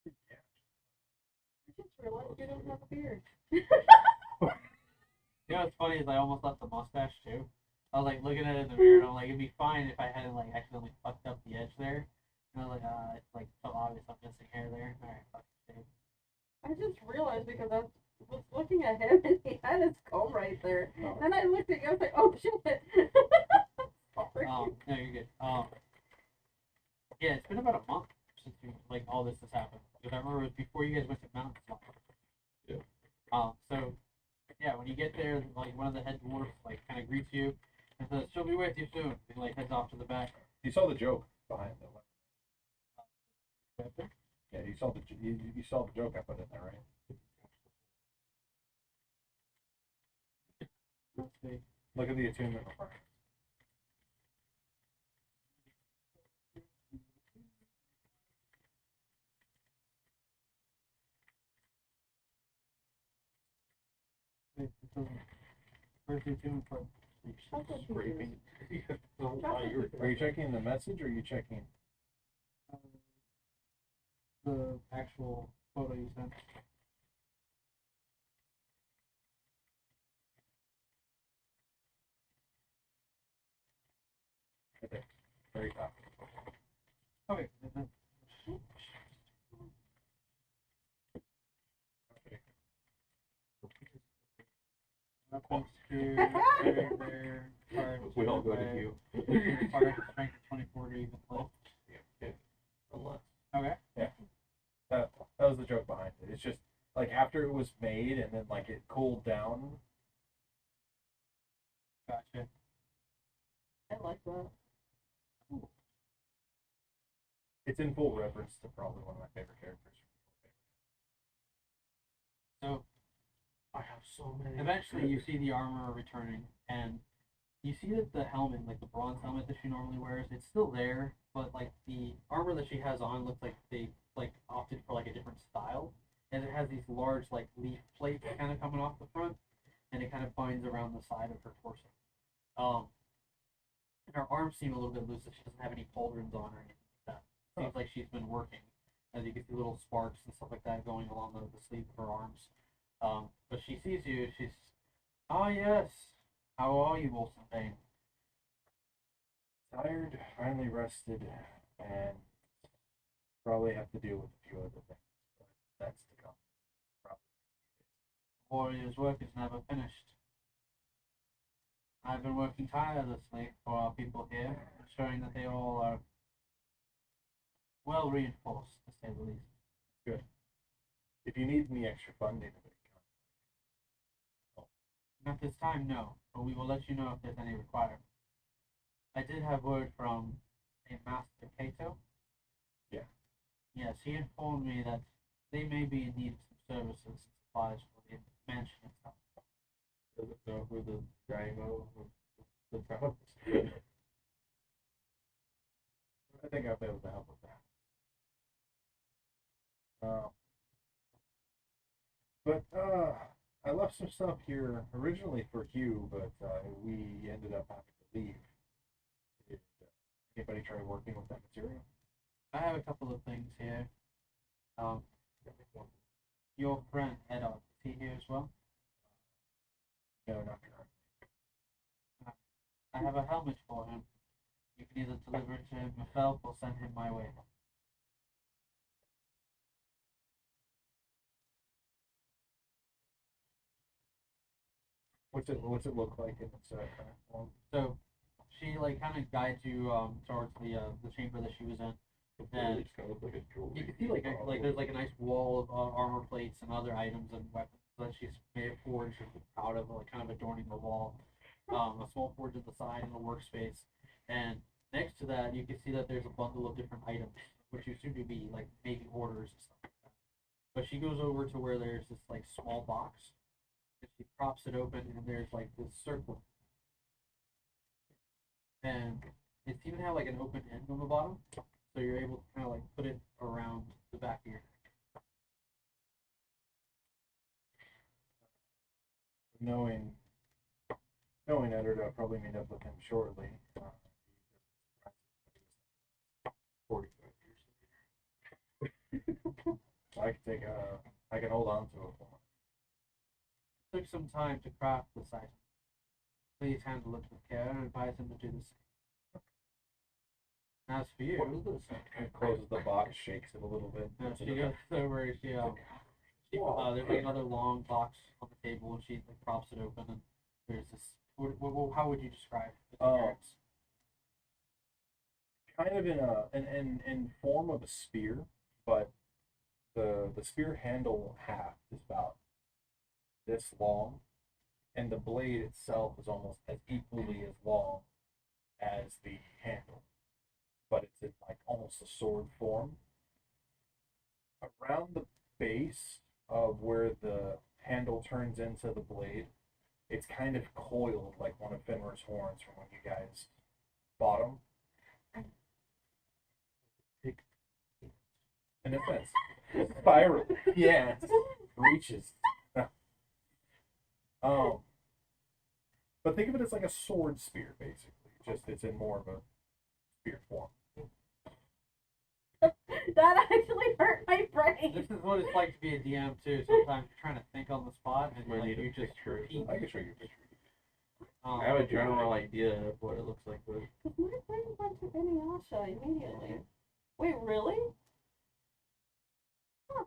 I just realized you don't have a beard. What's funny is I almost left the mustache too. I was like looking at it in the mirror and I'm like, it'd be fine if I hadn't like accidentally fucked up the edge there. And I was like, it's like so obvious I'm missing hair there. Alright, fuck it. I just realized because I was looking at him and he had his comb right there. Then I looked at you, I was like, oh shit. Sorry. No, you're good. Yeah, it's been about a month since like all this has happened. Because I remember it was before you guys went to Mountain Swamp. Yeah. So yeah, when you get there, like one of the head dwarfs like kind of greets you and says, "She'll be with you soon." And like heads off to the back. You saw the joke behind the weapon. Yeah, you saw the joke I put in there, right? Let's see. Look at the attunement requirements. Where's the attunement for? Scraping. Are you checking the message or are you checking? The actual photo you sent. Okay. Very top. Okay. Weapons to there. We all go to you. Requires a strength of 24 to even lift. Yeah. Unless. Okay. Yeah. That was the joke behind it. It's just like after it was made and then like it cooled down. Gotcha. I like that. It's in full reference to probably one of my favorite characters. So I have so many. eventually you see the armor returning and you see that the helmet, like the bronze helmet that she normally wears, it's still there, but like the armor that she has on looks like they like opted for like a different style. And it has these large like leaf plates kind of coming off the front and it kind of binds around the side of her torso. And her arms seem a little bit loose, so she doesn't have any pauldrons on or anything like that. Seems like she's been working. As you can see little sparks and stuff like that going along the sleeve of her arms. But she sees you, she's, "Ah yes, how are you, Wilson Payne?" Tired, finally rested, and probably have to deal with a few other things. But that's to come. Probably. Warrior's work is never finished. I've been working tirelessly for our people here, ensuring that they all are well reinforced, to say the least. Good. If you need any extra funding, At this time, no, but we will let you know if there's any requirement. I did have word from a Master Cato. Yeah. Yes, he informed me that they may be in need of some services and supplies for the mansion itself. Doesn't know who the Daimo of the town. I think I'll be able to help with that. I left some stuff here originally for Hugh, but we ended up having to leave. Did anybody try working with that material? I have a couple of things here. Your friend Eddard, is he here as well? No, not currently. I have a helmet for him. You can either deliver it to him yourself or send him my way. What's it look like in its current form? So she like kind of guides you towards the chamber that she was in. And It's kind of like a jewelry. you can see like there's like a nice wall of armor plates and other items and weapons that she's made a forge out of, like kind of adorning the wall. A small forge at the side and a workspace. And next to that, you can see that there's a bundle of different items, which you assume to be like maybe orders and stuff like that. But she goes over to where there's this like small box, and she props it open, and there's like this circle. And it seems to have like an open end on the bottom, so you're able to kind of like put it around the back of your neck. Knowing Edward, I'll probably meet up with him shortly. 45 years I can hold on to it for him. It took some time to craft this item. Please handle it with care and advise him to do the same. As for you, What is this? He closes the box, shakes it a little bit. she goes over. There's like another long box on the table, and she like props it open, and there's this. How would you describe the appearance? Kind of in form of a spear, but the spear handle half is about this long, and the blade itself is almost as equally as long as the handle, but it's in like almost a sword form. Around the base of where the handle turns into the blade, it's kind of coiled like one of Fenrir's horns from when you guys bought them. In a sense, spiral. Yeah, reaches. But think of it as like a sword spear, basically. Just it's in more of a spear form. That actually hurt my brain. This is what it's like to be a DM too. Sometimes you're trying to think on the spot, and Might like need a you just picture. repeat. I can show you a picture. I have a general idea of what it looks like, but My brain went to Inuyasha immediately. Wait, really? Huh.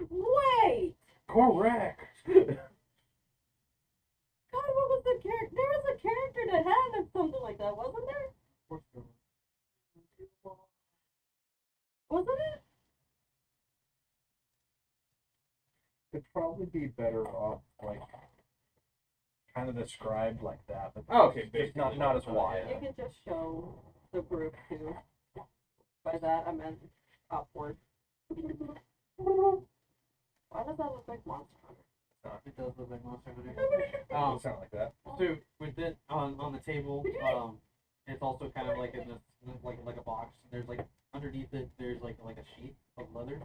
Wait! Correct. God, what was the character? There was a character that had something like that, wasn't there? Wasn't it? It'd probably be better off like kind of described like that, but okay, just not as wide. You can just show the group too. By that I meant upward. Why does that look like Monster Hunter? It does look like Monster Hunter. Doesn't sound like that. So with it on the table, it's also kind of like in this like a box. There's like underneath it, there's like a sheet of leather.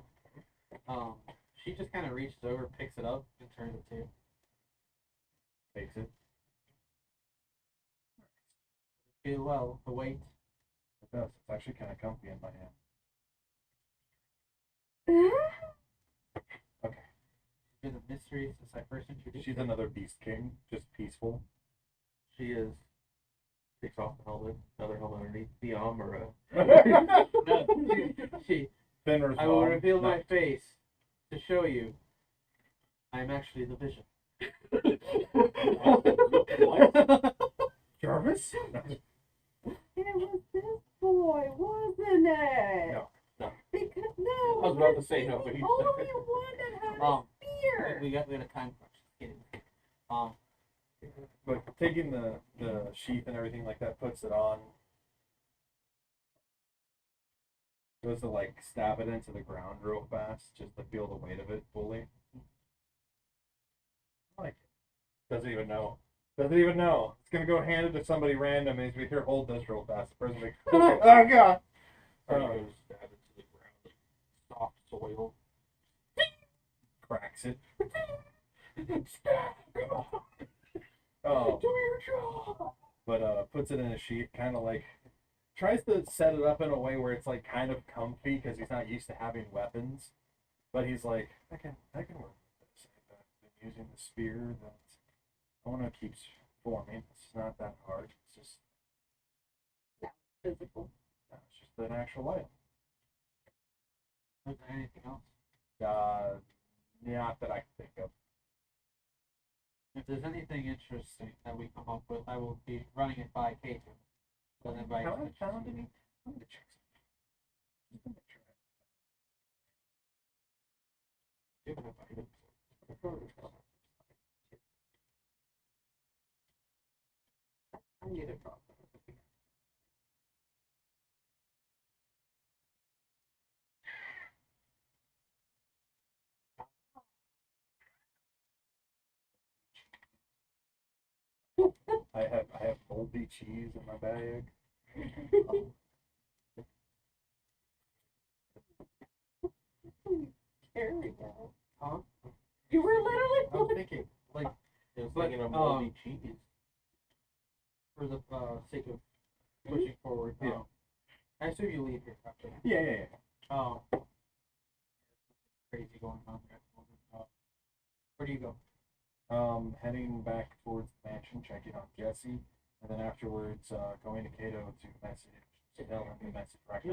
She just kind of reaches over, picks it up, and turns it to you. Takes it. Feel well. The weight. It does. It's actually kind of comfy in my hand. Okay. It's been a mystery since I first introduced She's her. another beast king, just peaceful. she is. Takes off the helmet, another helmet underneath the armor. No, she. Fenrir's I will mom. reveal No. my face to show you. I am actually the Vision. Jarvis? It was this boy, wasn't it? No. Because no. I was about to say no, but you Only one that had a spear. We got a time crunch. Just kidding. But taking the sheath and everything like that, puts it on. Goes to like stab it into the ground real fast, just to feel the weight of it fully. I like it. Doesn't even know. Doesn't even know. It's gonna go hand it to somebody random, and he's gonna hear hold this real fast. The person's like, okay, oh god. Goes stab it to the ground. Soft soil. Cracks it. Oh. Do your job. But puts it in a sheath, kind of like tries to set it up in a way where it's like kind of comfy because he's not used to having weapons. But he's like, I can work with this. I've been using the spear that I want to keep forming. It's not that hard. It's just Physical. it's just an actual item. Is there anything else? Not that I can think of. If there's anything interesting that we come up with, I will be running it by Kate. So then by Have I found any? I'm gonna check something. Just to make sure. I need a drop. I have moldy cheese in my bag. Scary now. Huh? You were literally I was thinking, like, I was but, thinking of moldy cheese. for the sake of pushing forward, Yeah. I assume you leave here after. Yeah. Crazy going on there at the moment. Where do you go? Heading back towards the mansion, checking on Jesse, and then afterwards going to Cato to message Dylan to message You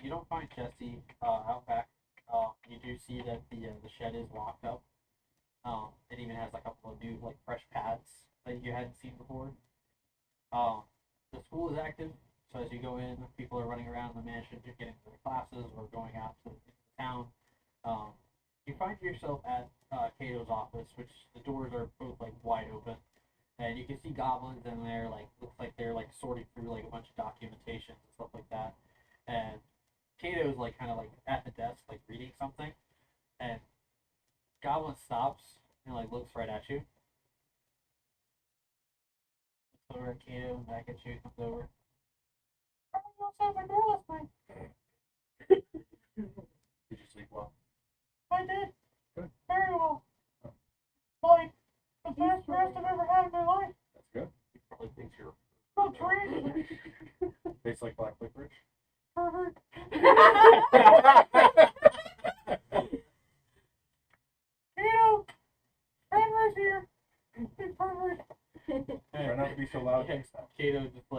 don't find Jesse out back. You do see that the shed is locked up. It even has a couple of new fresh pads that you hadn't seen before. The school is active, so as you go in, people are running around the mansion, you're getting to their classes or going out to the town. You find yourself at Cato's office, which the doors are both wide open, and you can see goblins in there. Looks like they're sorting through a bunch of documentation and stuff like that. And Cato's kind of at the desk, reading something, and Goblin stops and looks right at you. Looks over at Cato and back at you. Comes over. How are you outside my door last night? Did you sleep well? I did. Good. Very well. The best rest I've ever had in my life. That's good. He probably thinks you're No drink. Tastes like black licorice. Pervert. Cato, Fenrir's here. Big pervert. Try not to be so loud Yeah. next time. Cato just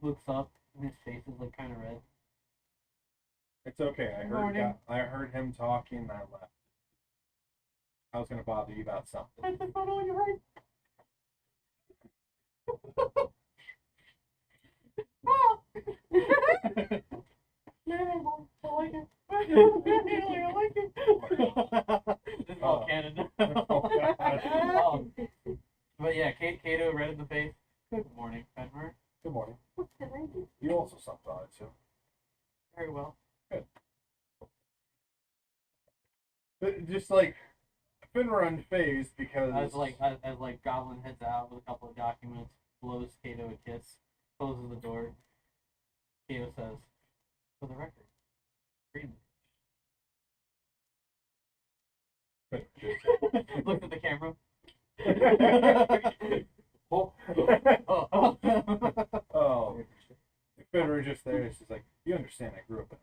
looks up and his face is kind of red. It's okay. Morning. I heard him talking and I left. I was gonna bother you about something. That's the photo you heard. I like it. I like it. This is all canon. But yeah, Cato red in the face. Good morning, Fenrir. Good morning. What can I do? You also slept on it too. Very well. Good. But just Finra unfazed because As Goblin heads out with a couple of documents, blows Cato a kiss, closes the door. Cato says, "For the record, green." Looks at the camera. Oh, Finra just there. She's like, you understand? I grew up in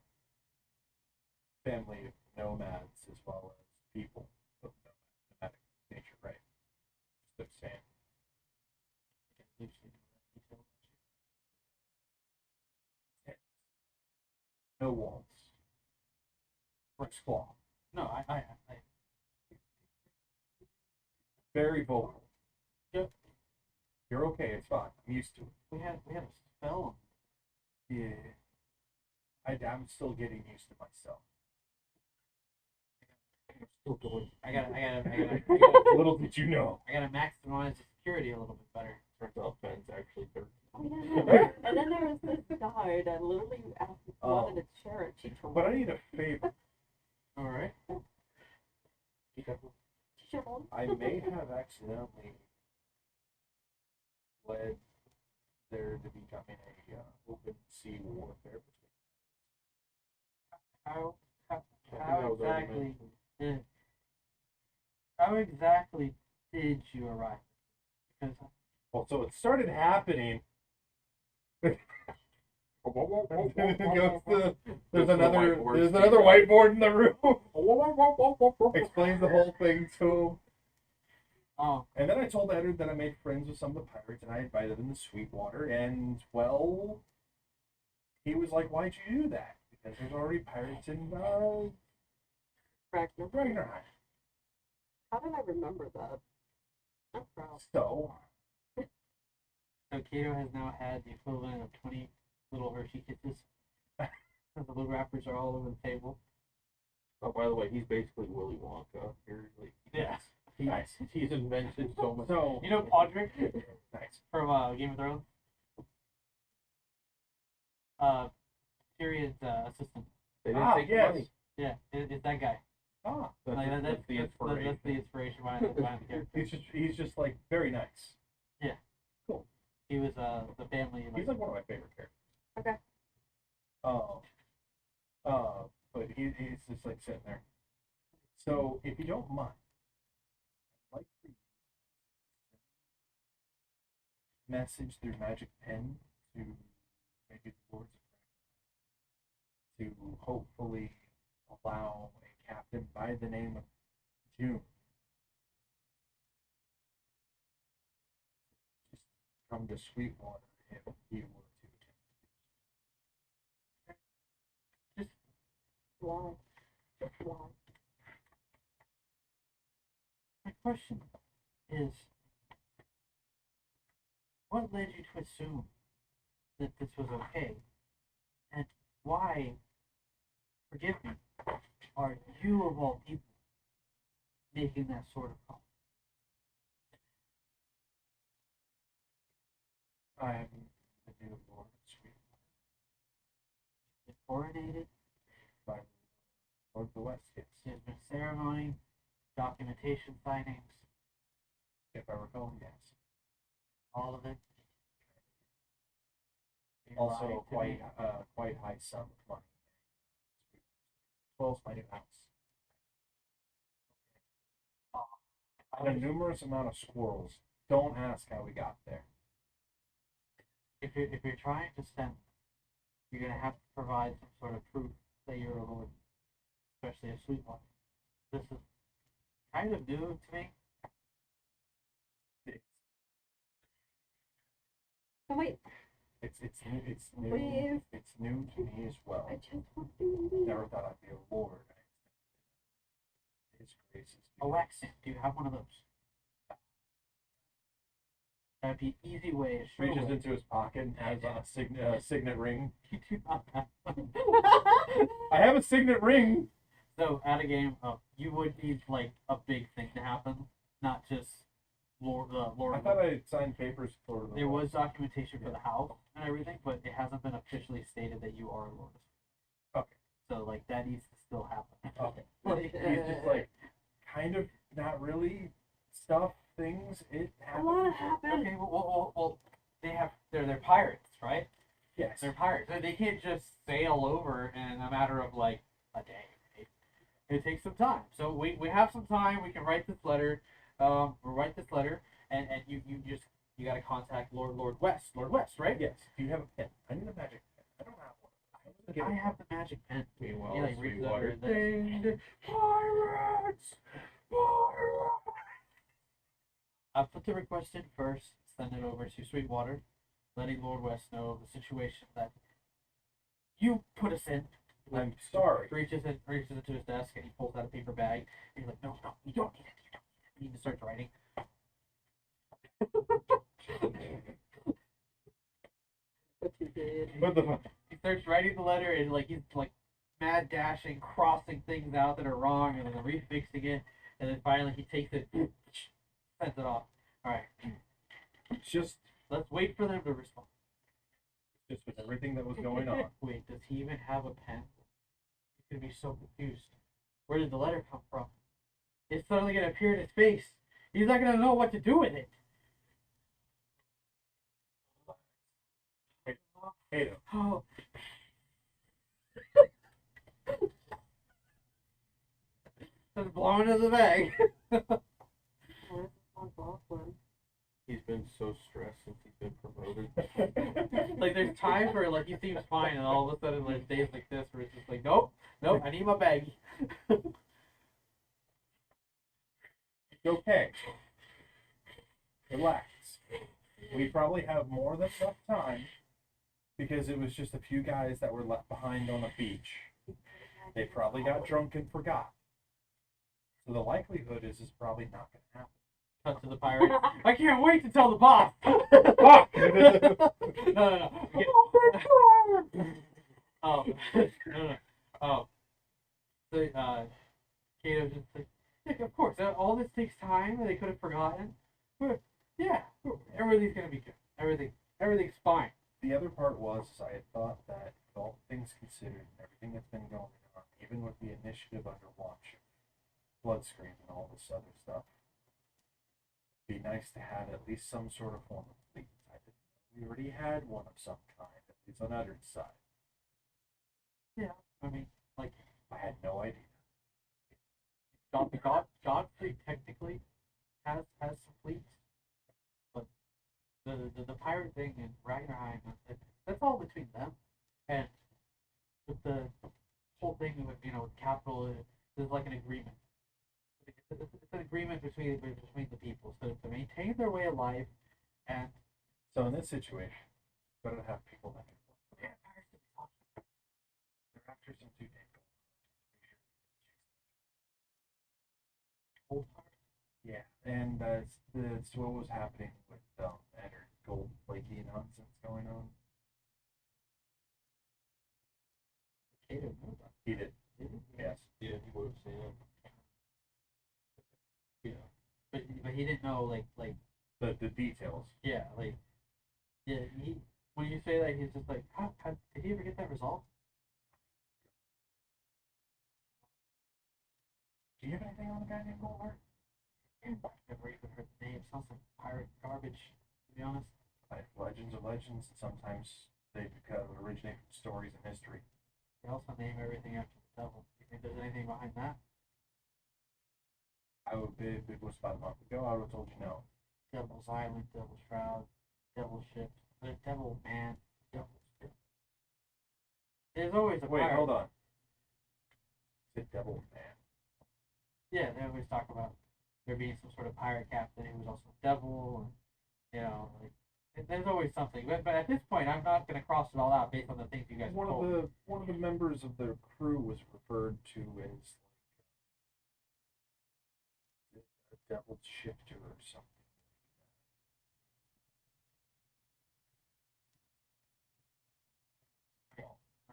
a family of nomads as well as people of nomadic nature, right? Just understand. No walls. Brick's claw. No, I Very vocal. Yep. You're okay. It's fine. I'm used to it. we had a spell. Yeah. I'm still getting used to myself. I gotta Little did you know. I gotta maximize the security a little bit better. turns out Ben's actually 13. Oh, yeah. And then there was this guy that literally wanted a chair at Chicho. But I need a favor. All right. Chicho. I may have accidentally led there to becoming a open sea warfare How between. how exactly did you arrive? Because Well, so it started happening. There's another whiteboard in the room. Explains the whole thing to Oh. And then I told Edward that I made friends with some of the pirates, and I invited them to Sweetwater, and, well, he was like, why'd you do that? Because there's already pirates in, Ragnarheim. How did I remember that? I'm proud. So Kato has now had the equivalent of 20 little Hershey Kisses. The little wrappers are all over the table. Oh, by the way, he's basically Willy Wonka. Here, like, Yes. He's invented so much. So You know Podrick nice. from Game of Thrones? Tyrion's assistant. They didn't take the yes. money. Yeah, it's that guy. Ah, Like, That's the inspiration. That's the inspiration behind the character. he's just like very nice. Yeah. Cool. He was the family. He's like one of my favorite characters. Okay. But he's just like sitting there. So if you don't mind, I'd like for you to message through Magic Pen to maybe the Lords of Dragon to hopefully allow a captain by the name of June just come to Sweetwater if you were to attempt. Why? Why? My question is, what led you to assume that this was okay? And why, forgive me, are you of all people making that sort of call? I'm the new Lord of Sweetwater. Been coronated, By Lord of the West, yes. there's been ceremony, documentation signings, If I recall, yes. all of it. You lied Also, to quite me. quite high sum of money. As well as my new house. And a numerous amount of squirrels. Don't ask how we got there. If you're trying to send, you're gonna have to provide some sort of proof that you're a lord, especially a Sweetwater. This is kind of new to me. Oh, wait. It's new. Please. It's new to me as well. I just want to. Never thought I'd be a lord. His grace is. Alexis, do you have one of those? That'd be an easy way to show Reaches it. into his pocket and has a signet ring. You do not have one. I have a signet ring. So at a game, you would need like a big thing to happen, not just Lord. I thought I signed papers for the. There was documentation for the house and everything, but it hasn't been officially stated that you are a lord. Okay. So like that needs to still happen. Okay. He's just like kind of not really stuff things. It A happens. lot happened. Okay, well, they're pirates, right? Yes. They're pirates. They can't just sail over in a matter of like a day. Right? It takes some time. So we have some time. We can write this letter. We'll write this letter, and you gotta contact Lord West, right? Yes. Do you have a pen? I need a magic pen. I don't have one. I have the magic pen. Meanwhile, Yeah, like, read the Sweetwater. letter. Ding, pirates! Pirates! I'll put the request in first, send it over to Sweetwater, letting Lord West know of the situation that you put us in. I'm sorry. Reaches into his desk and he pulls out a paper bag and he's like, no, you don't need it. You need to start writing. What you did. What the fuck? He starts writing the letter and like he's like mad dashing, crossing things out that are wrong and then refixing it, and then finally he takes it, sends it off. All right, Just let's wait for them to respond. with everything that was going on. Wait, does he even have a pen? He's gonna be so confused. Where did the letter come from? It's suddenly gonna appear in his face. He's not gonna know what to do with it. Kato. Oh. Just blow into the bag. He's been so stressed since he's been promoted. Like there's times where like he seems fine, and all of a sudden there's days like this where it's just like, nope, I need my baggie. Okay. Relax. We probably have more than enough time because it was just a few guys that were left behind on the beach. They probably got drunk and forgot. So the likelihood is probably not going to happen. Cut to the pirate. I can't wait to tell the boss. Fuck! No. No. So, Kato's just like, yeah, of course, all this takes time, and they could have forgotten. But, yeah, everything's gonna be good. Everything's fine. The other part was I had thought that with all things considered and everything that's been going on, even with the initiative under watch, Bloodscreen and all this other stuff, it'd be nice to have at least some sort of form of fleet. I didn't know we already had one of some kind, at least on Eddard's side. Yeah, I mean, like, I had no idea. Godfrey technically has some fleets, but the pirate thing in Ragnarheim, that's all between them. And with the whole thing with capital, there's like an agreement. It's an agreement between the people, so to maintain their way of life. And so in this situation, better to have people that can work. Yeah, pirates can talk. They're after some dude named Goldheart. Yeah, and that's what was happening with Eddard. Gold flaky nonsense going on. Kato knew about He did. Yes. Yeah, he would have seen him. Yeah, but he didn't know like the details. Yeah, he when you say that, he's just like, how did he ever get that resolved? Do you have anything on a guy named Goldheart? I've never even heard the name. Sounds like pirate garbage, to be honest. Legends are legends, and sometimes they originate from stories and history. They also name everything after the devil. Do you think there's anything behind that? If it was about a month ago, I would have told you no. Devil's Island, Devil's Shroud, Devil's Ship, the Devil Man, Devil's Ship. There's always a Wait, pirate. hold on. It's a Devil Man. Yeah, they always talk about there being some sort of pirate captain who was also a devil, and there's always something. But at this point, I'm not going to cross it all out based on the things you guys One of the members of the crew was referred to as a devil shifter or something.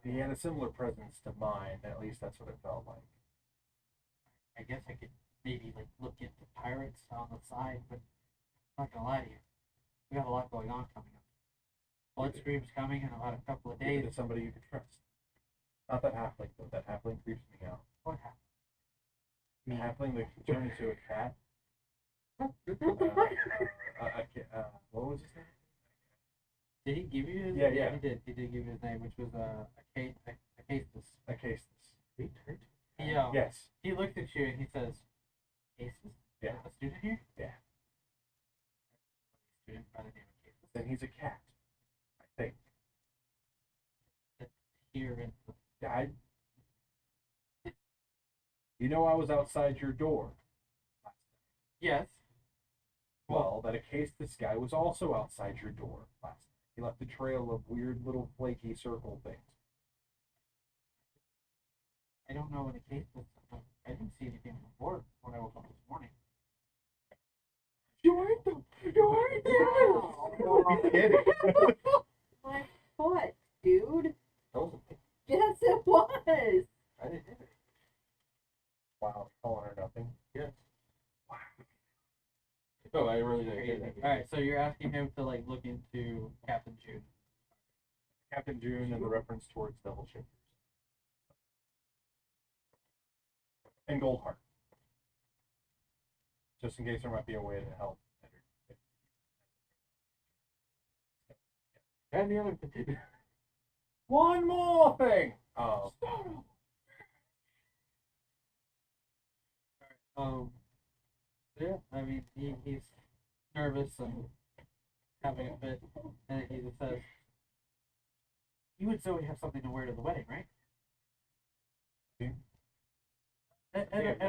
He had a similar presence to mine. At least that's what it felt like. I guess I could maybe look into pirates on the side, but I'm not gonna lie to you. We got a lot going on coming up. Bloodstream's coming in about a couple of days. Give it to somebody you can trust. Not that halfling though. That halfling creeps me out. What happened? The halfling that can turn into a cat. What was his name? Did he give you his? Yeah. He did. He did give you his name, which was Acaestus. Acaestus. Yeah. Yes. He looked at you and he says, "Acaestus? Yeah. A student here? Yeah. Student by the name of Acaestus. Then he's a cat. I think. That's here in the Died. You know I was outside your door. Yes. Well, that Acaestus guy was also outside your door last night. He left a trail of weird little flaky circle things. I don't know what Acaestus. I didn't see anything before when I woke up this morning. You ate them. Don't be kidding. My foot, dude. That was a Yes, it was. I didn't hit it. Wow, calling her nothing. Yes. Wow. Oh, I really didn't hear that. Alright, so you're asking him to look into Captain June. Captain June and the reference towards Devil Shifters. And Goldheart. Just in case there might be a way to help. And the other One more thing! Oh. Yeah, I mean, he's nervous and having a fit, and he just says, "You and Zoe have something to wear to the wedding, right?" And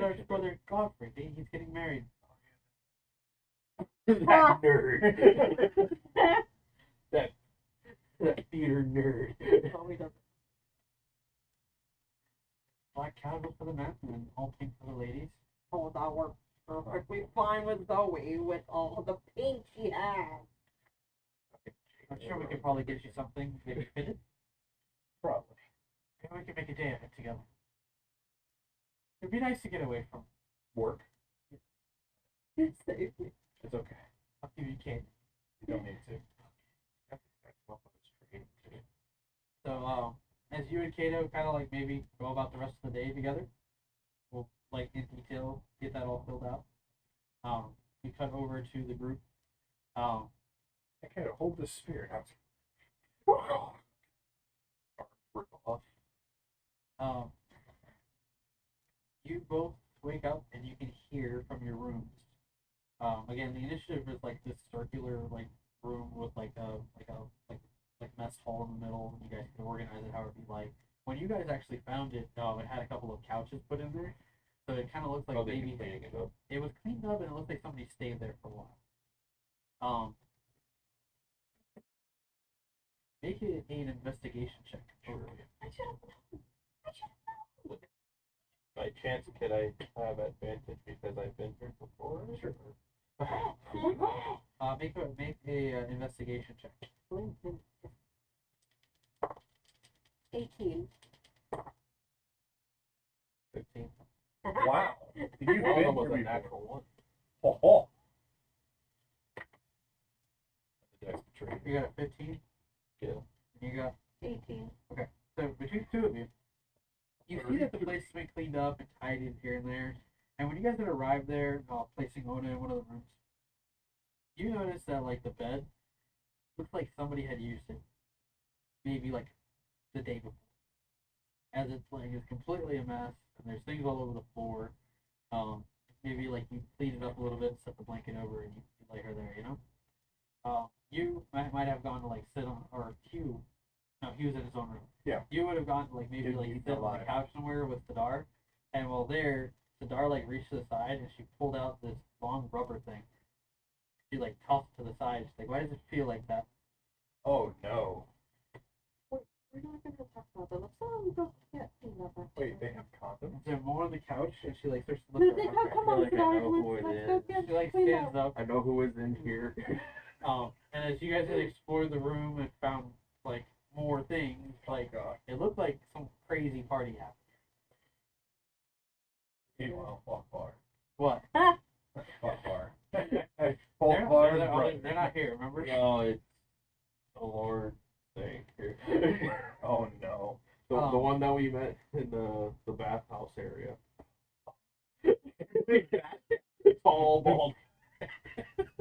our brother Godfrey, he's getting married. That nerd. that theater nerd. Oh, he doesn't. Black casual for the men and all pink for the ladies. Oh, that works perfectly fine with Zoe with all the pink she has. I'm sure we could probably get you something maybe fitted. Probably. Maybe we could make a day of it together. It'd be nice to get away from Work. It's safe. It's okay. I'll give you candy. You don't need to. So, as you and Kato kind of like maybe go about the rest of the day together, we'll like in detail get that all filled out. You cut over to the group. Okay, hold this spear. You both wake up and you can hear from your rooms. Again, the initiative is like this circular like room with like mess hall in the middle. You guys can organize it however you like. When you guys actually found it, it had a couple of couches put in there, so it kind of looks like maybe it was cleaned up and it looks like somebody stayed there for a while. Make it an investigation check. Sure. By chance, could I have advantage because I've been here before? Sure. Make a investigation check. 18. 15. Wow. You've One of been them was here a before. natural one. Ho ho. The dex betrayed me. You got a 15. Yeah. And you got 18. okay. So between the two of you, you see that the place has been cleaned up and tidied here and there. And when you guys had arrived there, placing Ona in one of the rooms, you notice that like the bed looks like somebody had used it, maybe like the day before. As it's like it's completely a mess and there's things all over the floor. Maybe like you clean it up a little bit, set the blanket over, and you lay her there. You know. You might have gone to like sit on or Hugh. No, he was in his own room. Yeah. You would have gone to like maybe He'd like eaten sit on the alive. couch somewhere with Sidar, and while there, Sidar like reached to the side and she pulled out this long rubber thing. She like tossed it to the side. She's like, "Why does it feel like that?" Oh no. We're not going to talk about that. Let's go get cleaned up. Wait, they have condoms? They're more on the couch, and she like starts to They look around. come on, like I know who it let's is. go get She like cleaned stands up. up. I know who is in here. And as you guys had explored the room and found like more things, like it looked like some crazy party happened. Meanwhile, Falk Bar. What? Falk Bar. They're, Falk Bar is they're, right. they're not here, remember? No, it's the Lord thing here. Oh no. The one that we met in the bathhouse area. Tall, bald.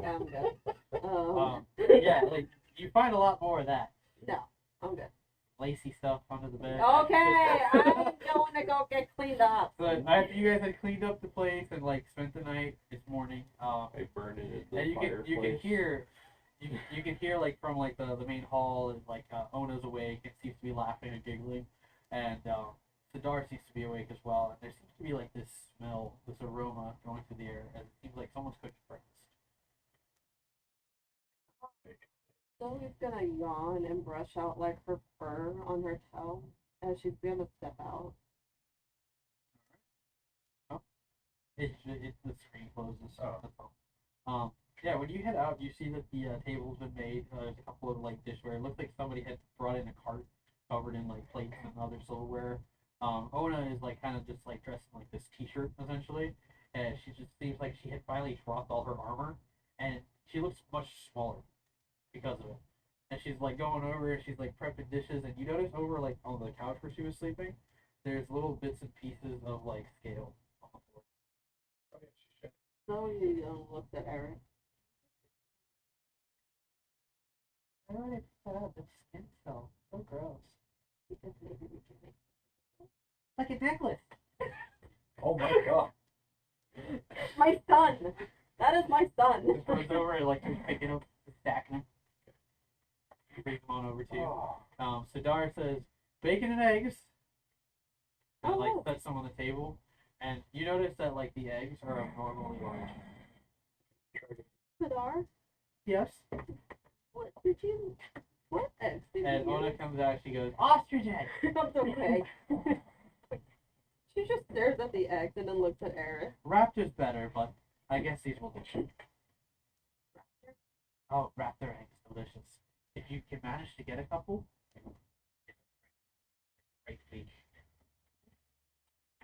Yeah, I'm good. Yeah, like you find a lot more of that. No, I'm good. Lacy stuff under the bed. Okay, I'm going to go get cleaned up. So after you guys had cleaned up the place and like spent the night, it's morning. I burned it at the And fireplace. you can hear like from like the main hall and like Ona's awake and seems to be laughing and giggling, and Sidar seems to be awake as well. And there seems to be like this smell, this aroma going through the air, and it seems like someone's cooking breakfast. Zoe's gonna yawn and brush out like her fur on her toe as she's gonna step out. It's the screen closes. That's all. Yeah, when you head out, you see that the table's been made. There's a couple of like dishware. It looks like somebody had brought in a cart covered in like plates and other silverware. Ona is like kind of just like dressed in like this t-shirt essentially, and she just seems like she had finally dropped all her armor, and she looks much smaller because of it. And she's like going over and she's like prepping dishes, and you notice over like on the couch where she was sleeping, there's little bits and pieces of like scale on the floor. Zoe looks at Eric. Why would I put out the skin cell? So gross. Because maybe we can make Like a necklace. Oh my god. my son. That is my son. Just goes over and like he's picking up, stacking them. He brings them on over to you. Sidar says bacon and eggs. And like sets them on the table, and you notice that like the eggs are abnormally large. Sidar, Yes. what did you? What eggs did you And Ona use? comes out. She goes, ostrich egg. That's okay. She just stares at the eggs and then looks at Eris. Raptor's better, but I guess these will do. Oh, raptor eggs, delicious. If you can manage to get a couple, it's great feed.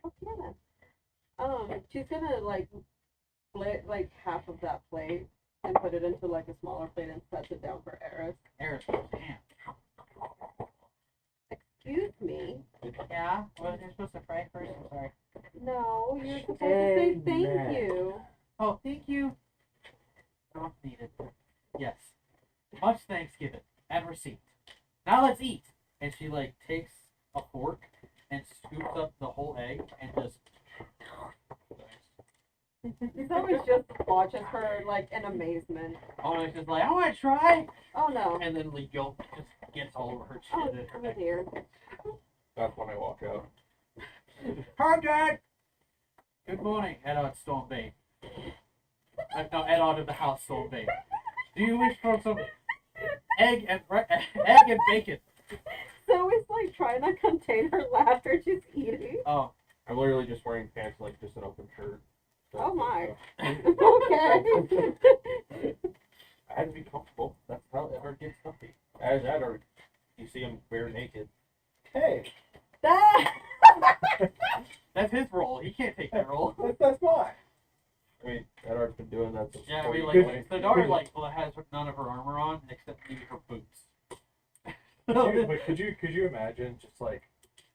Okay then. She's gonna like split like half of that plate and put it into like a smaller plate and set it down for Eris. Eris goes, damn. Excuse me. Yeah? What was I supposed to fry first? I'm sorry. No, you're supposed to say thank Amen. you. Oh, thank you. Not needed. Yes. Much thanks given. And receipt. Now let's eat. And she like takes a fork and scoops up the whole egg and just Zoe just watches her like in amazement. oh, it's just like, I want to try. Oh no. And then the yolk just gets all over her Oh, chin. and her dear. That's when I walk out. Hi, Dad. Good morning, Edward Stormbane. No, Edward of the House Stormbane. Do you wish for some egg and bacon? Zoe's like trying to contain her laughter. She's eating. Oh, I'm literally just wearing pants, like just an open shirt. So, Oh my. Okay. Okay. I had to be comfortable. That's how Edward gets comfy. As Edward, you see him bare naked. Hey, that's his role. He can't take that role. that's mine. I mean, Edward's been doing that since. Yeah, we 40 like Sidar like has none of her armor on except maybe her boots. But could you imagine just like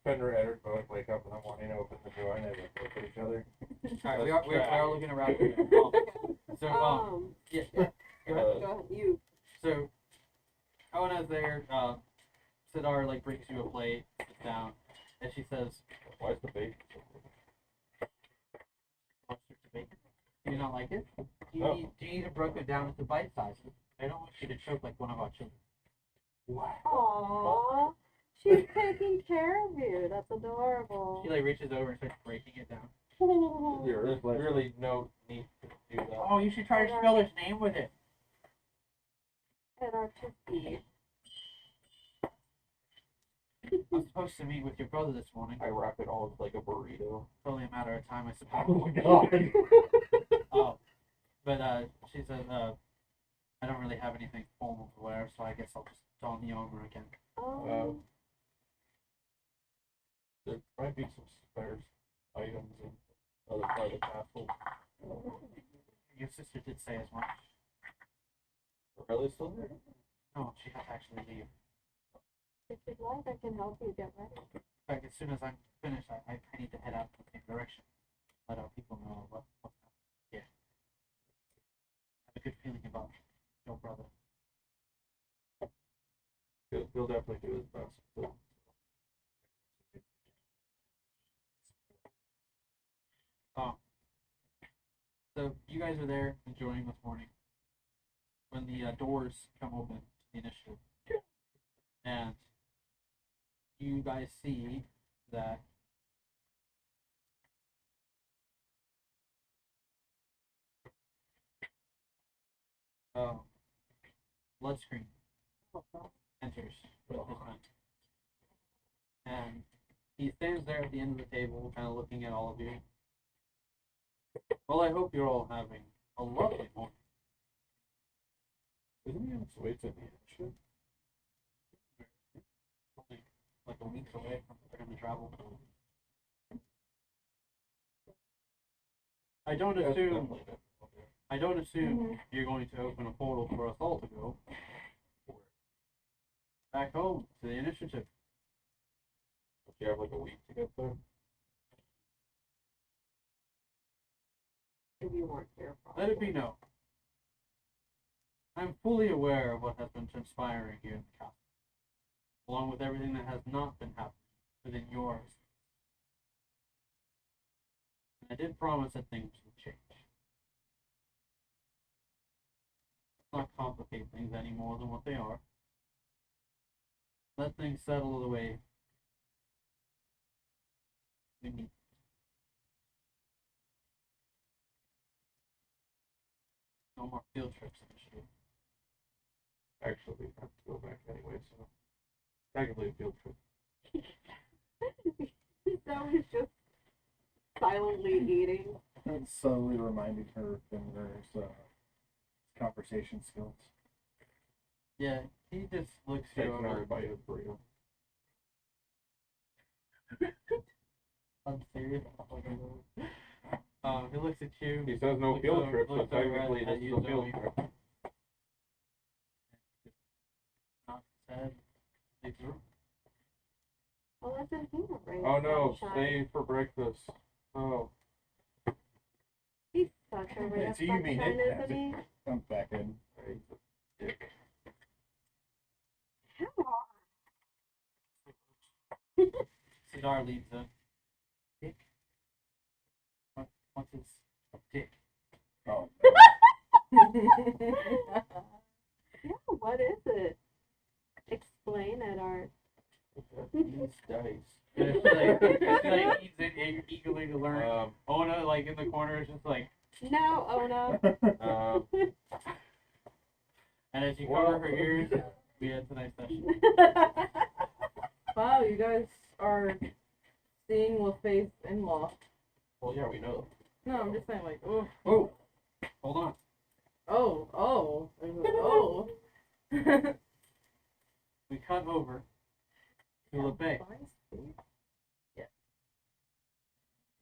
Fender and Edward both wake up in the morning, open the door, and they look at each other? Alright, we are looking around. So yeah, Go ahead. You. So Ona's there. Sidar like brings you a plate, sits down, and she says, "Why is the bacon? Do you not like it? Do you No. need to break it down into bite sizes? I don't want you to choke like one of our children." Aww. She's taking care of you. That's adorable. She like reaches over and starts breaking it down. There's really no need to do that. Oh, you should try to spell his name with it. And our chicky. I'm supposed to meet with your brother this morning. I wrap it all like a burrito. It's only a matter of time, I suppose. Oh my god. Oh, but she says, I don't really have anything formal to wear, so I guess I'll just don the armor again. There might be some spare items in other part of the castle. Your sister did say as much. Are they still there? No, she has to actually leave. If you'd like, I can help you get ready. In fact, as soon as I'm finished, I need to head out in the same direction. Let our people know what's happening here. Have a good feeling about your brother. He'll definitely do his best. But... So you guys are there enjoying this morning when the doors come open to the initiative, and you guys see that Bloodscreen enters with his gun, and he stands there at the end of the table, kind of looking at all of you. Well, I hope you're all having a lovely morning. Isn't he on his way to the initiative? Only like a week away from starting to travel. I don't assume you're going to open a portal for us all to go back home to the initiative. If you have like a week to get there. If you weren't here, Let it be known. I'm fully aware of what has been transpiring here in the castle, along with everything that has not been happening within yours. And I did promise that things would change. Let's not complicate things any more than what they are. Let things settle the way we need. No no more field trips initiative. Actually, we have to go back anyway, so technically a field trip. That was just silently eating. And slowly reminding her of Finner's conversation skills. Yeah, he just looks you Taking over. everybody to burrito. I'm serious. He looks at you. He says no looks field over- trip, so looks over technically at this is you, a field Zoe. trip. Nods his head. Leaves the room. Well, that's in here, right? Oh no, Sunshine. stay for breakfast. Oh. He's such a ray Yeah, of so you mean sunshine, it isn't he? comes back in. He's a dick. Sidar leads him. Dick? What's his dick? Oh. Yeah, what is it? Explain it, Art. These dice. He's eagerly to learn. Ona, like in the corner, is just like. No, Ona. And as you cover her ears, we had tonight's session. Wow, you guys are seeing LaFay's in-law. Well, yeah, we know. No, I'm just saying, like, oh. Oh, hold on. Oh. Oh. We cut over to LeBay. Yeah.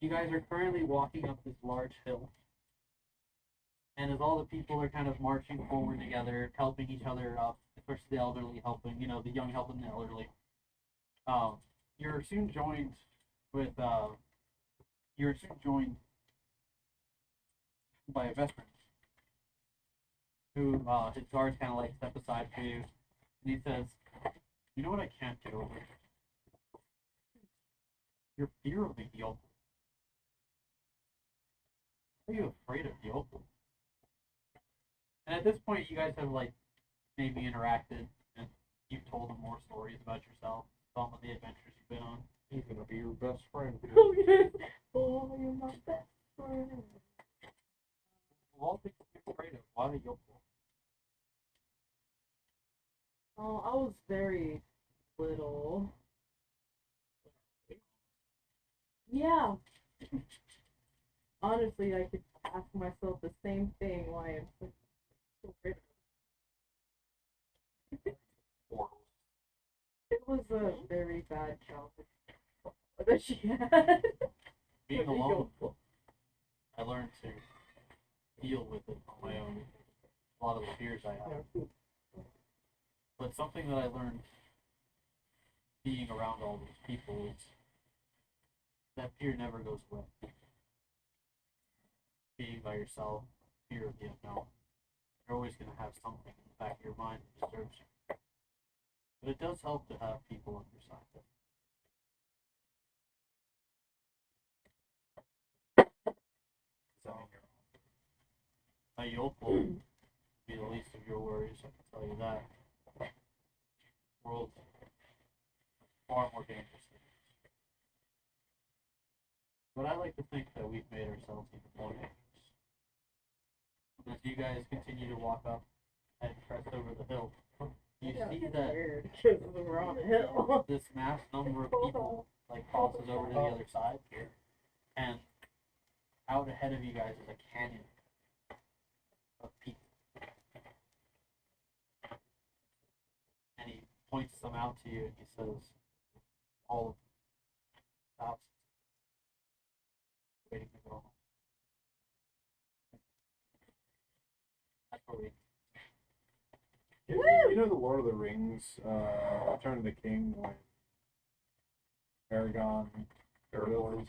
You guys are currently walking up this large hill. And as all the people are kind of marching forward together, helping each other up, especially the elderly helping, the young helping the elderly. You're soon joined by a veteran who his guards kind of like step aside for you, and he says, "You know what I can't get over? Your fear of the Yopal. Are you afraid of Yopal?" And at this point, you guys have like maybe interacted, and you've told them more stories about yourself, some of the adventures you've been on. He's gonna be your best friend. Oh, yes. Oh, you're my best friend. All things to be afraid of. Why the Yopal? Oh, I was very little. Yeah. Honestly, I could ask myself the same thing. Why I'm so afraid of it. It was a very bad childhood that she had. Being alone, I learned to deal with it on my own. A lot of the fears I have. But something that I learned being around all these people is that fear never goes away. Being by yourself, fear of the unknown. You're always going to have something in the back of your mind that disturbs you. But it does help to have people on your side. A Yopal will be the least of your worries, I can tell you that. The world's far more dangerous than this. But I like to think that we've made ourselves even more dangerous. As you guys continue to walk up and crest over the hill, you see that Because we're on a hill. this mass number of people like crosses over to the other side here, and out ahead of you guys is a canyon of people. And he points them out to you and he says, all of them, thousands, waiting to go home. That's where we. You know the Lord of the Rings, Return of the King, when Aragorn, Aragorn